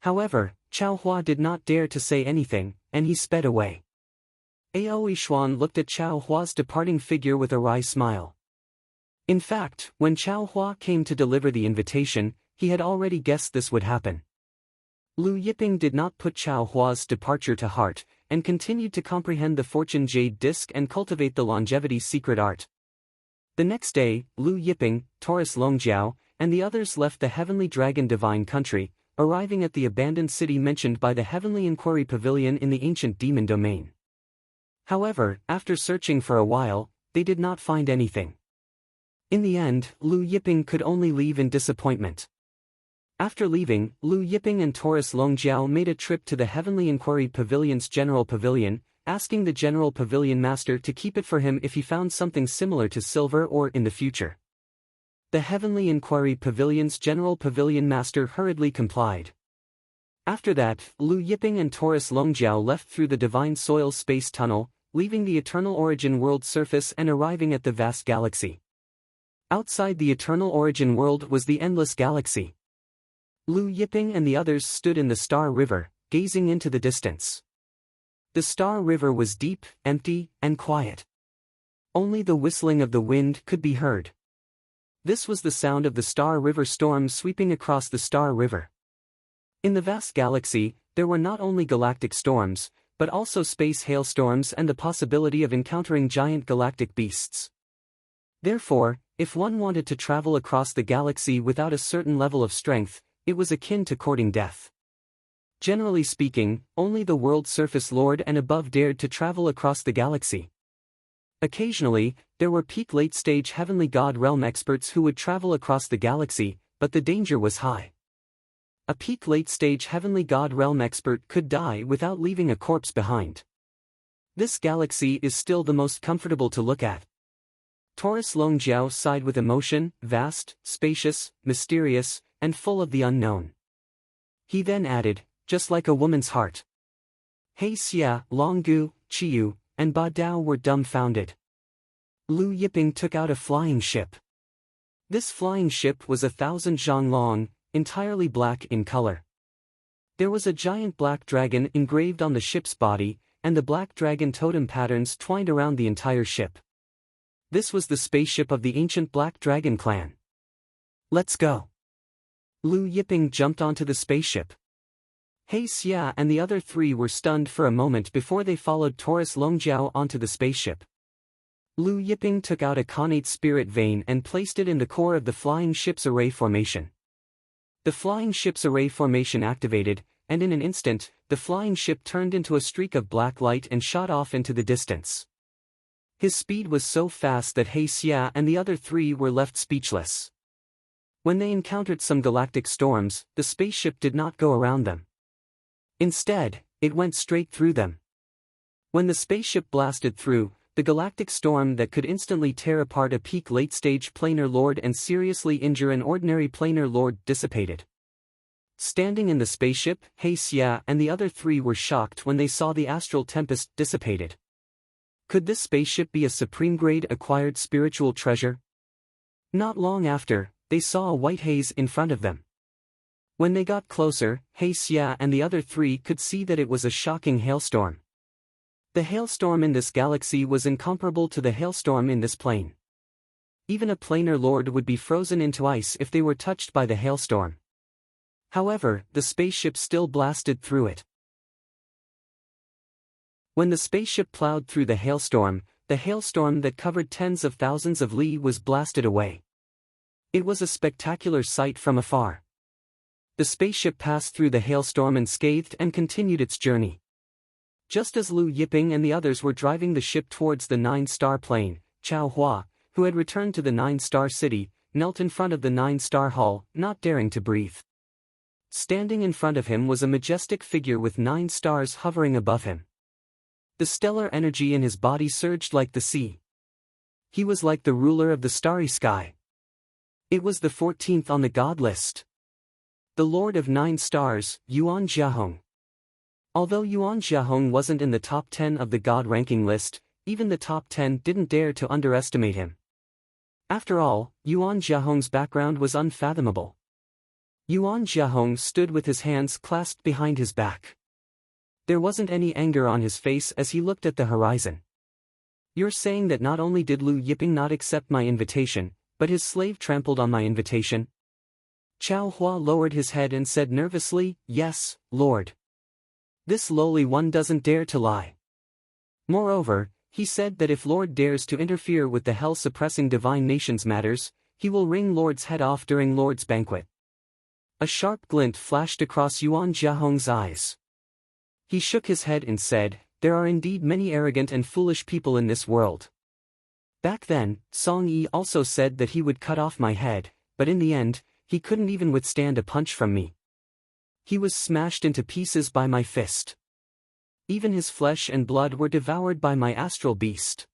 However, Chao Hua did not dare to say anything, and he sped away. Aoi Xuan looked at Chao Hua's departing figure with a wry smile. In fact, when Chao Hua came to deliver the invitation, he had already guessed this would happen. Lu Yiping did not put Chao Hua's departure to heart, and continued to comprehend the fortune jade disc and cultivate the longevity secret art. The next day, Lu Yiping, Taurus Longjiao, and the others left the Heavenly Dragon Divine Country, arriving at the abandoned city mentioned by the Heavenly Inquiry Pavilion in the ancient demon domain. However, after searching for a while, they did not find anything. In the end, Lu Yiping could only leave in disappointment. After leaving, Lu Yiping and Taurus Longjiao made a trip to the Heavenly Inquiry Pavilion's General Pavilion, asking the General Pavilion Master to keep it for him if he found something similar to silver or in the future. The Heavenly Inquiry Pavilion's General Pavilion Master hurriedly complied. After that, Lu Yiping and Taurus Longjiao left through the Divine Soil Space Tunnel, leaving the Eternal Origin World surface and arriving at the vast galaxy. Outside the Eternal Origin World was the endless galaxy. Lu Yiping and the others stood in the Star River, gazing into the distance. The Star River was deep, empty, and quiet. Only the whistling of the wind could be heard. This was the sound of the Star River storm sweeping across the Star River. In the vast galaxy, there were not only galactic storms, but also space hailstorms and the possibility of encountering giant galactic beasts. Therefore, if one wanted to travel across the galaxy without a certain level of strength, it was akin to courting death. Generally speaking, only the world surface lord and above dared to travel across the galaxy. Occasionally, there were peak late-stage heavenly god realm experts who would travel across the galaxy, but the danger was high. A peak late-stage heavenly god realm expert could die without leaving a corpse behind. This galaxy is still the most comfortable to look at. Taurus Longjiao sighed with emotion, vast, spacious, mysterious, and full of the unknown. He then added, just like a woman's heart. He Xia, Longgu, Qiyu, and Ba Dao were dumbfounded. Lu Yiping took out a flying ship. This flying ship was 1,000 zhang long, entirely black in color. There was a giant black dragon engraved on the ship's body, and the black dragon totem patterns twined around the entire ship. This was the spaceship of the ancient Black Dragon clan. Let's go. Lu Yiping jumped onto the spaceship. He Xia and the other three were stunned for a moment before they followed Taurus Longjiao onto the spaceship. Lu Yiping took out a connate spirit vein and placed it in the core of the flying ship's array formation. The flying ship's array formation activated, and in an instant, the flying ship turned into a streak of black light and shot off into the distance. His speed was so fast that He Xia and the other three were left speechless. When they encountered some galactic storms, the spaceship did not go around them. Instead, it went straight through them. When the spaceship blasted through, the galactic storm that could instantly tear apart a peak late-stage planar lord and seriously injure an ordinary planar lord dissipated. Standing in the spaceship, He Xia and the other three were shocked when they saw the astral tempest dissipated. Could this spaceship be a supreme-grade acquired spiritual treasure? Not long after, they saw a white haze in front of them. When they got closer, He Xia and the other three could see that it was a shocking hailstorm. The hailstorm in this galaxy was incomparable to the hailstorm in this plane. Even a planar lord would be frozen into ice if they were touched by the hailstorm. However, the spaceship still blasted through it. When the spaceship plowed through the hailstorm that covered tens of thousands of li was blasted away. It was a spectacular sight from afar. The spaceship passed through the hailstorm unscathed and continued its journey. Just as Lu Yiping and the others were driving the ship towards the 9-star plane, Chao Hua, who had returned to the 9-star city, knelt in front of the 9-star hall, not daring to breathe. Standing in front of him was a majestic figure with 9 stars hovering above him. The stellar energy in his body surged like the sea. He was like the ruler of the starry sky. It was the 14th on the god list. The Lord of 9 stars, Yuan Jiahong. Although Yuan Jiahong wasn't in the top 10 of the god ranking list, even the top 10 didn't dare to underestimate him. After all, Yuan Jiahong's background was unfathomable. Yuan Jiahong stood with his hands clasped behind his back. There wasn't any anger on his face as he looked at the horizon. You're saying that not only did Lu Yiping not accept my invitation, but his slave trampled on my invitation? Chao Hua lowered his head and said nervously, "Yes, Lord. This lowly one doesn't dare to lie." Moreover, he said that if Lord dares to interfere with the hell-suppressing divine nation's matters, he will wring Lord's head off during Lord's banquet. A sharp glint flashed across Yuan Jiahong's eyes. He shook his head and said, "There are indeed many arrogant and foolish people in this world." Back then, Song Yi also said that he would cut off my head, but in the end, he couldn't even withstand a punch from me. He was smashed into pieces by my fist. Even his flesh and blood were devoured by my astral beast.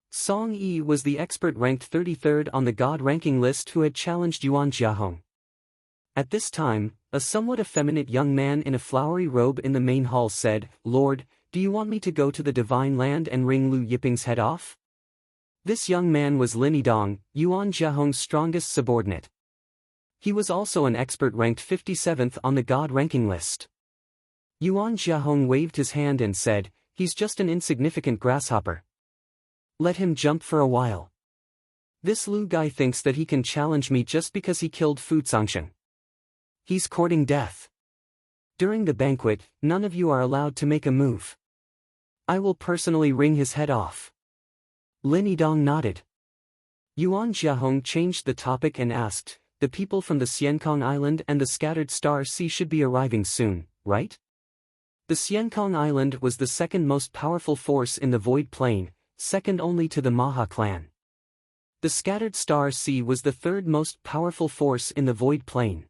Song Yi was the expert ranked 33rd on the god ranking list who had challenged Yuan Jiahong. At this time, a somewhat effeminate young man in a flowery robe in the main hall said, "Lord, do you want me to go to the divine land and wring Lu Yiping's head off?" This young man was Lin Yidong, Yuan Jiahong's strongest subordinate. He was also an expert ranked 57th on the god ranking list. Yuan Jiahong waved his hand and said, "He's just an insignificant grasshopper. Let him jump for a while. This Lu guy thinks that he can challenge me just because he killed Fu Zongsheng. He's courting death." During the banquet, none of you are allowed to make a move. I will personally wring his head off. Lin Yidong nodded. Yuan Jiahong changed the topic and asked, the people from the Xiankong Island and the Scattered Star Sea should be arriving soon, right? The Xiankong Island was the second most powerful force in the Void Plain, second only to the Maha clan. The Scattered Star Sea was the third most powerful force in the Void Plain.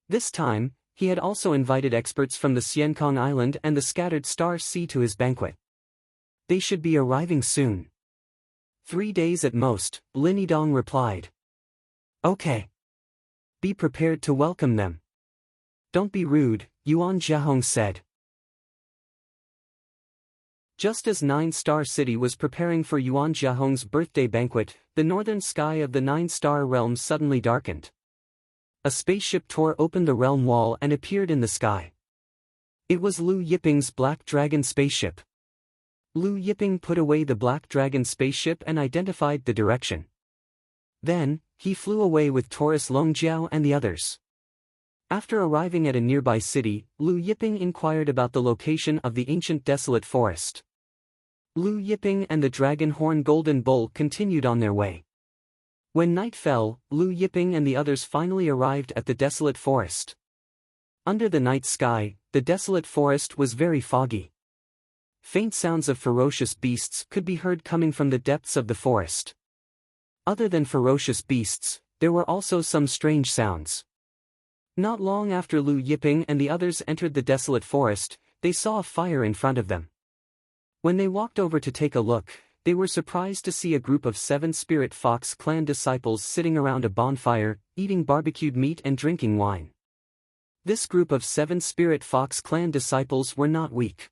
This time, he had also invited experts from the Xiankong Island and the Scattered Star Sea to his banquet. They should be arriving soon. 3 days at most, Lin Yidong replied. Okay. Be prepared to welcome them. Don't be rude, Yuan Jiahong said. Just as Nine Star City was preparing for Yuan Jiahong's birthday banquet, the northern sky of the Nine-Star Realm suddenly darkened. A spaceship tore open the realm wall and appeared in the sky. It was Lu Yiping's Black Dragon spaceship. Lu Yiping put away the Black Dragon spaceship and identified the direction. Then, he flew away with Taurus Longjiao and the others. After arriving at a nearby city, Lu Yiping inquired about the location of the ancient desolate forest. Lu Yiping and the Dragon Horn Golden Bull continued on their way. When night fell, Lu Yiping and the others finally arrived at the desolate forest. Under the night sky, the desolate forest was very foggy. Faint sounds of ferocious beasts could be heard coming from the depths of the forest. Other than ferocious beasts, there were also some strange sounds. Not long after Lu Yiping and the others entered the desolate forest, they saw a fire in front of them. When they walked over to take a look, they were surprised to see a group of 7 Spirit Fox clan disciples sitting around a bonfire, eating barbecued meat and drinking wine. This group of 7 Spirit Fox clan disciples were not weak.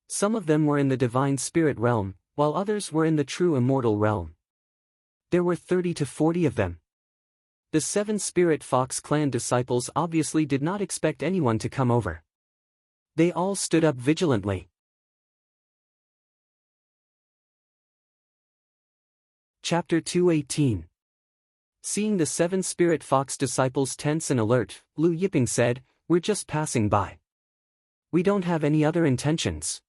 Some of them were in the divine spirit realm, while others were in the true immortal realm. There were 30 to 40 of them. The 7 Spirit Fox clan disciples obviously did not expect anyone to come over. They all stood up vigilantly. Chapter 218. Seeing the 7 Spirit Fox disciples tense and alert, Lu Yiping said, "We're just passing by. We don't have any other intentions."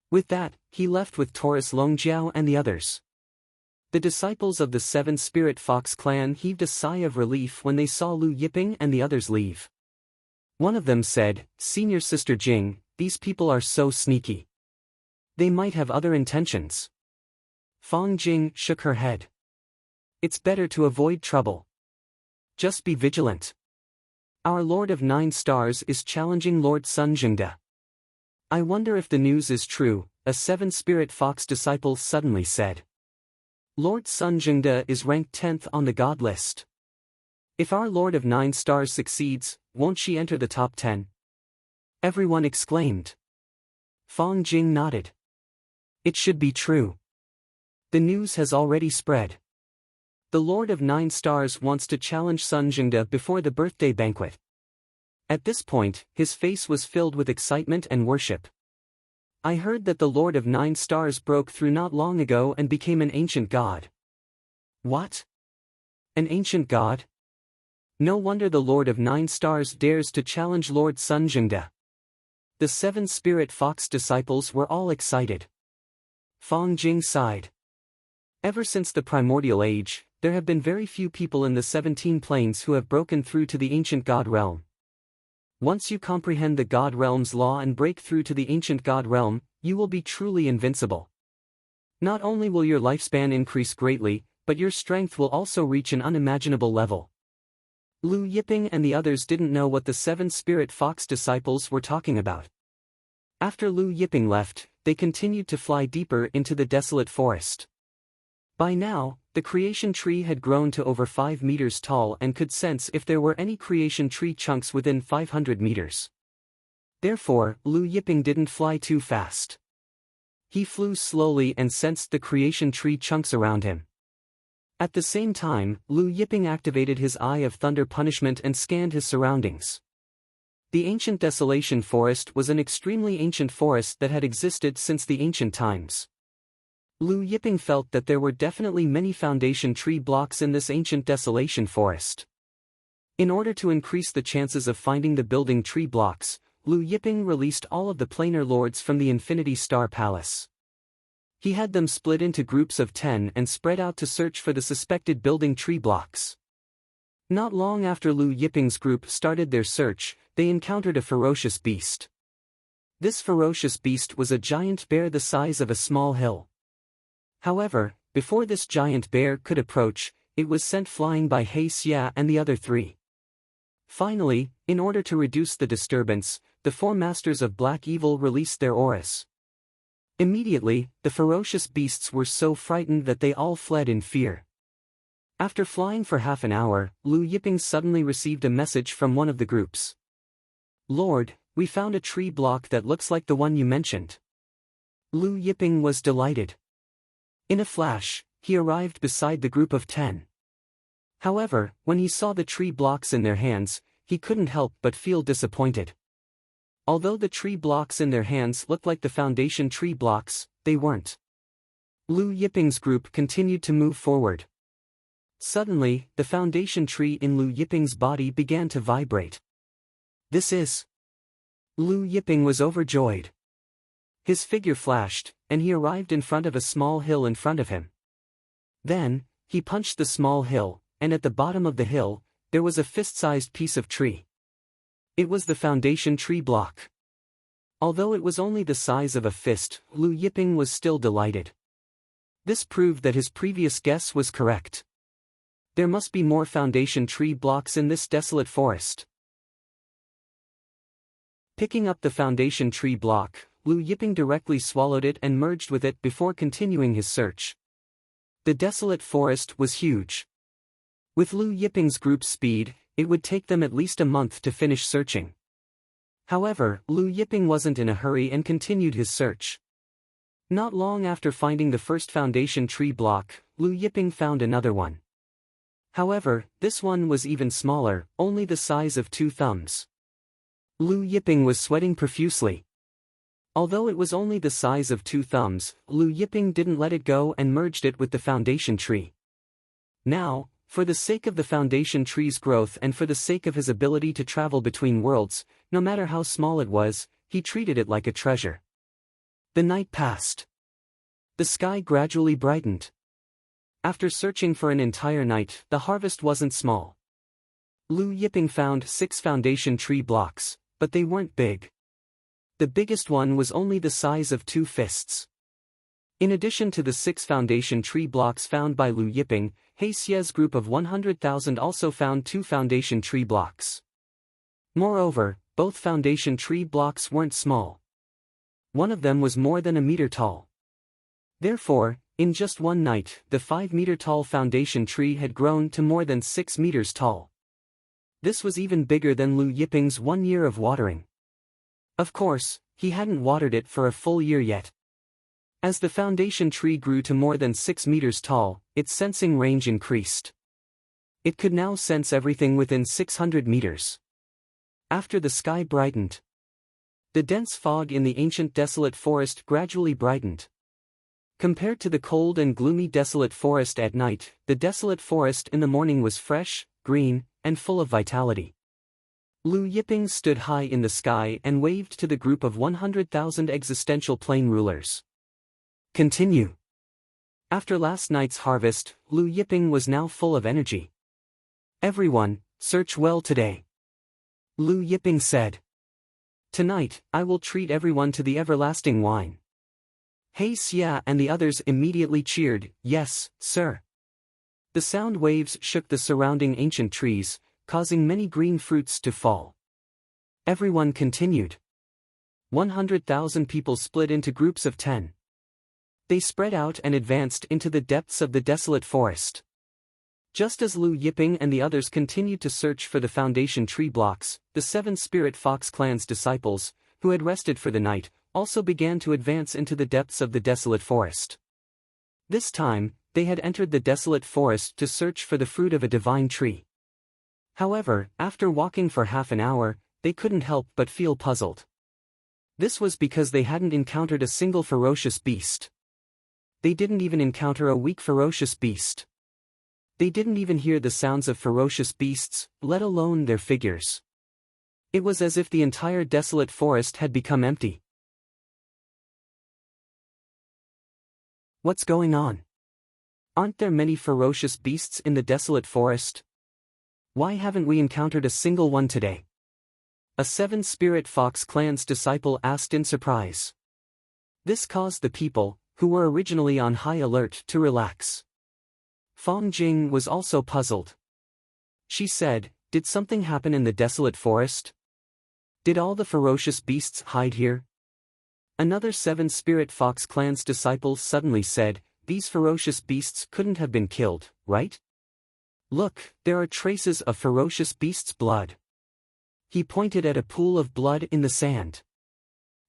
With that, he left with Taurus Longjiao and the others. The disciples of the 7 Spirit Fox clan heaved a sigh of relief when they saw Lu Yiping and the others leave. One of them said, "Senior Sister Jing, these people are so sneaky. They might have other intentions." Fang Jing shook her head. "It's better to avoid trouble. Just be vigilant. Our Lord of 9 Stars is challenging Lord Sun Jingde." "I wonder if the news is true," a 7 Spirit Fox disciple suddenly said. "Lord Sun Jingde is ranked 10th on the god list. If our Lord of 9 Stars succeeds, won't she enter the top 10? Everyone exclaimed. Fang Jing nodded. "It should be true. The news has already spread. The Lord of 9 Stars wants to challenge Sun Jingde before the birthday banquet." At this point, his face was filled with excitement and worship. "I heard that the Lord of 9 Stars broke through not long ago and became an ancient god." "What? An ancient god? No wonder the Lord of 9 Stars dares to challenge Lord Sun Jingde." The 7 Spirit Fox disciples were all excited. Fang Jing sighed. Ever since the primordial age, there have been very few people in the 17 planes who have broken through to the ancient god realm. Once you comprehend the god realm's law and break through to the ancient god realm, you will be truly invincible. Not only will your lifespan increase greatly, but your strength will also reach an unimaginable level. Lu Yiping and the others didn't know what the 7 Spirit Fox disciples were talking about. After Lu Yiping left, they continued to fly deeper into the desolate forest. By now, the creation tree had grown to over 5 meters tall and could sense if there were any creation tree chunks within 500 meters. Therefore, Lu Yiping didn't fly too fast. He flew slowly and sensed the creation tree chunks around him. At the same time, Lu Yiping activated his Eye of Thunder Punishment and scanned his surroundings. The ancient Desolation Forest was an extremely ancient forest that had existed since the ancient times. Lu Yiping felt that there were definitely many foundation tree blocks in this ancient Desolation Forest. In order to increase the chances of finding the building tree blocks, Liu Yiping released all of the planar lords from the Infinity Star Palace. He had them split into groups of 10 and spread out to search for the suspected building tree blocks. Not long after Liu Yiping's group started their search, they encountered a ferocious beast. This ferocious beast was a giant bear the size of a small hill. However, before this giant bear could approach, it was sent flying by He Xia and the other three. Finally, in order to reduce the disturbance, the four masters of black evil released their auras. Immediately, the ferocious beasts were so frightened that they all fled in fear. After flying for half an hour, Liu Yiping suddenly received a message from one of the groups. "Lord, we found a tree block that looks like the one you mentioned." Liu Yiping was delighted. In a flash, he arrived beside the group of 10. However, when he saw the tree blocks in their hands, he couldn't help but feel disappointed. Although the tree blocks in their hands looked like the foundation tree blocks, they weren't. Liu Yiping's group continued to move forward. Suddenly, the foundation tree in Liu Yiping's body began to vibrate. "This is..." Liu Yiping was overjoyed. His figure flashed, and he arrived in front of a small hill in front of him. Then, he punched the small hill, and at the bottom of the hill, there was a fist-sized piece of tree. It was the foundation tree block. Although it was only the size of a fist, Liu Yiping was still delighted. This proved that his previous guess was correct. There must be more foundation tree blocks in this desolate forest. Picking up the foundation tree block, Liu Yiping directly swallowed it and merged with it before continuing his search. The desolate forest was huge. With Liu Yiping's group's speed, it would take them at least a month to finish searching. However, Liu Yiping wasn't in a hurry and continued his search. Not long after finding the first foundation tree block, Liu Yiping found another one. However, this one was even smaller, only the size of 2 thumbs. Liu Yiping was sweating profusely. Although it was only the size of 2 thumbs, Liu Yiping didn't let it go and merged it with the foundation tree. Now, for the sake of the foundation tree's growth and for the sake of his ability to travel between worlds, no matter how small it was, he treated it like a treasure. The night passed. The sky gradually brightened. After searching for an entire night, the harvest wasn't small. Liu Yiping found 6 foundation tree blocks, but they weren't big. The biggest one was only the size of 2 fists. In addition to the 6 foundation tree blocks found by Liu Yiping, He Xia's group of 100,000 also found 2 foundation tree blocks. Moreover, both foundation tree blocks weren't small. One of them was more than a meter tall. Therefore, in just one night, the 5-meter-tall foundation tree had grown to more than 6 meters tall. This was even bigger than Liu Yiping's 1 year of watering. Of course, he hadn't watered it for a full year yet. As the foundation tree grew to more than 6 meters tall, its sensing range increased. It could now sense everything within 600 meters. After the sky brightened, the dense fog in the ancient desolate forest gradually brightened. Compared to the cold and gloomy desolate forest at night, the desolate forest in the morning was fresh, green, and full of vitality. Liu Yiping stood high in the sky and waved to the group of 100,000 existential plane rulers. Continue. After last night's harvest, Liu Yiping was now full of energy. Everyone, search well today. Liu Yiping said. Tonight, I will treat everyone to the everlasting wine. He Xia and the others immediately cheered, yes, sir. The sound waves shook the surrounding ancient trees, causing many green fruits to fall. Everyone continued. 100,000 people split into groups of 10. They spread out and advanced into the depths of the desolate forest. Just as Liu Yiping and the others continued to search for the foundation tree blocks, the 7 Spirit Fox clan's disciples, who had rested for the night, also began to advance into the depths of the desolate forest. This time, they had entered the desolate forest to search for the fruit of a divine tree. However, after walking for half an hour, they couldn't help but feel puzzled. This was because they hadn't encountered a single ferocious beast. They didn't even encounter a weak ferocious beast. They didn't even hear the sounds of ferocious beasts, let alone their figures. It was as if the entire desolate forest had become empty. What's going on? Aren't there many ferocious beasts in the desolate forest? Why haven't we encountered a single one today? A seven-spirit fox clan's disciple asked in surprise. This caused the people, who were originally on high alert, to relax. Fong Jing was also puzzled. She said, "Did something happen in the desolate forest? Did all the ferocious beasts hide here?" Another seven-spirit fox clan's disciple suddenly said, "These ferocious beasts couldn't have been killed, right? Look, there are traces of ferocious beasts' blood." He pointed at a pool of blood in the sand.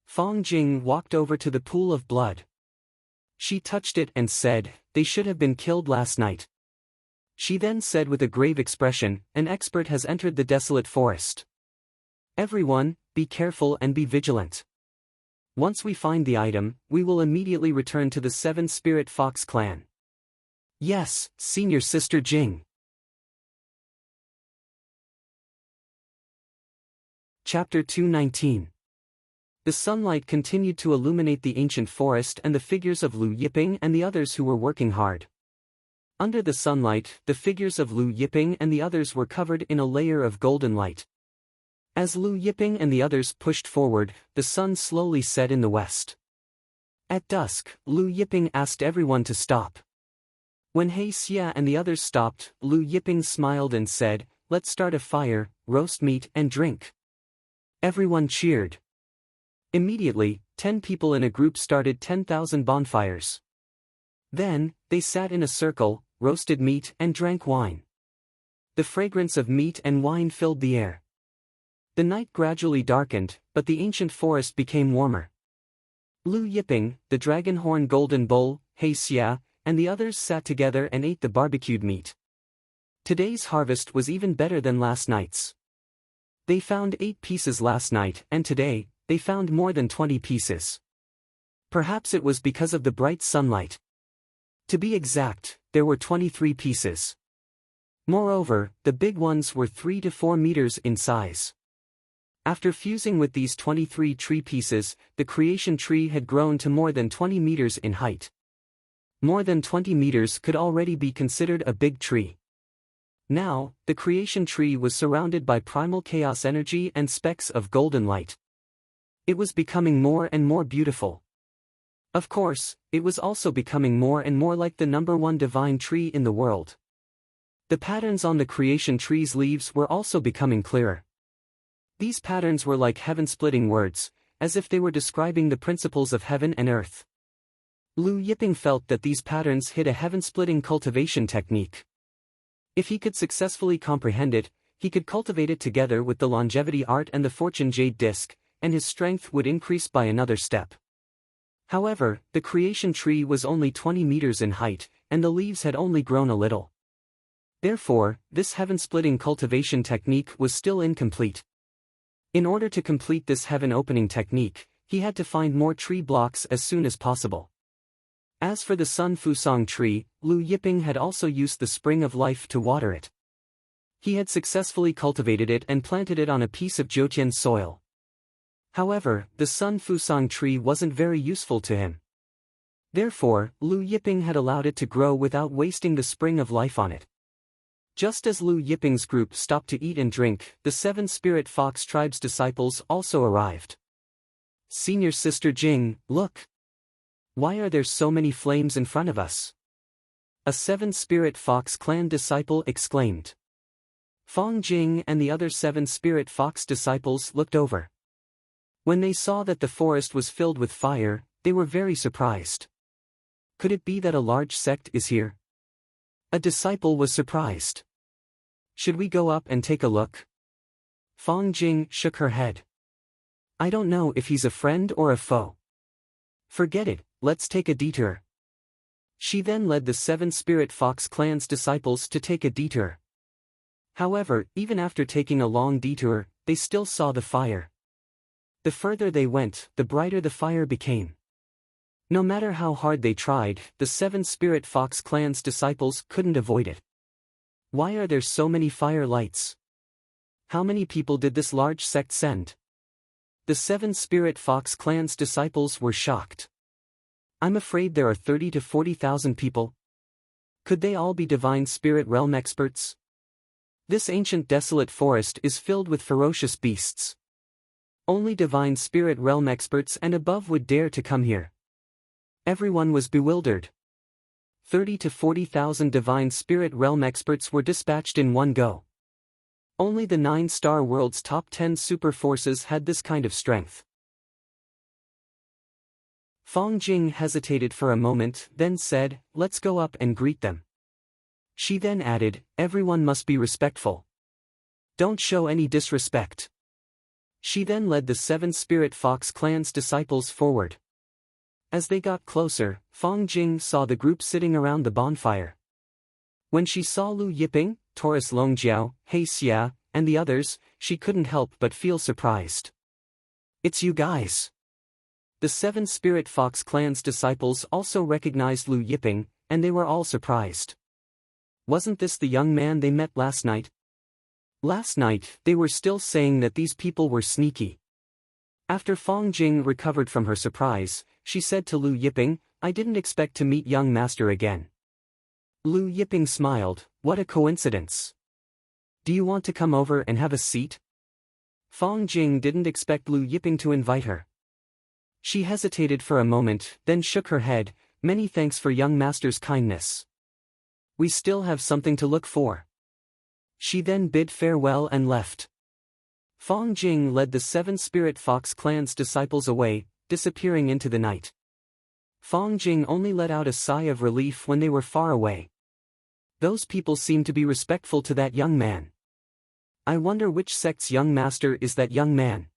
Fong Jing walked over to the pool of blood. She touched it and said, "They should have been killed last night." She then said with a grave expression, "An expert has entered the desolate forest. Everyone, be careful and be vigilant. Once we find the item, we will immediately return to the seven-spirit fox clan." "Yes, Senior Sister Jing." Chapter 219. The sunlight continued to illuminate the ancient forest and the figures of Lu Yiping and the others who were working hard. Under the sunlight, the figures of Lu Yiping and the others were covered in a layer of golden light. As Lu Yiping and the others pushed forward, the sun slowly set in the west. At dusk, Lu Yiping asked everyone to stop. When He Xia and the others stopped, Lu Yiping smiled and said, "Let's start a fire, roast meat and drink." Everyone cheered. Immediately, 10 people in a group started 10,000 bonfires. Then, they sat in a circle, roasted meat and drank wine. The fragrance of meat and wine filled the air. The night gradually darkened, but the ancient forest became warmer. Lu Yiping, the dragon-horn golden bull, He Xia, and the others sat together and ate the barbecued meat. Today's harvest was even better than last night's. They found 8 pieces last night, and today, they found more than 20 pieces. Perhaps it was because of the bright sunlight. To be exact, there were 23 pieces. Moreover, the big ones were 3 to 4 meters in size. After fusing with these 23 tree pieces, the creation tree had grown to more than 20 meters in height. More than 20 meters could already be considered a big tree. Now, the creation tree was surrounded by primal chaos energy and specks of golden light. It was becoming more and more beautiful. Of course, it was also becoming more and more like the #1 divine tree in the world. The patterns on the creation tree's leaves were also becoming clearer. These patterns were like heaven-splitting words, as if they were describing the principles of heaven and earth. Lu Yiping felt that these patterns hid a heaven-splitting cultivation technique. If he could successfully comprehend it, he could cultivate it together with the longevity art and the fortune jade disc, and his strength would increase by another step. However, the creation tree was only 20 meters in height, and the leaves had only grown a little. Therefore, this heaven-splitting cultivation technique was still incomplete. In order to complete this heaven-opening technique, he had to find more tree blocks as soon as possible. As for the Sun Fusang tree, Lu Yiping had also used the spring of life to water it. He had successfully cultivated it and planted it on a piece of Jiutian soil. However, the Sun Fusang tree wasn't very useful to him. Therefore, Lu Yiping had allowed it to grow without wasting the spring of life on it. Just as Lu Yiping's group stopped to eat and drink, the 7 Spirit Fox Tribe's disciples also arrived. "Senior Sister Jing, look! Why are there so many flames in front of us?" A 7 Spirit Fox clan disciple exclaimed. Fong Jing and the other 7 Spirit Fox disciples looked over. When they saw that the forest was filled with fire, they were very surprised. Could it be that a large sect is here? A disciple was surprised. "Should we go up and take a look?" Fong Jing shook her head. "I don't know if he's a friend or a foe. Forget it, let's take a detour." She then led the 7 Spirit Fox clan's disciples to take a detour. However, even after taking a long detour, they still saw the fire. The further they went, the brighter the fire became. No matter how hard they tried, the 7 Spirit Fox clan's disciples couldn't avoid it. Why are there so many fire lights? How many people did this large sect send? The 7 Spirit Fox clan's disciples were shocked. I'm afraid there are 30 to 40,000 people. Could they all be divine spirit realm experts? This ancient desolate forest is filled with ferocious beasts. Only divine spirit realm experts and above would dare to come here. Everyone was bewildered. 30 to 40,000 divine spirit realm experts were dispatched in one go. Only the 9-star world's top 10 super forces had this kind of strength. Fong Jing hesitated for a moment, then said, "Let's go up and greet them." She then added, "Everyone must be respectful. Don't show any disrespect." She then led the 7 Spirit Fox clan's disciples forward. As they got closer, Fong Jing saw the group sitting around the bonfire. When she saw Lu Yiping, Taurus Longjiao, He Xia, and the others, she couldn't help but feel surprised. "It's you guys." The 7 Spirit Fox clan's disciples also recognized Lu Yiping, and they were all surprised. Wasn't this the young man they met last night? Last night, they were still saying that these people were sneaky. After Fong Jing recovered from her surprise, she said to Lu Yiping, "I didn't expect to meet young master again." Lu Yiping smiled, "What a coincidence. Do you want to come over and have a seat?" Fong Jing didn't expect Lu Yiping to invite her. She hesitated for a moment, then shook her head, "Many thanks for young master's kindness. We still have something to look for." She then bid farewell and left. Fong Jing led the 7 Spirit Fox clan's disciples away, disappearing into the night. Fong Jing only let out a sigh of relief when they were far away. Those people seemed to be respectful to that young man. I wonder which sect's young master is that young man?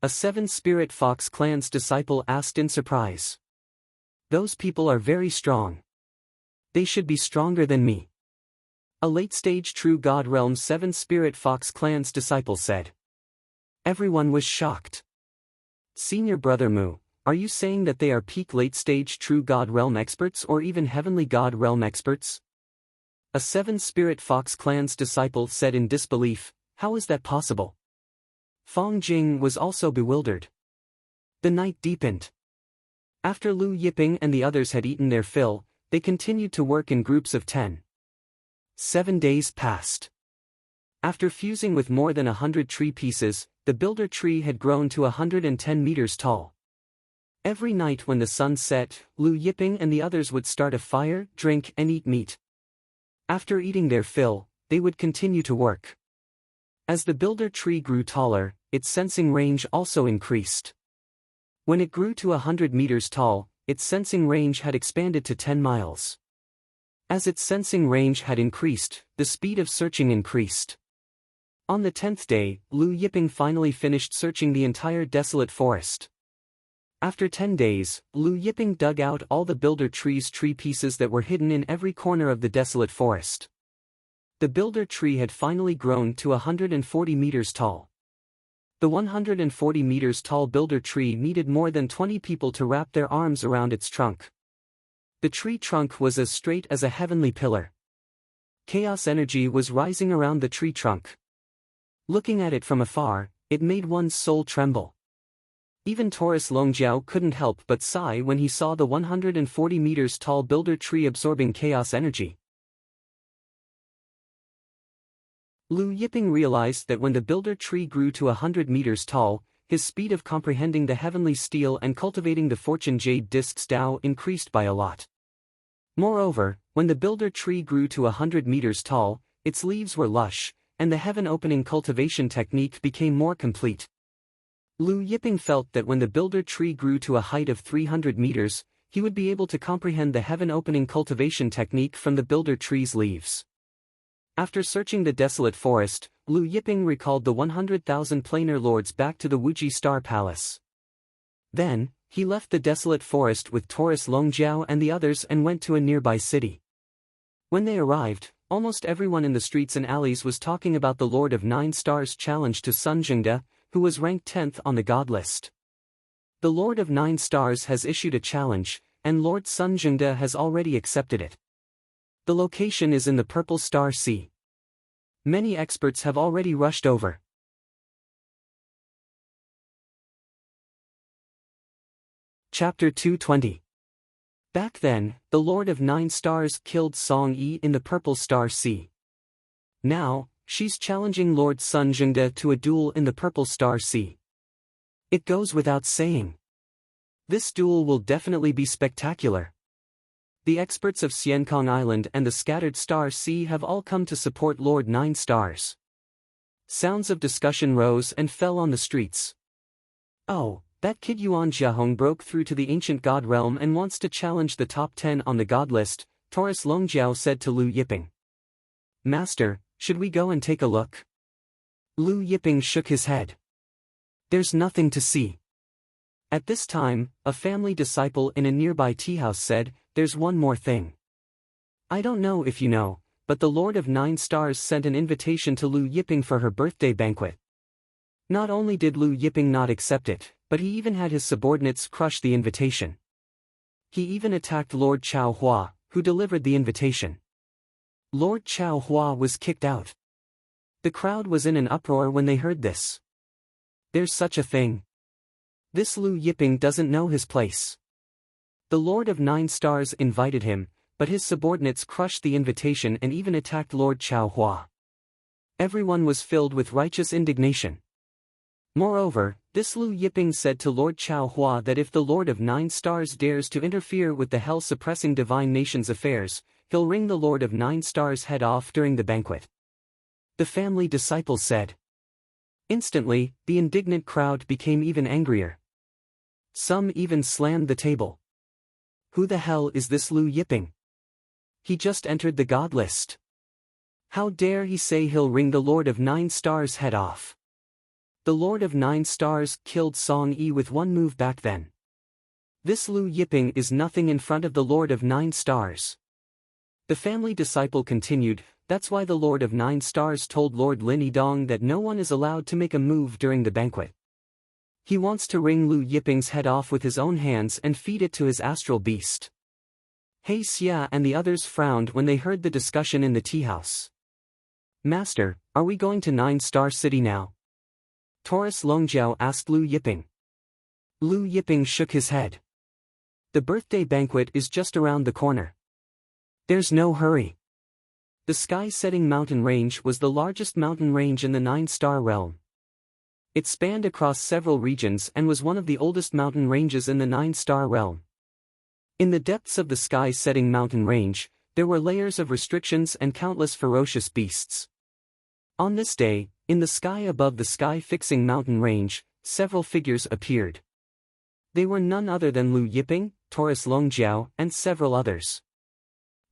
A 7 Spirit Fox clan's disciple asked in surprise. Those people are very strong. They should be stronger than me. A late-stage True God Realm 7 Spirit Fox clan's disciple said. Everyone was shocked. Senior Brother Mu, are you saying that they are peak late-stage True God Realm experts or even Heavenly God Realm experts? A 7 Spirit Fox clan's disciple said in disbelief, how is that possible? Fong Jing was also bewildered. The night deepened. After Lu Yiping and the others had eaten their fill, they continued to work in groups of 10. 7 days passed. After fusing with more than 100 tree pieces, the builder tree had grown to 110 meters tall. Every night when the sun set, Lu Yiping and the others would start a fire, drink and eat meat. After eating their fill, they would continue to work. As the builder tree grew taller, its sensing range also increased. When it grew to 100 meters tall, its sensing range had expanded to 10 miles. As its sensing range had increased, the speed of searching increased. On the 10th day, Lu Yiping finally finished searching the entire desolate forest. After 10 days, Lu Yiping dug out all the builder tree's tree pieces that were hidden in every corner of the desolate forest. The builder tree had finally grown to 140 meters tall. The 140 meters tall builder tree needed more than 20 people to wrap their arms around its trunk. The tree trunk was as straight as a heavenly pillar. Chaos energy was rising around the tree trunk. Looking at it from afar, it made one's soul tremble. Even Taurus Longjiao couldn't help but sigh when he saw the 140 meters tall builder tree absorbing chaos energy. Lu Yiping realized that when the builder tree grew to 100 meters tall, his speed of comprehending the heavenly steel and cultivating the fortune jade discs Tao increased by a lot. Moreover, when the builder tree grew to 100 meters tall, its leaves were lush, and the heaven-opening cultivation technique became more complete. Lu Yiping felt that when the builder tree grew to a height of 300 meters, he would be able to comprehend the heaven-opening cultivation technique from the builder tree's leaves. After searching the desolate forest, Lu Yiping recalled the 100,000 planar lords back to the Wuji Star Palace. Then, he left the desolate forest with Taurus Longjiao and the others and went to a nearby city. When they arrived, almost everyone in the streets and alleys was talking about the Lord of 9 Stars' challenge to Sun Zhengde, who was ranked 10th on the god list. The Lord of 9 Stars has issued a challenge, and Lord Sun Zhengde has already accepted it. The location is in the Purple Star Sea. Many experts have already rushed over. Chapter 220. Back then, the Lord of Nine Stars killed Song Yi in the Purple Star Sea. Now, she's challenging Lord Sun Zhengde to a duel in the Purple Star Sea. It goes without saying. This duel will definitely be spectacular. The experts of Xiankong Island and the Scattered Star Sea have all come to support Lord Nine Stars. Sounds of discussion rose and fell on the streets. Oh, that kid Yuan Jiahong broke through to the ancient god realm and wants to challenge the top 10 on the god list, Taurus Longjiao said to Lu Yiping. Master, should we go and take a look? Lu Yiping shook his head. There's nothing to see. At this time, a family disciple in a nearby tea house said, there's one more thing. I don't know if you know, but the Lord of Nine Stars sent an invitation to Lu Yiping for her birthday banquet. Not only did Lu Yiping not accept it, but he even had his subordinates crush the invitation. He even attacked Lord Chao Hua, who delivered the invitation. Lord Chao Hua was kicked out. The crowd was in an uproar when they heard this. There's such a thing. This Lu Yiping doesn't know his place. The Lord of Nine Stars invited him, but his subordinates crushed the invitation and even attacked Lord Chao Hua. Everyone was filled with righteous indignation. Moreover, this Lu Yiping said to Lord Chao Hua that if the Lord of Nine Stars dares to interfere with the hell-suppressing divine nation's affairs, he'll wring the Lord of Nine Stars' head off during the banquet. The family disciples said. Instantly, the indignant crowd became even angrier. Some even slammed the table. Who the hell is this Lu Yiping? He just entered the god list. How dare he say he'll wring the Lord of Nine Stars' head off? The Lord of Nine Stars killed Song Yi with one move back then. This Lu Yiping is nothing in front of the Lord of Nine Stars. The family disciple continued, that's why the Lord of Nine Stars told Lord Lin Yidong that no one is allowed to make a move during the banquet. He wants to wring Lu Yiping's head off with his own hands and feed it to his astral beast. He Xia and the others frowned when they heard the discussion in the tea house. Master, are we going to Nine Star City now? Taurus Longjiao asked Lu Yiping. Lu Yiping shook his head. The birthday banquet is just around the corner. There's no hurry. The sky-setting mountain range was the largest mountain range in the Nine-Star realm. It spanned across several regions and was one of the oldest mountain ranges in the Nine-Star realm. In the depths of the sky-setting mountain range, there were layers of restrictions and countless ferocious beasts. On this day, in the sky above the sky-fixing mountain range, several figures appeared. They were none other than Lu Yiping, Taurus Longjiao, and several others.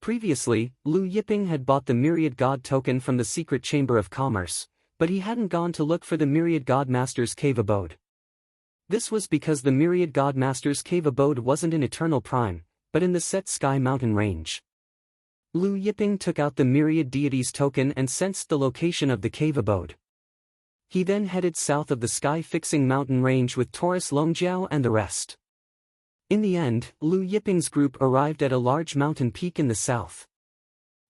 Previously, Lu Yiping had bought the Myriad God token from the Secret Chamber of Commerce, but he hadn't gone to look for the Myriad God Master's cave abode. This was because the Myriad God Master's cave abode wasn't in Eternal Prime, but in the Set Sky Mountain range. Lu Yiping took out the Myriad Deities token and sensed the location of the cave abode. He then headed south of the sky-fixing mountain range with Taurus Longjiao and the rest. In the end, Lu Yiping's group arrived at a large mountain peak in the south.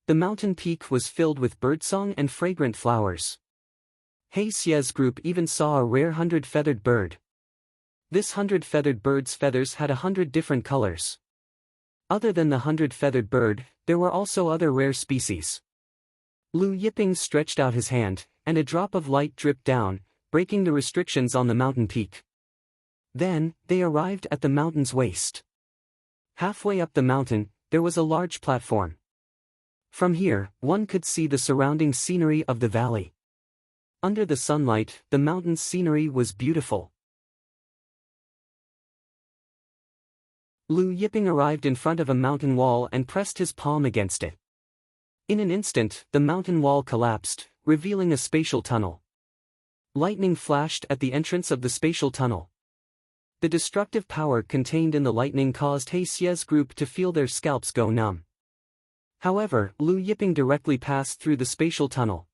The mountain peak was filled with birdsong and fragrant flowers. He Xia's group even saw a rare 100-feathered bird. This 100-feathered bird's feathers had 100 different colors. Other than the 100-feathered bird, there were also other rare species. Lu Yiping stretched out his hand, and a drop of light dripped down, breaking the restrictions on the mountain peak. Then, they arrived at the mountain's waist. Halfway up the mountain, there was a large platform. From here, one could see the surrounding scenery of the valley. Under the sunlight, the mountain's scenery was beautiful. Lu Yiping arrived in front of a mountain wall and pressed his palm against it. In an instant, the mountain wall collapsed, revealing a spatial tunnel. Lightning flashed at the entrance of the spatial tunnel. The destructive power contained in the lightning caused He Xia's group to feel their scalps go numb. However, Lu Yiping directly passed through the spatial tunnel.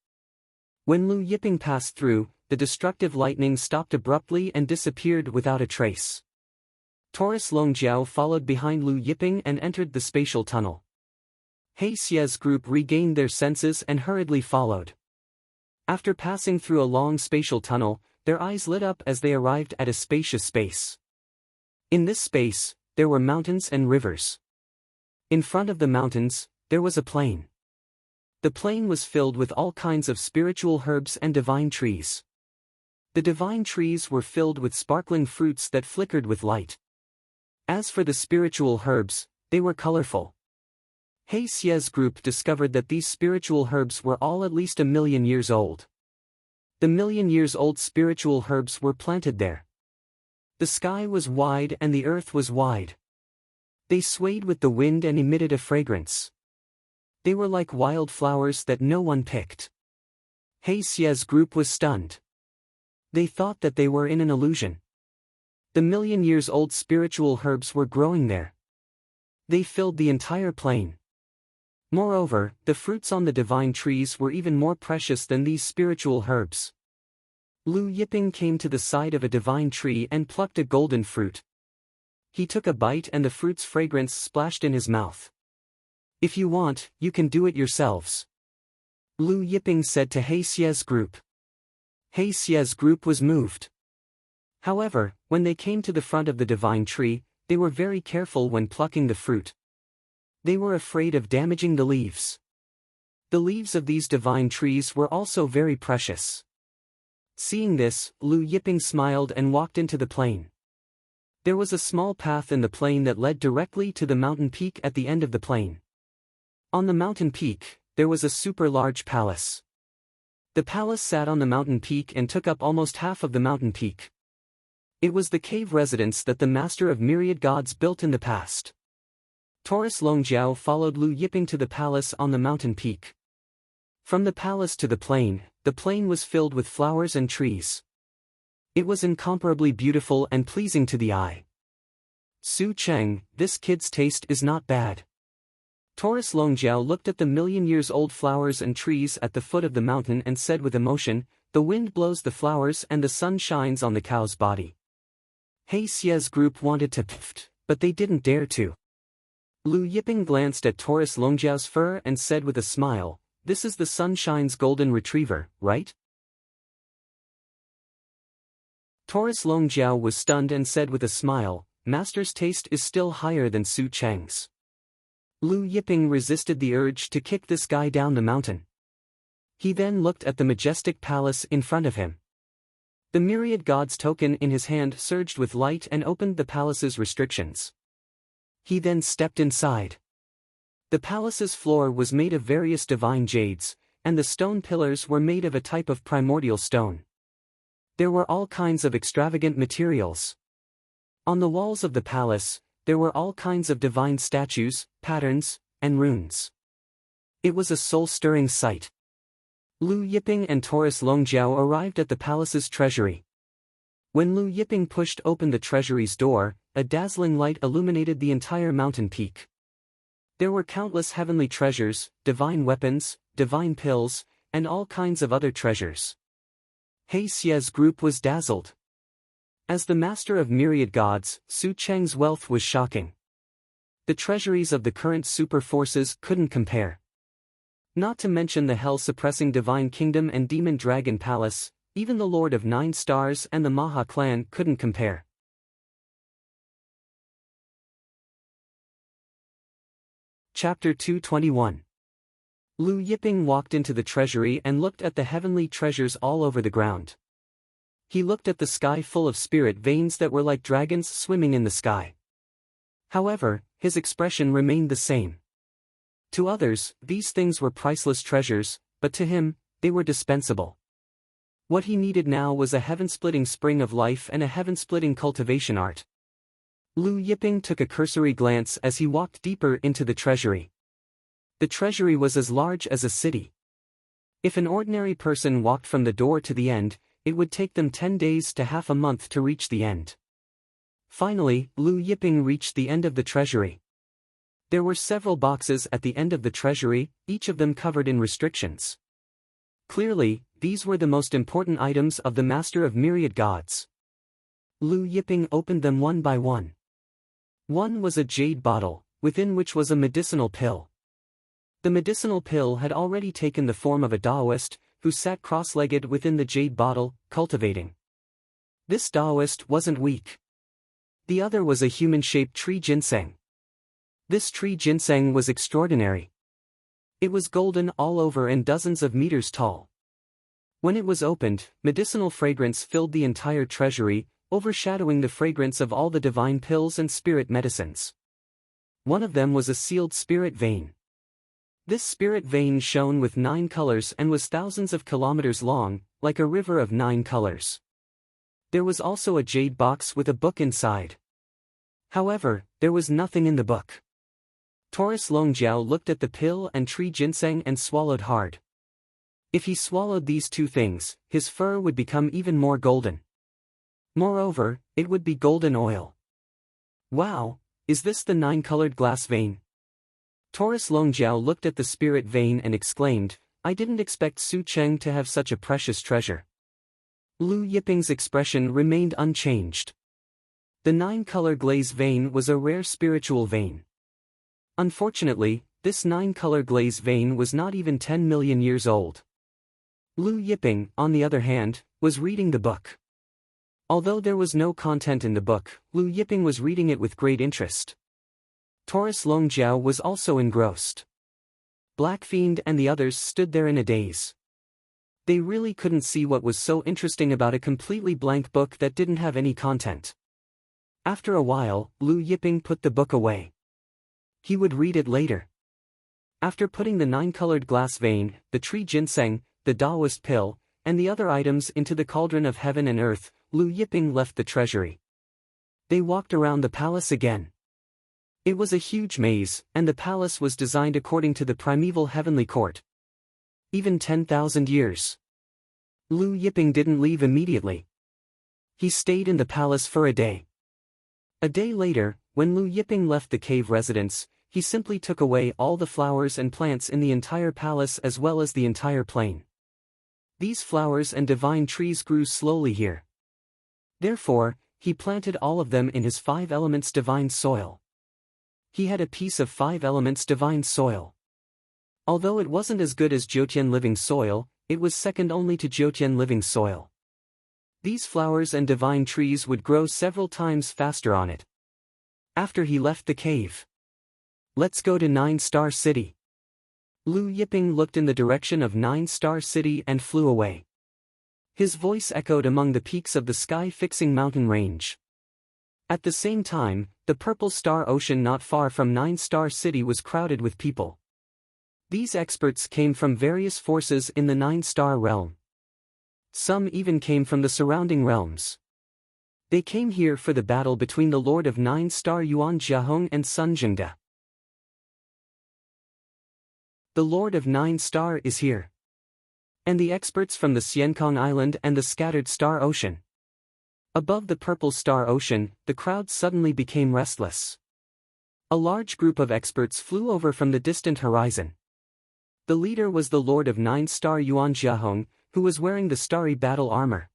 When Lu Yiping passed through, the destructive lightning stopped abruptly and disappeared without a trace. Taurus Longjiao followed behind Lu Yiping and entered the spatial tunnel. He Xia's group regained their senses and hurriedly followed. After passing through a long spatial tunnel, their eyes lit up as they arrived at a spacious space. In this space, there were mountains and rivers. In front of the mountains, there was a plain. The plain was filled with all kinds of spiritual herbs and divine trees. The divine trees were filled with sparkling fruits that flickered with light. As for the spiritual herbs, they were colorful. He Xia's group discovered that these spiritual herbs were all at least 1,000,000 years old. The 1,000,000 years old spiritual herbs were planted there. The sky was wide and the earth was wide. They swayed with the wind and emitted a fragrance. They were like wild flowers that no one picked. He Xia's group was stunned. They thought that they were in an illusion. The 1,000,000 years old spiritual herbs were growing there. They filled the entire plain. Moreover, the fruits on the divine trees were even more precious than these spiritual herbs. Lu Yiping came to the side of a divine tree and plucked a golden fruit. He took a bite and the fruit's fragrance splashed in his mouth. "If you want, you can do it yourselves," Lu Yiping said to He Xia's group. He Xia's group was moved. However, when they came to the front of the divine tree, they were very careful when plucking the fruit. They were afraid of damaging the leaves. The leaves of these divine trees were also very precious. Seeing this, Lu Yiping smiled and walked into the plain. There was a small path in the plain that led directly to the mountain peak at the end of the plain. On the mountain peak, there was a super large palace. The palace sat on the mountain peak and took up almost half of the mountain peak. It was the cave residence that the master of myriad gods built in the past. Taurus Longjiao followed Lu Yiping to the palace on the mountain peak. From the palace to the plain was filled with flowers and trees. It was incomparably beautiful and pleasing to the eye. "Su Cheng, this kid's taste is not bad." Taurus Longjiao looked at the 1,000,000 years old flowers and trees at the foot of the mountain and said with emotion, "The wind blows the flowers and the sun shines on the cow's body." He Xia's group wanted to pfft, but they didn't dare to. Lu Yiping glanced at Taurus Longjiao's fur and said with a smile, "This is the Sunshine's golden retriever, right?" Taurus Longjiao was stunned and said with a smile, "Master's taste is still higher than Su Cheng's." Lu Yiping resisted the urge to kick this guy down the mountain. He then looked at the majestic palace in front of him. The myriad gods token in his hand surged with light and opened the palace's restrictions. He then stepped inside. The palace's floor was made of various divine jades, and the stone pillars were made of a type of primordial stone. There were all kinds of extravagant materials. On the walls of the palace, there were all kinds of divine statues, patterns, and runes. It was a soul-stirring sight. Lu Yiping and Taurus Longjiao arrived at the palace's treasury. When Lu Yiping pushed open the treasury's door, a dazzling light illuminated the entire mountain peak. There were countless heavenly treasures, divine weapons, divine pills, and all kinds of other treasures. He Xia's group was dazzled. As the master of myriad gods, Su Cheng's wealth was shocking. The treasuries of the current super forces couldn't compare. Not to mention the hell-suppressing divine kingdom and demon dragon palace, even the Lord of 9 Stars and the Maha clan couldn't compare. Chapter 221. Lu Yiping walked into the treasury and looked at the heavenly treasures all over the ground. He looked at the sky full of spirit veins that were like dragons swimming in the sky. However, his expression remained the same. To others, these things were priceless treasures, but to him, they were dispensable. What he needed now was a heaven-splitting spring of life and a heaven-splitting cultivation art. Lu Yiping took a cursory glance as he walked deeper into the treasury. The treasury was as large as a city. If an ordinary person walked from the door to the end, it would take them 10 days to half a month to reach the end. Finally, Lu Yiping reached the end of the treasury. There were several boxes at the end of the treasury, each of them covered in restrictions. Clearly, these were the most important items of the Master of Myriad Gods. Lu Yiping opened them one by one. One was a jade bottle, within which was a medicinal pill. The medicinal pill had already taken the form of a Taoist, who sat cross-legged within the jade bottle, cultivating. This Taoist wasn't weak. The other was a human-shaped tree ginseng. This tree ginseng was extraordinary. It was golden all over and dozens of meters tall. When it was opened, medicinal fragrance filled the entire treasury, overshadowing the fragrance of all the divine pills and spirit medicines. One of them was a sealed spirit vein. This spirit vein shone with 9 colors and was thousands of kilometers long, like a river of 9 colors. There was also a jade box with a book inside. However, there was nothing in the book. Taurus Longjiao looked at the pill and tree ginseng and swallowed hard. If he swallowed these two things, his fur would become even more golden. Moreover, it would be golden oil. Wow, is this the 9-colored glass vein? Taurus Longjiao looked at the spirit vein and exclaimed, I didn't expect Su Cheng to have such a precious treasure. Lu Yiping's expression remained unchanged. The 9-color glaze vein was a rare spiritual vein. Unfortunately, this 9-color glaze vein was not even 10 million years old. Lu Yiping, on the other hand, was reading the book. Although there was no content in the book, Lu Yiping was reading it with great interest. Taurus Longjiao was also engrossed. Black Fiend and the others stood there in a daze. They really couldn't see what was so interesting about a completely blank book that didn't have any content. After a while, Lu Yiping put the book away. He would read it later. After putting the 9-colored glass vein, the tree ginseng, the Taoist pill, and the other items into the cauldron of heaven and earth, Lu Yiping left the treasury. They walked around the palace again. It was a huge maze, and the palace was designed according to the primeval heavenly court. Even 10,000 years. Lu Yiping didn't leave immediately. He stayed in the palace for a day. A day later, when Lu Yiping left the cave residence, he simply took away all the flowers and plants in the entire palace as well as the entire plain. These flowers and divine trees grew slowly here. Therefore, he planted all of them in his 5 elements divine soil. He had a piece of 5 elements divine soil. Although it wasn't as good as Jiutian living soil, it was second only to Jiutian living soil. These flowers and divine trees would grow several times faster on it. After he left the cave. Let's go to 9-Star City. Lu Yiping looked in the direction of 9-Star City and flew away. His voice echoed among the peaks of the sky-fixing mountain range. At the same time, the purple star ocean not far from 9-Star City was crowded with people. These experts came from various forces in the 9-Star realm. Some even came from the surrounding realms. They came here for the battle between the Lord of 9-Star Yuan Jiahong and Sun Zhengde. The Lord of 9-Star is here. And the experts from the Xiankong Island and the Scattered Star Ocean. Above the Purple Star Ocean, the crowd suddenly became restless. A large group of experts flew over from the distant horizon. The leader was the Lord of 9-Star Yuan Jiahong, who was wearing the starry battle armor.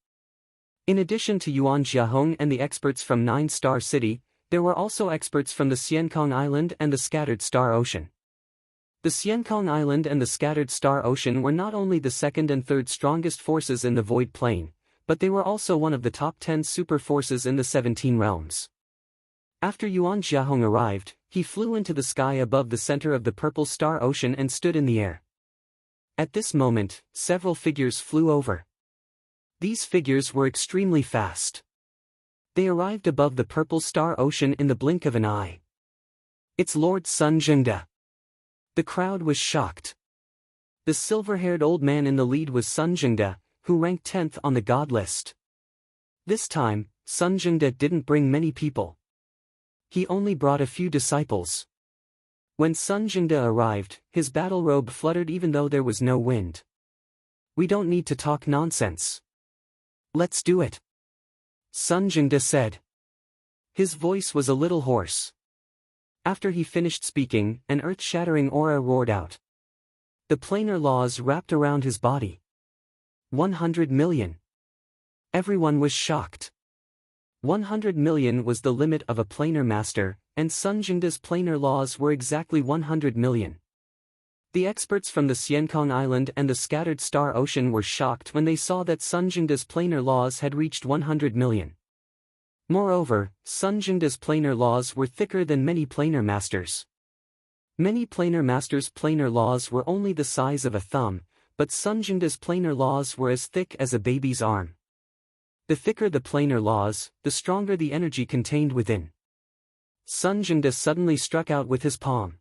In addition to Yuan Jiahong and the experts from 9-Star City, there were also experts from the Xiankong Island and the Scattered Star Ocean. The Xiankong Island and the Scattered Star Ocean were not only the second and third strongest forces in the Void Plain, but they were also one of the top 10 super forces in the 17 realms. After Yuan Jiahong arrived, he flew into the sky above the center of the Purple Star Ocean and stood in the air. At this moment, several figures flew over. These figures were extremely fast. They arrived above the Purple Star Ocean in the blink of an eye. It's Lord Sun Zhengde. The crowd was shocked. The silver-haired old man in the lead was Sun Zhengde, who ranked 10th on the god list. This time, Sun Zhengde didn't bring many people. He only brought a few disciples. When Sun Zhengde arrived, his battle robe fluttered even though there was no wind. We don't need to talk nonsense. Let's do it. Sun Zhengde said. His voice was a little hoarse. After he finished speaking, an earth-shattering aura roared out. The planar laws wrapped around his body. 100 million. Everyone was shocked. 100 million was the limit of a planar master, and Sun Zhengde's planar laws were exactly 100 million. The experts from the Xiankong Island and the scattered star ocean were shocked when they saw that Sun Jingda's planar laws had reached 100 million. Moreover, Sun Jingda's planar laws were thicker than many planar masters. Many planar masters' planar laws were only the size of a thumb, but Sun Jingda's planar laws were as thick as a baby's arm. The thicker the planar laws, the stronger the energy contained within. Sun Jingda suddenly struck out with his palm.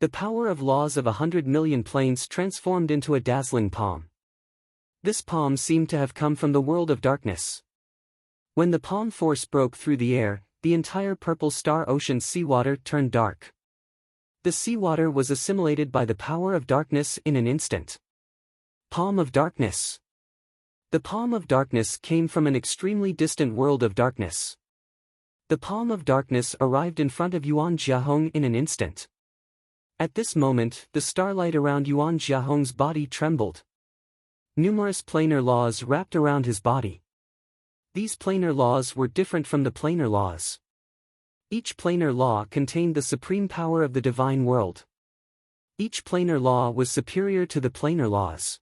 The power of laws of 100 million planes transformed into a dazzling palm. This palm seemed to have come from the world of darkness. When the palm force broke through the air, the entire purple star ocean seawater turned dark. The seawater was assimilated by the power of darkness in an instant. Palm of darkness. The palm of darkness came from an extremely distant world of darkness. The palm of darkness arrived in front of Yuan Jiahong in an instant. At this moment, the starlight around Yuan Jiahong's body trembled. Numerous planar laws wrapped around his body. These planar laws were different from the planar laws. Each planar law contained the supreme power of the divine world. Each planar law was superior to the planar laws.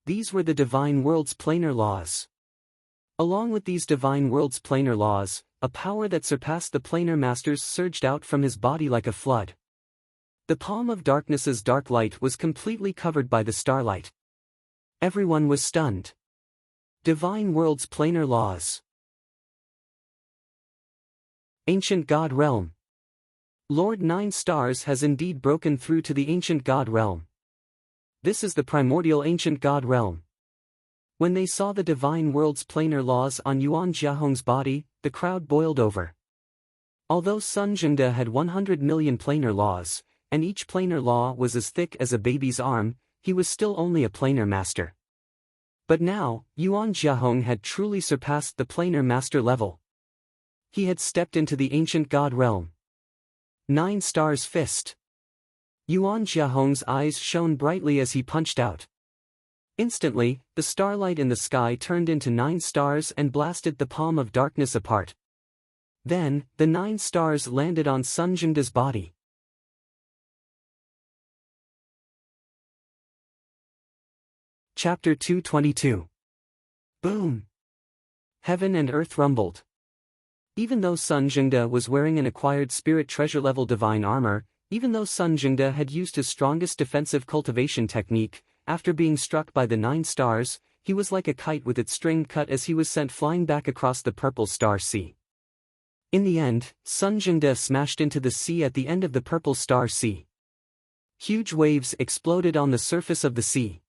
These were the divine world's planar laws. Along with these divine world's planar laws, a power that surpassed the planar masters surged out from his body like a flood. The palm of darkness's dark light was completely covered by the starlight. Everyone was stunned. Divine world's planar laws. Ancient God Realm. Lord Nine Stars has indeed broken through to the ancient God Realm. This is the primordial ancient God Realm. When they saw the divine world's planar laws on Yuan Jiahong's body, the crowd boiled over. Although Sun Jingda had 100 million planar laws, and each planar law was as thick as a baby's arm, he was still only a planar master. But now, Yuan Jiahong had truly surpassed the planar master level. He had stepped into the ancient God realm. 9 Stars Fist. Yuan Jiahong's eyes shone brightly as he punched out. Instantly, the starlight in the sky turned into 9 stars and blasted the palm of darkness apart. Then, the 9 stars landed on Sun Jingda's body. Chapter 222. Boom! Heaven and earth rumbled. Even though Sun Jingda was wearing an acquired spirit treasure-level divine armor, even though Sun Jingda had used his strongest defensive cultivation technique, after being struck by the 9 stars, he was like a kite with its string cut as he was sent flying back across the purple star sea. In the end, Sun Jingda smashed into the sea at the end of the purple star sea. Huge waves exploded on the surface of the sea.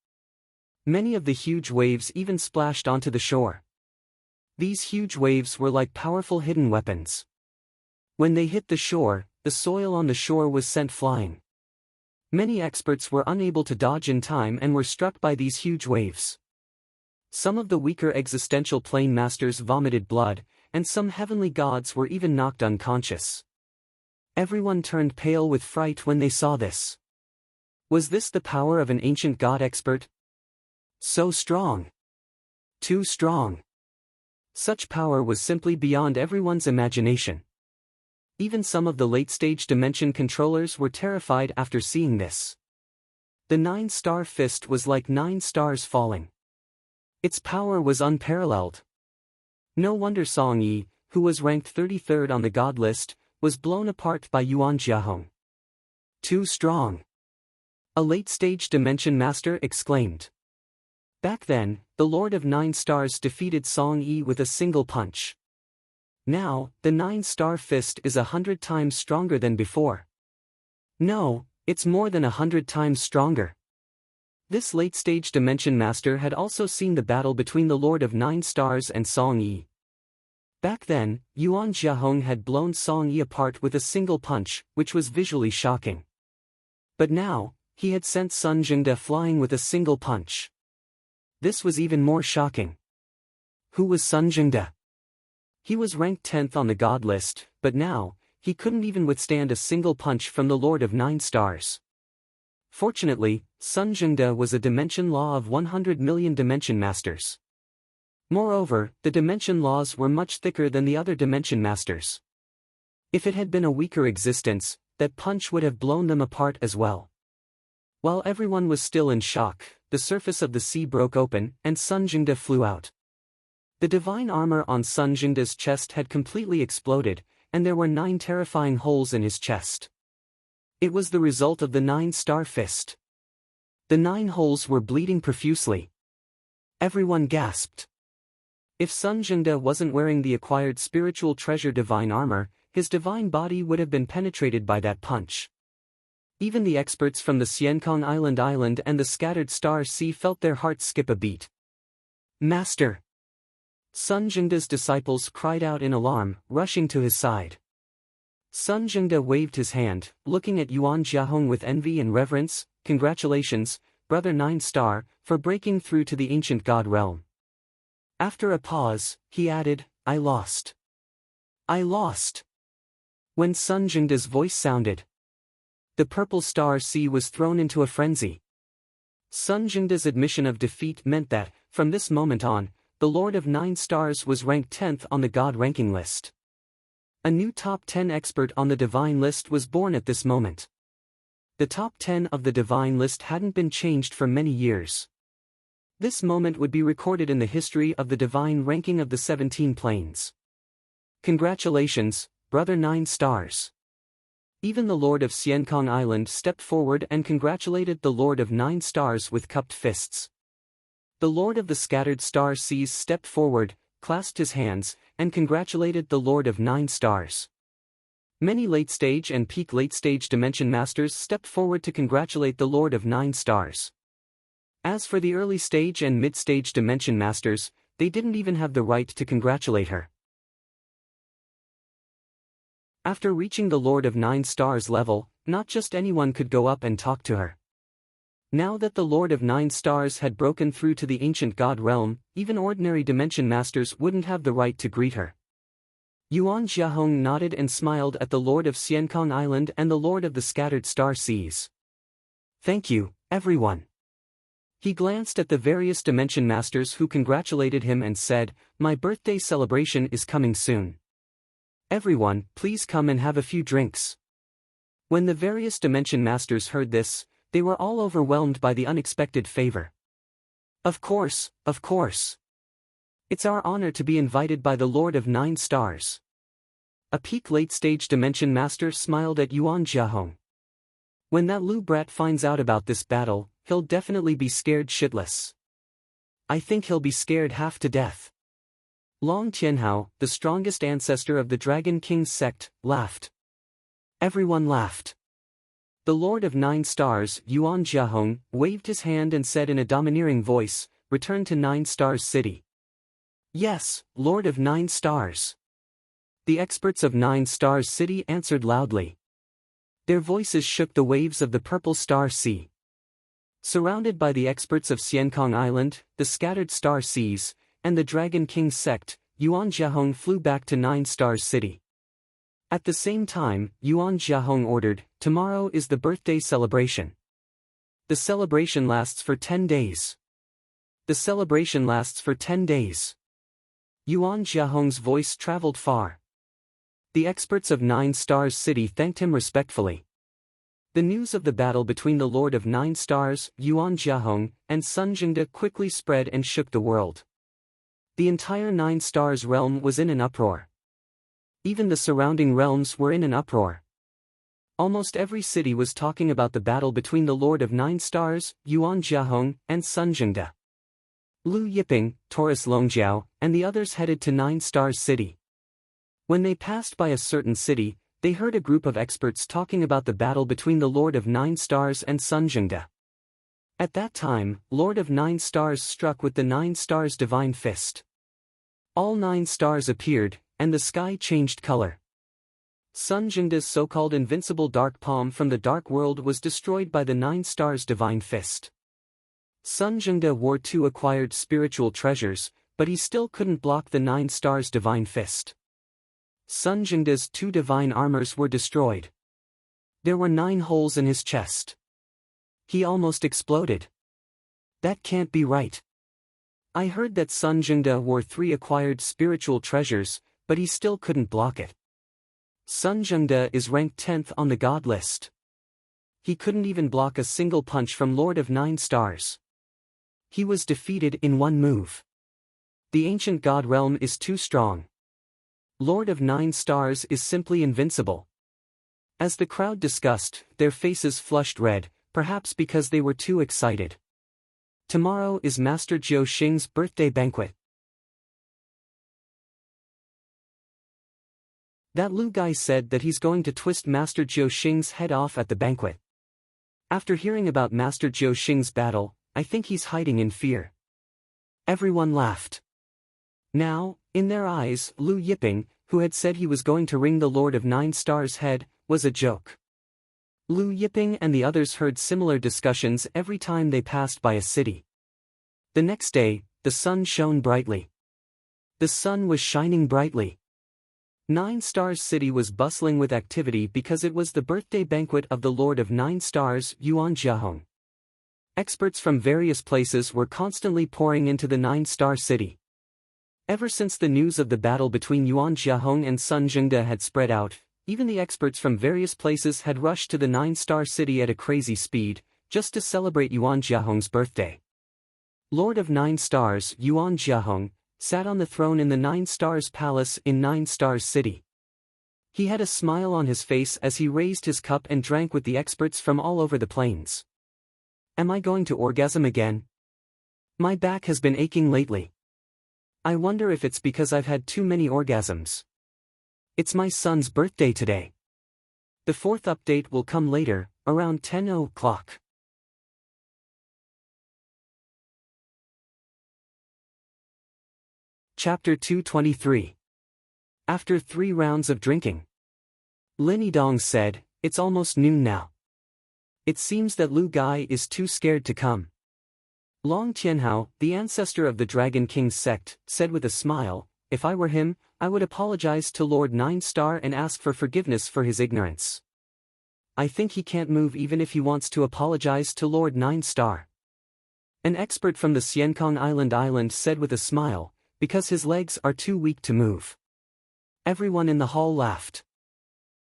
Many of the huge waves even splashed onto the shore. These huge waves were like powerful hidden weapons. When they hit the shore, the soil on the shore was sent flying. Many experts were unable to dodge in time and were struck by these huge waves. Some of the weaker existential plane masters vomited blood, and some heavenly gods were even knocked unconscious. Everyone turned pale with fright when they saw this. Was this the power of an ancient god expert? So strong. Too strong. Such power was simply beyond everyone's imagination. Even some of the late-stage dimension controllers were terrified after seeing this. The 9-star fist was like 9 stars falling. Its power was unparalleled. No wonder Song Yi, who was ranked 33rd on the god list, was blown apart by Yuan Jiahong. Too strong. A late-stage dimension master exclaimed. Back then, the Lord of 9 Stars defeated Song Yi with a single punch. Now, the 9-star fist is 100 times stronger than before. No, it's more than 100 times stronger. This late-stage dimension master had also seen the battle between the Lord of 9 Stars and Song Yi. Back then, Yuan Jiahong had blown Song Yi apart with a single punch, which was visually shocking. But now, he had sent Sun Jingda flying with a single punch. This was even more shocking. Who was Sun Jingda? He was ranked 10th on the god list, but now, he couldn't even withstand a single punch from the Lord of 9 Stars. Fortunately, Sun Jingda was a dimension law of 100 million dimension masters. Moreover, the dimension laws were much thicker than the other dimension masters. If it had been a weaker existence, that punch would have blown them apart as well. While everyone was still in shock, the surface of the sea broke open, and Sun Jingde flew out. The divine armor on Sun Jingde's chest had completely exploded, and there were 9 terrifying holes in his chest. It was the result of the 9-star fist. The 9 holes were bleeding profusely. Everyone gasped. If Sun Jingde wasn't wearing the acquired spiritual treasure divine armor, his divine body would have been penetrated by that punch. Even the experts from the Xiankong Island and the Scattered Star Sea felt their hearts skip a beat. Master! Sun Jingde's disciples cried out in alarm, rushing to his side. Sun Jingde waved his hand, looking at Yuan Jiahong with envy and reverence. Congratulations, Brother 9-Star, for breaking through to the ancient god realm. After a pause, he added, I lost. I lost. When Sun Jingde's voice sounded, the purple star sea was thrown into a frenzy. Sun Jingde's admission of defeat meant that, from this moment on, the Lord of 9 Stars was ranked 10th on the God ranking list. A new top 10 expert on the divine list was born at this moment. The top 10 of the divine list hadn't been changed for many years. This moment would be recorded in the history of the divine ranking of the 17 planes. Congratulations, Brother 9 Stars. Even the Lord of Xiankong Island stepped forward and congratulated the Lord of 9 Stars with cupped fists. The Lord of the Scattered Star Seas stepped forward, clasped his hands, and congratulated the Lord of 9 Stars. Many late-stage and peak late-stage Dimension Masters stepped forward to congratulate the Lord of 9 Stars. As for the early-stage and mid-stage Dimension Masters, they didn't even have the right to congratulate her. After reaching the Lord of 9 Stars level, not just anyone could go up and talk to her. Now that the Lord of 9 Stars had broken through to the ancient god realm, even ordinary Dimension Masters wouldn't have the right to greet her. Yuan Jiahong nodded and smiled at the Lord of Xiankong Island and the Lord of the Scattered Star Seas. Thank you, everyone. He glanced at the various Dimension Masters who congratulated him and said, My birthday celebration is coming soon. Everyone, please come and have a few drinks. When the various Dimension Masters heard this, they were all overwhelmed by the unexpected favor. Of course, of course. It's our honor to be invited by the Lord of 9 Stars. A peak late-stage Dimension Master smiled at Yuan Jiahong. When that Lu brat finds out about this battle, he'll definitely be scared shitless. I think he'll be scared half to death. Long Tianhao, the strongest ancestor of the Dragon King's sect, laughed. Everyone laughed. The Lord of 9 Stars, Yuan Jiahong, waved his hand and said in a domineering voice, Return to 9 Stars City. Yes, Lord of 9 Stars. The experts of 9 Stars City answered loudly. Their voices shook the waves of the purple star sea. Surrounded by the experts of Xiankong Island, the Scattered Star Seas, and the Dragon King's sect, Yuan Jiahong flew back to 9 Stars City. At the same time, Yuan Jiahong ordered, Tomorrow is the birthday celebration. The celebration lasts for 10 days. The celebration lasts for 10 days. Yuan Jiahong's voice traveled far. The experts of 9 Stars City thanked him respectfully. The news of the battle between the Lord of 9 Stars, Yuan Jiahong, and Sun Jingde quickly spread and shook the world. The entire 9 Stars realm was in an uproar. Even the surrounding realms were in an uproar. Almost every city was talking about the battle between the Lord of 9 Stars, Yuan Jiahong, and Sun Jingde. Lu Yiping, Taurus Longjiao, and the others headed to 9 Stars City. When they passed by a certain city, they heard a group of experts talking about the battle between the Lord of 9 Stars and Sun Jingde. At that time, Lord of 9 Stars struck with the 9 Stars divine fist. All 9 stars appeared, and the sky changed color. Sun Jingde's so-called invincible dark palm from the dark world was destroyed by the 9 Stars divine fist. Sun Jingde wore 2 acquired spiritual treasures, but he still couldn't block the 9 Stars divine fist. Sun Jingde's 2 divine armors were destroyed. There were 9 holes in his chest. He almost exploded. That can't be right. I heard that Sun Jingde wore 3 acquired spiritual treasures, but he still couldn't block it. Sun Jingde is ranked 10th on the God list. He couldn't even block a single punch from Lord of 9 Stars. He was defeated in one move. The ancient god realm is too strong. Lord of 9 Stars is simply invincible. As the crowd discussed, their faces flushed red, perhaps because they were too excited. Tomorrow is Master Jiu Xing's birthday banquet. That Lu guy said that he's going to twist Master Jiu Xing's head off at the banquet. After hearing about Master Jiu Xing's battle, I think he's hiding in fear. Everyone laughed. Now, in their eyes, Lu Yiping, who had said he was going to wring the Lord of 9 Stars' head, was a joke. Lu Yiping and the others heard similar discussions every time they passed by a city. The next day, the sun shone brightly. The sun was shining brightly. 9 Stars City was bustling with activity because it was the birthday banquet of the Lord of 9 Stars, Yuan Jiahong. Experts from various places were constantly pouring into the 9-star city. Ever since the news of the battle between Yuan Jiahong and Sun Zhengde had spread out, even the experts from various places had rushed to the 9-star city at a crazy speed, just to celebrate Yuan Jiahong's birthday. Lord of 9 Stars, Yuan Jiahong, sat on the throne in the 9 Stars Palace in 9 Stars City. He had a smile on his face as he raised his cup and drank with the experts from all over the plains. Am I going to orgasm again? My back has been aching lately. I wonder if it's because I've had too many orgasms. It's my son's birthday today. The 4th update will come later, around 10 o'clock. Chapter 223. After 3 rounds of drinking, Lin Yidong said, "It's almost noon now. It seems that Lu Gai is too scared to come." Long Tianhao, the ancestor of the Dragon King's sect, said with a smile, "If I were him, I would apologize to Lord 9 Star and ask for forgiveness for his ignorance. I think he can't move even if he wants to apologize to Lord 9 Star." An expert from the Xiankong Island said with a smile, "Because his legs are too weak to move." Everyone in the hall laughed.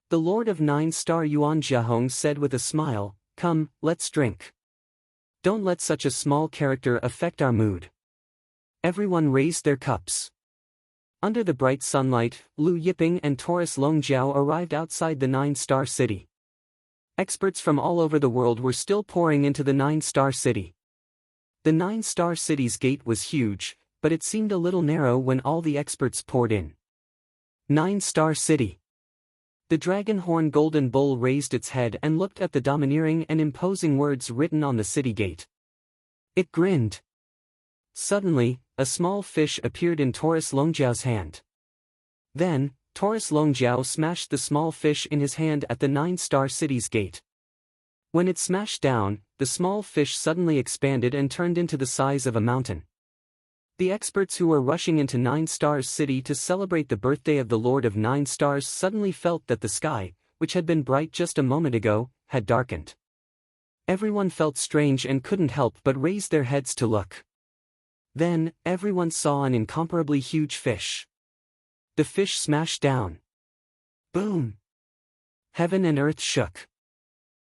The Lord of 9 Star Yuan Jiahong said with a smile, "Come, let's drink. Don't let such a small character affect our mood." Everyone raised their cups. Under the bright sunlight, Lu Yiping and Taurus Longjiao arrived outside the 9-star city. Experts from all over the world were still pouring into the 9-star city. The 9-star city's gate was huge, but it seemed a little narrow when all the experts poured in. 9-star city. The dragon horn golden bull raised its head and looked at the domineering and imposing words written on the city gate. It grinned. Suddenly, a small fish appeared in Taurus Longjiao's hand. Then, Taurus Longjiao smashed the small fish in his hand at the 9-star city's gate. When it smashed down, the small fish suddenly expanded and turned into the size of a mountain. The experts who were rushing into 9 Stars City to celebrate the birthday of the Lord of 9 Stars suddenly felt that the sky, which had been bright just a moment ago, had darkened. Everyone felt strange and couldn't help but raise their heads to look. Then, everyone saw an incomparably huge fish. The fish smashed down. Boom! Heaven and earth shook.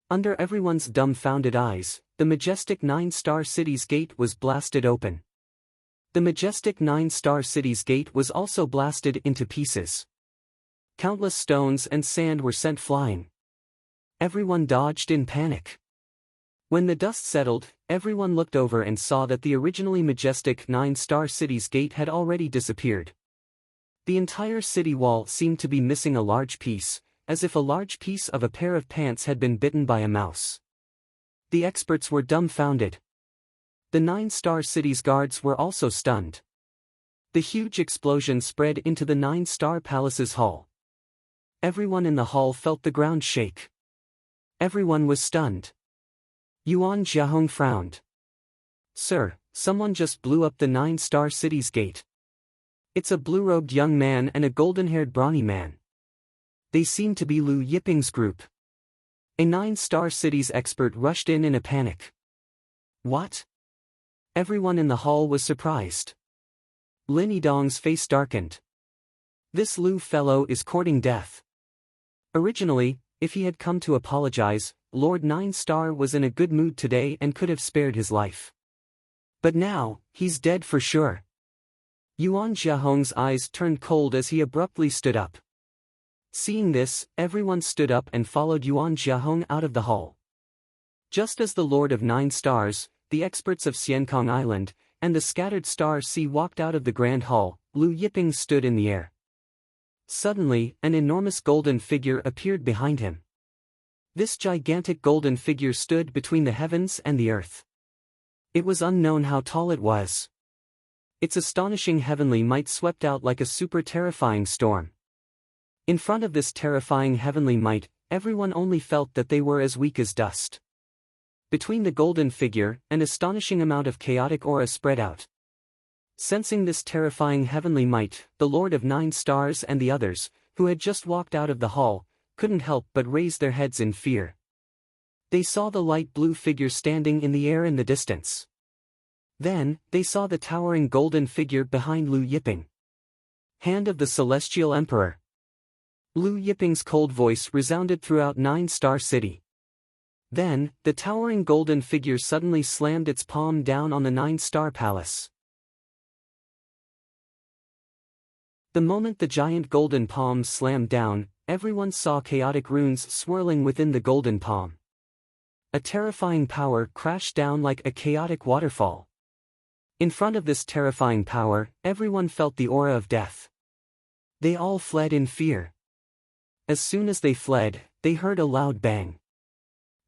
Under everyone's dumbfounded eyes, the majestic 9-star city's gate was blasted open. The majestic 9-star city's gate was also blasted into pieces. Countless stones and sand were sent flying. Everyone dodged in panic. When the dust settled, everyone looked over and saw that the originally majestic 9-star city's gate had already disappeared. The entire city wall seemed to be missing a large piece, as if a large piece of a pair of pants had been bitten by a mouse. The experts were dumbfounded. The 9-star city's guards were also stunned. The huge explosion spread into the 9-star palace's hall. Everyone in the hall felt the ground shake. Everyone was stunned. Yuan Jiahong frowned. "Sir, someone just blew up the 9-star city's gate. It's a blue-robed young man and a golden-haired brawny man. They seem to be Lu Yiping's group." A 9-star city's expert rushed in a panic. "What?" Everyone in the hall was surprised. Lin Yidong's face darkened. "This Lu fellow is courting death." Originally, if he had come to apologize, Lord Nine Star was in a good mood today and could have spared his life. But now, he's dead for sure. Yuan Jiahong's eyes turned cold as he abruptly stood up. Seeing this, everyone stood up and followed Yuan Jiahong out of the hall. Just as the Lord of Nine Stars, the experts of Xiankong Island, and the scattered star sea walked out of the grand hall, Lu Yiping stood in the air. Suddenly, an enormous golden figure appeared behind him. This gigantic golden figure stood between the heavens and the earth. It was unknown how tall it was. Its astonishing heavenly might swept out like a super terrifying storm. In front of this terrifying heavenly might, everyone only felt that they were as weak as dust. Between the golden figure, an astonishing amount of chaotic aura spread out. Sensing this terrifying heavenly might, the Lord of Nine Stars and the others, who had just walked out of the hall, couldn't help but raise their heads in fear. They saw the light blue figure standing in the air in the distance. Then, they saw the towering golden figure behind Lu Yiping. Hand of the Celestial Emperor. Lu Yiping's cold voice resounded throughout Nine Star City. Then, the towering golden figure suddenly slammed its palm down on the Nine Star Palace. The moment the giant golden palm slammed down, everyone saw chaotic runes swirling within the golden palm. A terrifying power crashed down like a chaotic waterfall. In front of this terrifying power, everyone felt the aura of death. They all fled in fear. As soon as they fled, they heard a loud bang.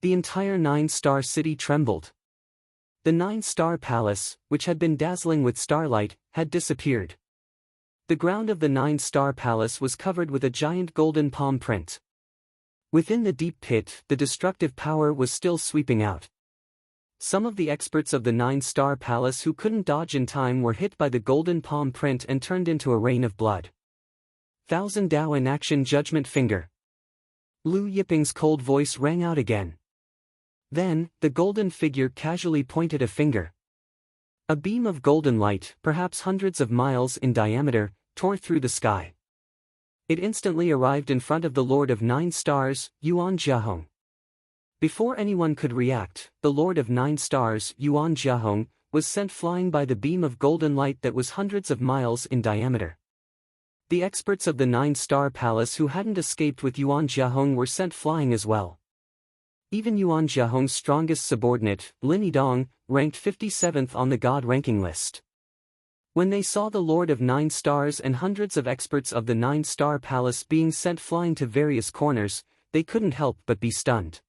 The entire Nine Star City trembled. The Nine Star Palace, which had been dazzling with starlight, had disappeared. The ground of the Nine Star Palace was covered with a giant golden palm print. Within the deep pit, the destructive power was still sweeping out. Some of the experts of the Nine Star Palace who couldn't dodge in time were hit by the golden palm print and turned into a rain of blood. Thousand Dao in action, judgment finger. Lu Yiping's cold voice rang out again. Then, the golden figure casually pointed a finger. A beam of golden light, perhaps hundreds of miles in diameter, tore through the sky. It instantly arrived in front of the Lord of Nine Stars, Yuan Jiahong. Before anyone could react, the Lord of Nine Stars, Yuan Jiahong, was sent flying by the beam of golden light that was hundreds of miles in diameter. The experts of the Nine Star Palace who hadn't escaped with Yuan Jiahong were sent flying as well. Even Yuan Jiahong's strongest subordinate, Lin Yidong, ranked 57th on the God ranking list. When they saw the Lord of Nine Stars and hundreds of experts of the Nine Star Palace being sent flying to various corners, they couldn't help but be stunned.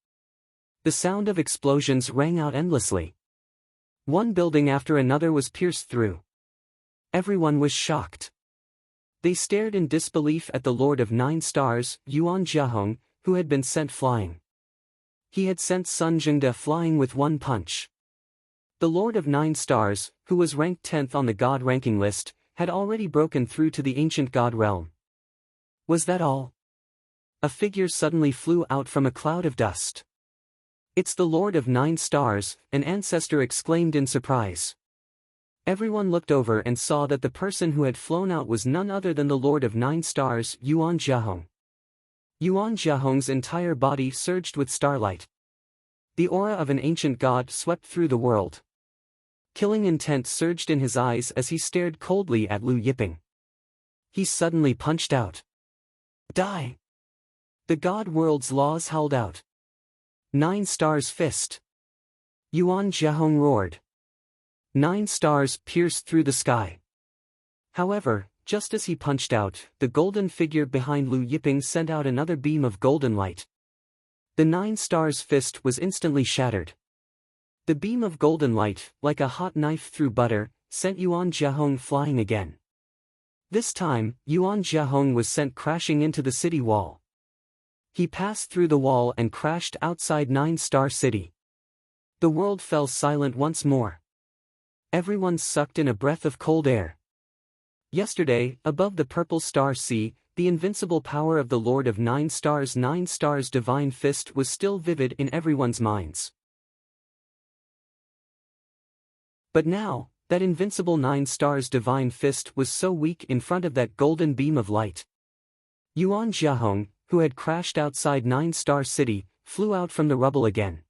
The sound of explosions rang out endlessly. One building after another was pierced through. Everyone was shocked. They stared in disbelief at the Lord of Nine Stars, Yuan Jiahong, who had been sent flying. He had sent Sun Zhengde flying with one punch. The Lord of Nine Stars, who was ranked 10th on the God ranking list, had already broken through to the ancient God realm. Was that all? A figure suddenly flew out from a cloud of dust. It's the Lord of Nine Stars, an ancestor exclaimed in surprise. Everyone looked over and saw that the person who had flown out was none other than the Lord of Nine Stars, Yuan Jiahong. Yuan Jiahong's entire body surged with starlight. The aura of an ancient god swept through the world. Killing intent surged in his eyes as he stared coldly at Lu Yiping. He suddenly punched out. Die! The god world's laws howled out. Nine Stars fist. Yuan Jiahong roared. 9 stars pierced through the sky. However, just as he punched out, the golden figure behind Lu Yiping sent out another beam of golden light. The 9 stars fist was instantly shattered. The beam of golden light, like a hot knife through butter, sent Yuan Jiahong flying again. This time, Yuan Jiahong was sent crashing into the city wall. He passed through the wall and crashed outside 9-star city. The world fell silent once more. Everyone sucked in a breath of cold air. Yesterday, above the purple star sea, the invincible power of the Lord of 9 Stars' divine fist was still vivid in everyone's minds. But now, that invincible 9 Stars' divine fist was so weak in front of that golden beam of light. Yuan Jiahong, who had crashed outside 9-Star City, flew out from the rubble again.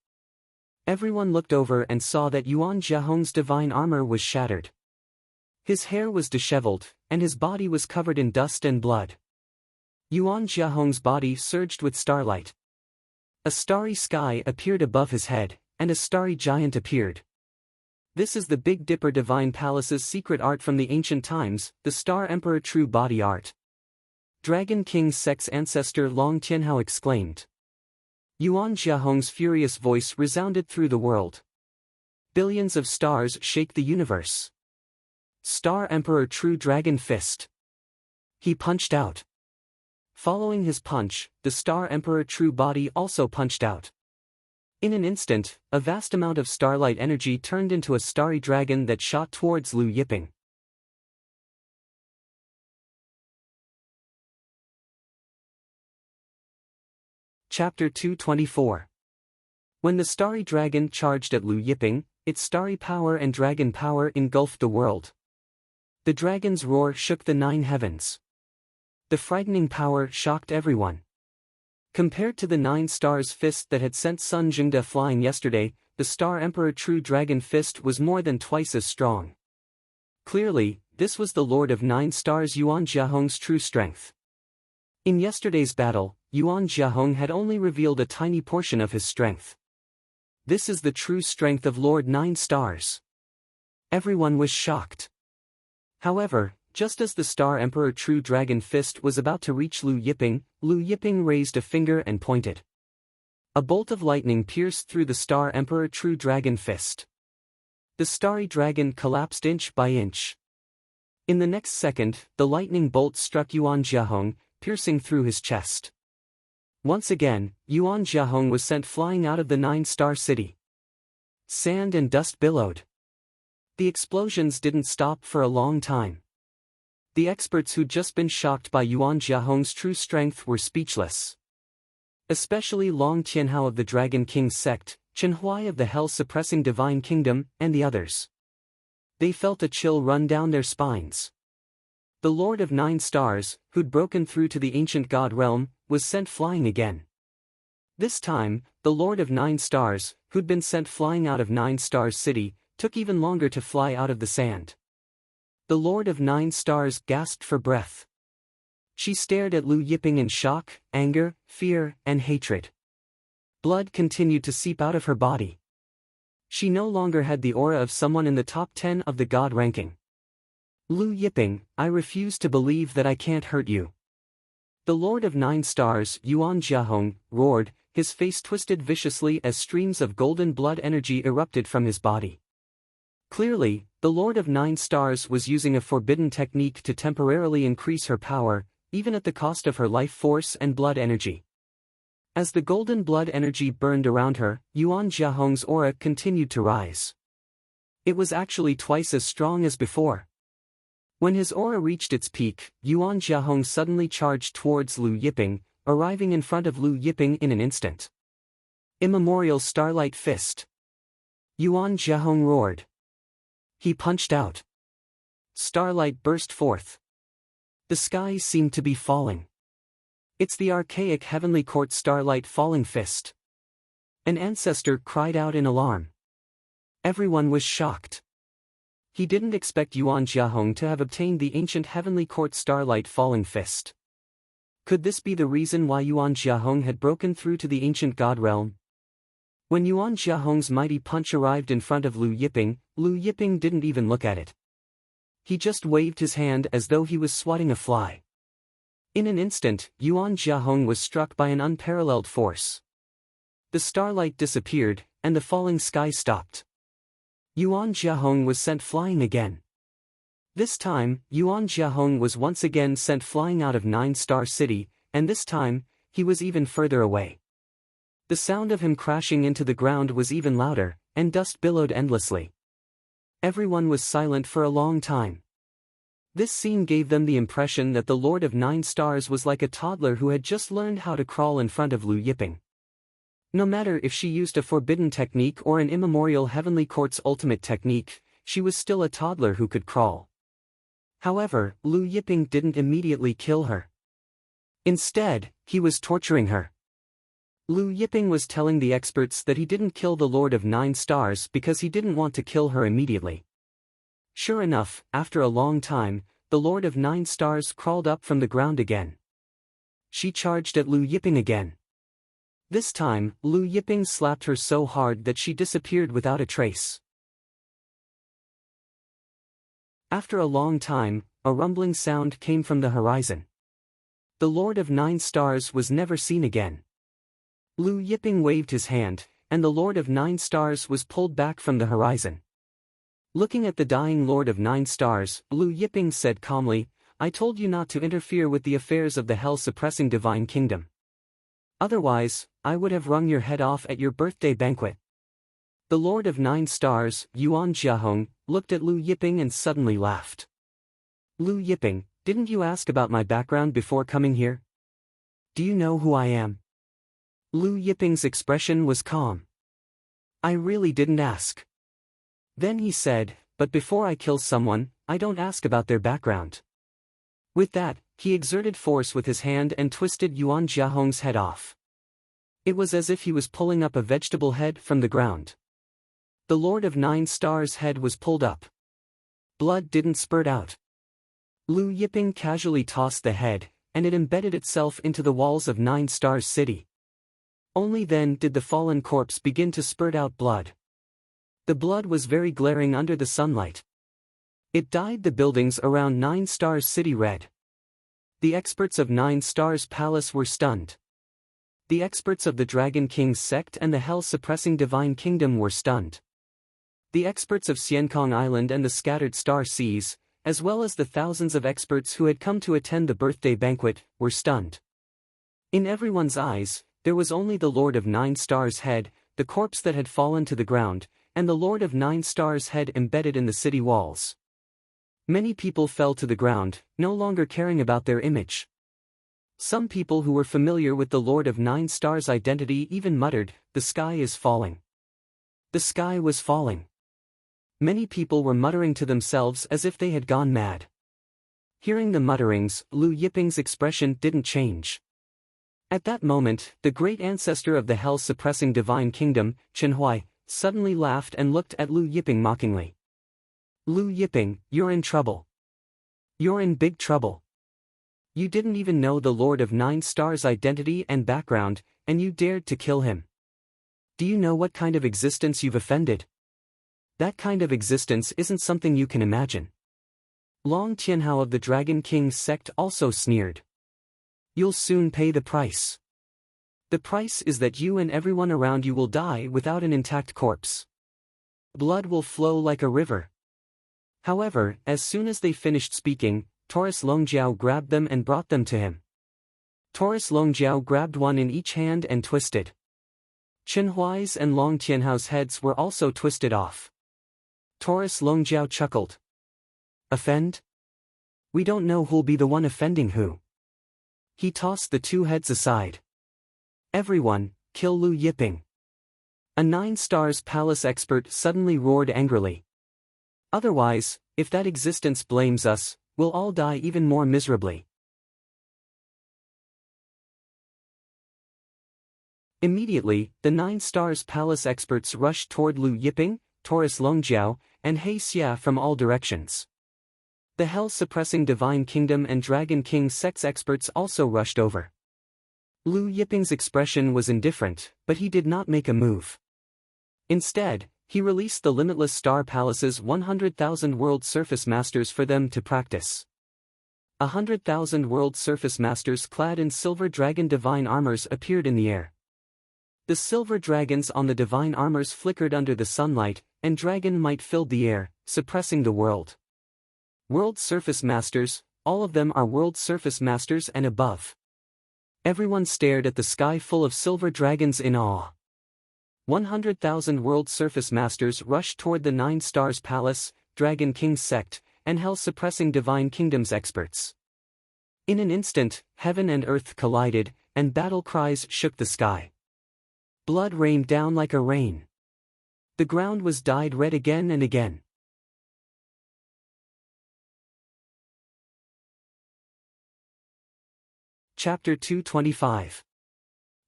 Everyone looked over and saw that Yuan Jiahong's divine armor was shattered. His hair was disheveled, and his body was covered in dust and blood. Yuan Jiahong's body surged with starlight. A starry sky appeared above his head, and a starry giant appeared. This is the Big Dipper Divine Palace's secret art from the ancient times, the Star Emperor True Body Art. Dragon King Sek's ancestor Long Tianhao exclaimed. Yuan Jiahong's furious voice resounded through the world. Billions of stars shake the universe. Star Emperor True Dragon Fist. He punched out. Following his punch, the Star Emperor True Body also punched out. In an instant, a vast amount of starlight energy turned into a starry dragon that shot towards Lu Yiping. Chapter 224. When the starry dragon charged at Lu Yiping, its starry power and dragon power engulfed the world. The dragon's roar shook the 9 heavens. The frightening power shocked everyone. Compared to the 9 stars fist that had sent Sun Jingde flying yesterday, the Star Emperor True Dragon Fist was more than twice as strong. Clearly, this was the Lord of 9 Stars Yuan Jiahong's true strength. In yesterday's battle, Yuan Jiahong had only revealed a tiny portion of his strength. This is the true strength of Lord 9 Stars. Everyone was shocked. However, just as the Star Emperor True Dragon Fist was about to reach Lu Yiping raised a finger and pointed. A bolt of lightning pierced through the Star Emperor True Dragon Fist. The starry dragon collapsed inch by inch. In the next second, the lightning bolt struck Yuan Jiahong, piercing through his chest. Once again, Yuan Jiahong was sent flying out of the 9-Star City. Sand and dust billowed. The explosions didn't stop for a long time. The experts who'd just been shocked by Yuan Jiahong's true strength were speechless. Especially Long Tianhao of the Dragon King sect, Chen Huai of the Hell-suppressing Divine Kingdom, and the others. They felt a chill run down their spines. The Lord of 9 Stars, who'd broken through to the ancient god realm, was sent flying again. This time, the Lord of 9 Stars, who'd been sent flying out of 9 Stars City, took even longer to fly out of the sand. The Lord of 9 Stars gasped for breath. She stared at Lu Yiping in shock, anger, fear, and hatred. Blood continued to seep out of her body. She no longer had the aura of someone in the top 10 of the god ranking. Lu Yiping, I refuse to believe that I can't hurt you. The Lord of 9 Stars, Yuan Jiahong, roared, his face twisted viciously as streams of golden blood energy erupted from his body. Clearly, the Lord of 9 Stars was using a forbidden technique to temporarily increase her power, even at the cost of her life force and blood energy. As the golden blood energy burned around her, Yuan Jiahong's aura continued to rise. It was actually twice as strong as before. When his aura reached its peak, Yuan Jiahong suddenly charged towards Lu Yiping, arriving in front of Lu Yiping in an instant. Immemorial Starlight Fist. Yuan Jiahong roared. He punched out. Starlight burst forth. The sky seemed to be falling. It's the archaic Heavenly Court Starlight Falling Fist. An ancestor cried out in alarm. Everyone was shocked. He didn't expect Yuan Jiahong to have obtained the ancient Heavenly Court Starlight Falling Fist. Could this be the reason why Yuan Jiahong had broken through to the ancient god realm? When Yuan Jiahong's mighty punch arrived in front of Lu Yiping didn't even look at it. He just waved his hand as though he was swatting a fly. In an instant, Yuan Jiahong was struck by an unparalleled force. The starlight disappeared, and the falling sky stopped. Yuan Jiahong was sent flying again. This time, Yuan Jiahong was once again sent flying out of 9-Star City, and this time, he was even further away. The sound of him crashing into the ground was even louder, and dust billowed endlessly. Everyone was silent for a long time. This scene gave them the impression that the Lord of 9 Stars was like a toddler who had just learned how to crawl in front of Lu Yiping. No matter if she used a forbidden technique or an immemorial Heavenly Court's ultimate technique, she was still a toddler who could crawl. However, Lu Yiping didn't immediately kill her. Instead, he was torturing her. Lu Yiping was telling the experts that he didn't kill the Lord of Nine Stars because he didn't want to kill her immediately. Sure enough, after a long time, the Lord of Nine Stars crawled up from the ground again. She charged at Lu Yiping again. This time, Lu Yiping slapped her so hard that she disappeared without a trace. After a long time, a rumbling sound came from the horizon. The Lord of Nine Stars was never seen again. Lu Yiping waved his hand, and the Lord of Nine Stars was pulled back from the horizon. Looking at the dying Lord of Nine Stars, Lu Yiping said calmly, "I told you not to interfere with the affairs of the hell-suppressing divine kingdom. Otherwise, I would have wrung your head off at your birthday banquet." The Lord of Nine Stars, Yuan Jiahong, looked at Lu Yiping and suddenly laughed. "Lu Yiping, didn't you ask about my background before coming here? Do you know who I am?" Lu Yiping's expression was calm. "I really didn't ask." Then he said, "But before I kill someone, I don't ask about their background." With that, he exerted force with his hand and twisted Yuan Jiahong's head off. It was as if he was pulling up a vegetable head from the ground. The Lord of Nine Stars' head was pulled up. Blood didn't spurt out. Lu Yiping casually tossed the head, and it embedded itself into the walls of Nine Stars City. Only then did the fallen corpse begin to spurt out blood. The blood was very glaring under the sunlight. It dyed the buildings around Nine Stars City red. The experts of Nine Stars Palace were stunned. The experts of the Dragon King's sect and the hell-suppressing Divine Kingdom were stunned. The experts of Xiankong Island and the scattered star seas, as well as the thousands of experts who had come to attend the birthday banquet, were stunned. In everyone's eyes, there was only the Lord of Nine Stars' head, the corpse that had fallen to the ground, and the Lord of Nine Stars' head embedded in the city walls. Many people fell to the ground, no longer caring about their image. Some people who were familiar with the Lord of Nine Stars' identity even muttered, "The sky is falling." The sky was falling. Many people were muttering to themselves as if they had gone mad. Hearing the mutterings, Lu Yiping's expression didn't change. At that moment, the great ancestor of the hell-suppressing Divine Kingdom, Chen Huai, suddenly laughed and looked at Lu Yiping mockingly. "Lu Yiping, you're in trouble. You're in big trouble. You didn't even know the Lord of Nine Stars' identity and background, and you dared to kill him. Do you know what kind of existence you've offended? That kind of existence isn't something you can imagine." Long Tianhao of the Dragon King's sect also sneered. "You'll soon pay the price. The price is that you and everyone around you will die without an intact corpse. Blood will flow like a river." However, as soon as they finished speaking, Taurus Longjiao grabbed them and brought them to him. Taurus Longjiao grabbed one in each hand and twisted. Chen Huai's and Long Tianhao's heads were also twisted off. Taurus Longjiao chuckled. "Offend? We don't know who'll be the one offending who." He tossed the two heads aside. "Everyone, kill Lu Yiping." A Nine Stars Palace expert suddenly roared angrily. "Otherwise, if that existence blames us, we'll all die even more miserably." Immediately, the Nine Stars Palace experts rushed toward Lu Yiping, Taurus Longjiao, and He Xia from all directions. The hell-suppressing Divine Kingdom and Dragon King sects experts also rushed over. Lu Yiping's expression was indifferent, but he did not make a move. Instead, he released the Limitless Star Palace's 100,000 World Surface Masters for them to practice. 100,000 World Surface Masters clad in silver dragon divine armors appeared in the air. The silver dragons on the divine armors flickered under the sunlight, and dragon might filled the air, suppressing the world. World Surface Masters, all of them are World Surface Masters and above. Everyone stared at the sky full of silver dragons in awe. 100,000 World Surface Masters rushed toward the Nine Stars Palace, Dragon King's sect, and hell-suppressing Divine Kingdom's experts. In an instant, heaven and earth collided, and battle cries shook the sky. Blood rained down like a rain. The ground was dyed red again and again. Chapter 225.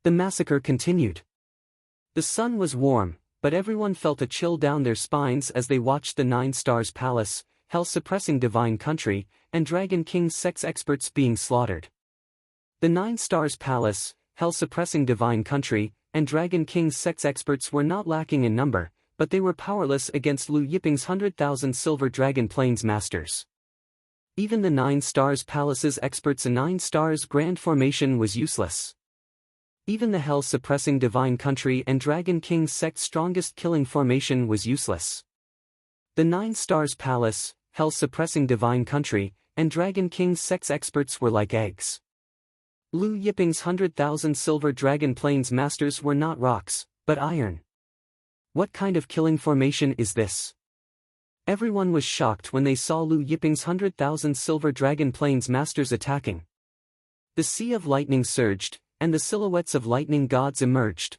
The massacre continued. The sun was warm, but everyone felt a chill down their spines as they watched the Nine Stars Palace, hell-suppressing divine country, and Dragon King sex experts being slaughtered. The Nine Stars Palace, hell-suppressing divine country, and Dragon King sex experts were not lacking in number, but they were powerless against Lu Yiping's 100,000 Silver Dragon Plains masters. Even the Nine Stars Palace's experts in Nine Stars Grand Formation was useless. Even the hell-suppressing divine country and Dragon King sect's strongest killing formation was useless. The Nine Stars Palace, hell-suppressing divine country, and Dragon King sect's experts were like eggs. Lu Yiping's 100,000 Silver Dragon Plains masters were not rocks, but iron. What kind of killing formation is this? Everyone was shocked when they saw Lu Yiping's 100,000 Silver Dragon Plains masters attacking. The sea of lightning surged, and the silhouettes of lightning gods emerged.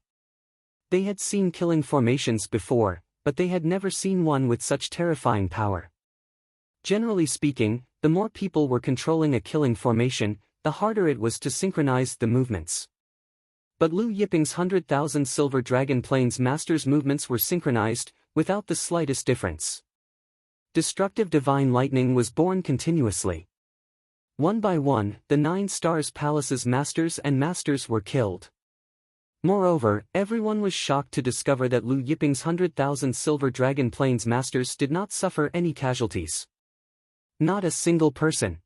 They had seen killing formations before, but they had never seen one with such terrifying power. Generally speaking, the more people were controlling a killing formation, the harder it was to synchronize the movements. But Lu Yiping's 100,000 Silver Dragon Plains masters' movements were synchronized, without the slightest difference. Destructive divine lightning was born continuously. One by one, the Nine Stars Palace's masters were killed. Moreover, everyone was shocked to discover that Lu Yiping's 100,000 Silver Dragon Plains masters did not suffer any casualties. Not a single person.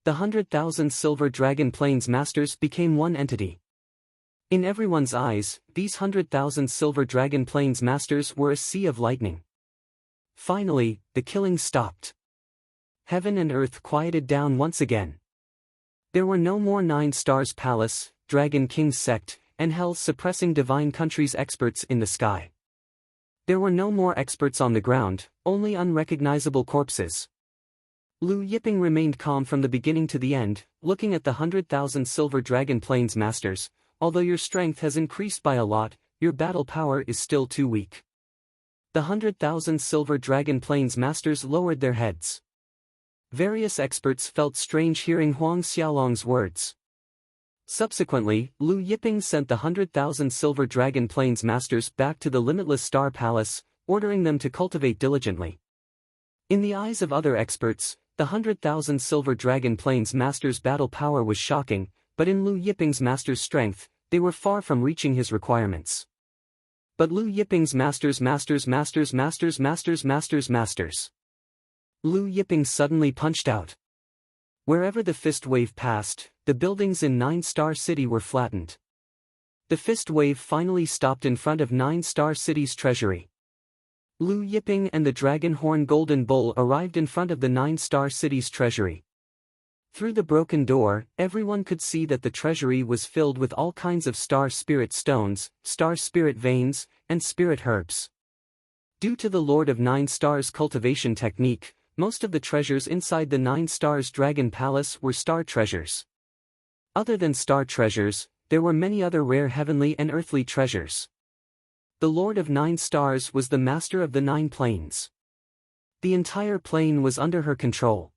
The 100,000 Silver Dragon Plains masters became one entity. In everyone's eyes, these 100,000 Silver Dragon Plains masters were a sea of lightning. Finally, the killing stopped. Heaven and earth quieted down once again. There were no more Nine Stars Palace, Dragon King sect, and hell-suppressing divine countries experts in the sky. There were no more experts on the ground, only unrecognizable corpses. Lu Yiping remained calm from the beginning to the end, looking at the 100,000 Silver Dragon Plains masters. Although your strength has increased by a lot, your battle power is still too weak. The 100,000 Silver Dragon Plains masters lowered their heads. Various experts felt strange hearing Huang Xiaolong's words. Subsequently, Lu Yiping sent the 100,000 Silver Dragon Plains masters back to the Limitless Star Palace, ordering them to cultivate diligently. In the eyes of other experts, the 100,000 Silver Dragon Plains masters' battle power was shocking, but in Lu Yiping's master's strength, they were far from reaching his requirements. But Lu Yiping's masters. Lu Yiping suddenly punched out. Wherever the fist wave passed, the buildings in Nine Star City were flattened. The fist wave finally stopped in front of Nine Star City's treasury. Lu Yiping and the Dragon Horn Golden Bull arrived in front of the Nine Star City's treasury. Through the broken door, everyone could see that the treasury was filled with all kinds of star spirit stones, star spirit veins, and spirit herbs. Due to the Lord of Nine Stars cultivation technique, most of the treasures inside the Nine Stars Dragon Palace were star treasures. Other than star treasures, there were many other rare heavenly and earthly treasures. The Lord of Nine Stars was the master of the Nine Plains. The entire plain was under her control.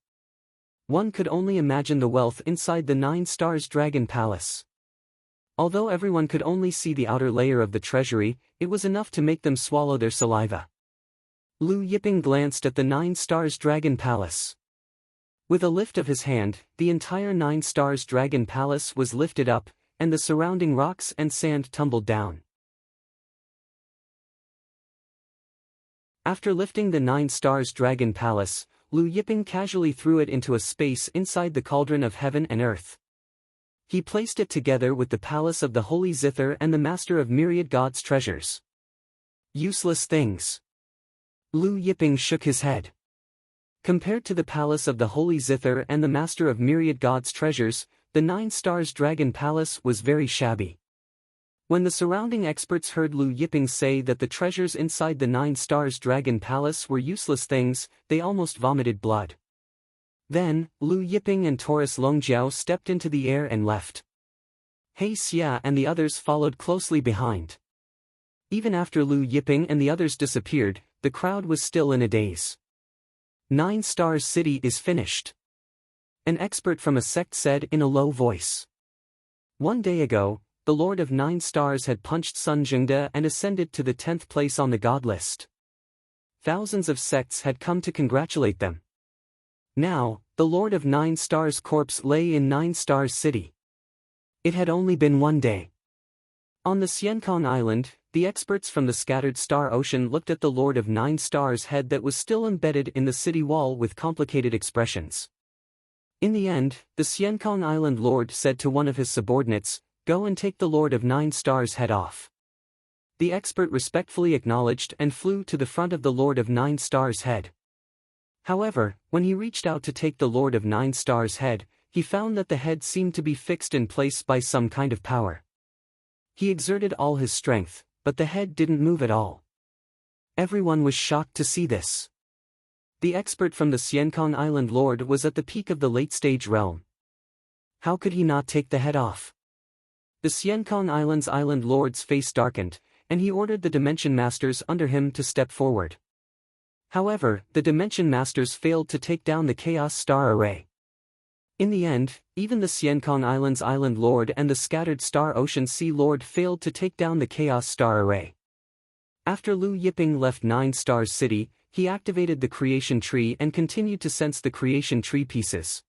One could only imagine the wealth inside the Nine Stars Dragon Palace. Although everyone could only see the outer layer of the treasury, it was enough to make them swallow their saliva. Lu Yiping glanced at the Nine Stars Dragon Palace. With a lift of his hand, the entire Nine Stars Dragon Palace was lifted up, and the surrounding rocks and sand tumbled down. After lifting the Nine Stars Dragon Palace, Lu Yiping casually threw it into a space inside the cauldron of heaven and earth. He placed it together with the palace of the Holy Zither and the Master of Myriad Gods' treasures. Useless things. Lu Yiping shook his head. Compared to the palace of the Holy Zither and the Master of Myriad Gods' treasures, the Nine Stars Dragon Palace was very shabby. When the surrounding experts heard Lu Yiping say that the treasures inside the Nine Stars Dragon Palace were useless things, they almost vomited blood. Then, Lu Yiping and Taurus Longjiao stepped into the air and left. He Xia and the others followed closely behind. Even after Lu Yiping and the others disappeared, the crowd was still in a daze. Nine Stars City is finished. An expert from a sect said in a low voice. One day ago, the Lord of 9 Stars had punched Sun Jungde and ascended to the 10th place on the god list. Thousands of sects had come to congratulate them. Now, the Lord of 9 Stars' corpse lay in 9 Stars City. It had only been one day. On the Xiankong Island, the experts from the scattered star ocean looked at the Lord of 9 Stars' head that was still embedded in the city wall with complicated expressions. In the end, the Xiankong Island Lord said to one of his subordinates, "Go and take the Lord of 9 Stars' head off." The expert respectfully acknowledged and flew to the front of the Lord of 9 Stars' head. However, when he reached out to take the Lord of 9 Stars' head, he found that the head seemed to be fixed in place by some kind of power. He exerted all his strength, but the head didn't move at all. Everyone was shocked to see this. The expert from the Xiankong Island Lord was at the peak of the late-stage realm. How could he not take the head off? The Xiankong Island's Island Lord's face darkened, and he ordered the Dimension Masters under him to step forward. However, the Dimension Masters failed to take down the Chaos Star Array. In the end, even the Xiankong Island's Island Lord and the Scattered Star Ocean Sea Lord failed to take down the Chaos Star Array. After Lu Yiping left 9 Stars City, he activated the Creation Tree and continued to sense the Creation Tree pieces.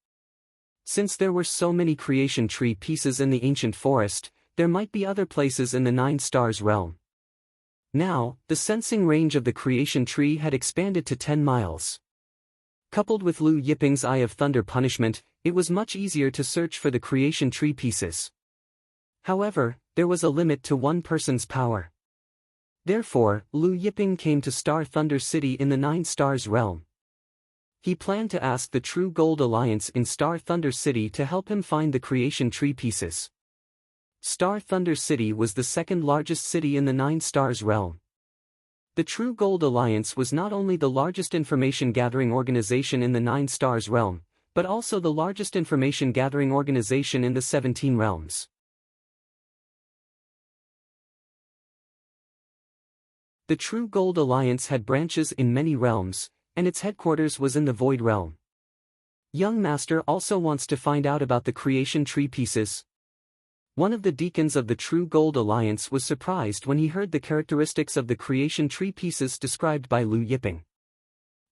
Since there were so many Creation Tree pieces in the ancient forest, there might be other places in the 9 Stars realm. Now, the sensing range of the Creation Tree had expanded to 10 miles. Coupled with Lu Yiping's Eye of Thunder punishment, it was much easier to search for the Creation Tree pieces. However, there was a limit to one person's power. Therefore, Lu Yiping came to Star Thunder City in the 9 Stars realm. He planned to ask the True Gold Alliance in Star Thunder City to help him find the Creation Tree pieces. Star Thunder City was the second largest city in the 9 Stars realm. The True Gold Alliance was not only the largest information-gathering organization in the 9 Stars realm, but also the largest information-gathering organization in the 17 realms. The True Gold Alliance had branches in many realms, and its headquarters was in the Void Realm. Young Master also wants to find out about the Creation Tree pieces. One of the deacons of the True Gold Alliance was surprised when he heard the characteristics of the Creation Tree pieces described by Lu Yiping.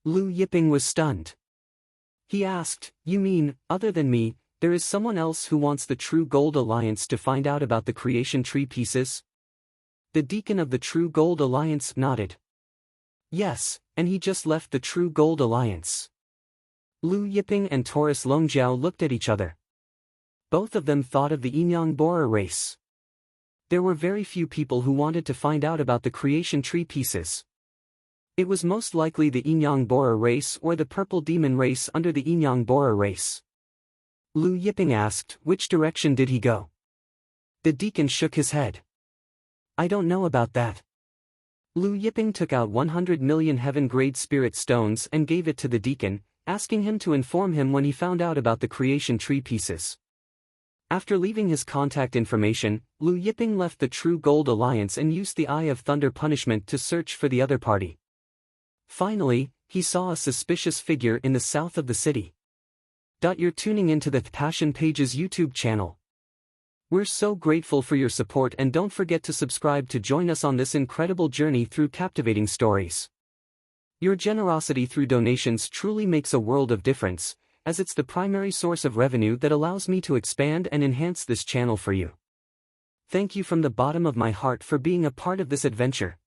Lu Yiping was stunned. He asked, "You mean, other than me, there is someone else who wants the True Gold Alliance to find out about the Creation Tree pieces?" The deacon of the True Gold Alliance nodded. Yes, and he just left the True Gold Alliance. Lu Yiping and Taurus Longjiao looked at each other. Both of them thought of the Inyang Bora race. There were very few people who wanted to find out about the Creation Tree pieces. It was most likely the Inyang Bora race or the Purple Demon race under the Inyang Bora race. Lu Yiping asked, "Which direction did he go?" The deacon shook his head. "I don't know about that." Lu Yiping took out 100 million heaven-grade spirit stones and gave it to the deacon, asking him to inform him when he found out about the Creation Tree pieces. After leaving his contact information, Lu Yiping left the True Gold Alliance and used the Eye of Thunder punishment to search for the other party. Finally, he saw a suspicious figure in the south of the city. You're tuning into the Passion Pages YouTube channel. We're so grateful for your support, and don't forget to subscribe to join us on this incredible journey through captivating stories. Your generosity through donations truly makes a world of difference, as it's the primary source of revenue that allows me to expand and enhance this channel for you. Thank you from the bottom of my heart for being a part of this adventure.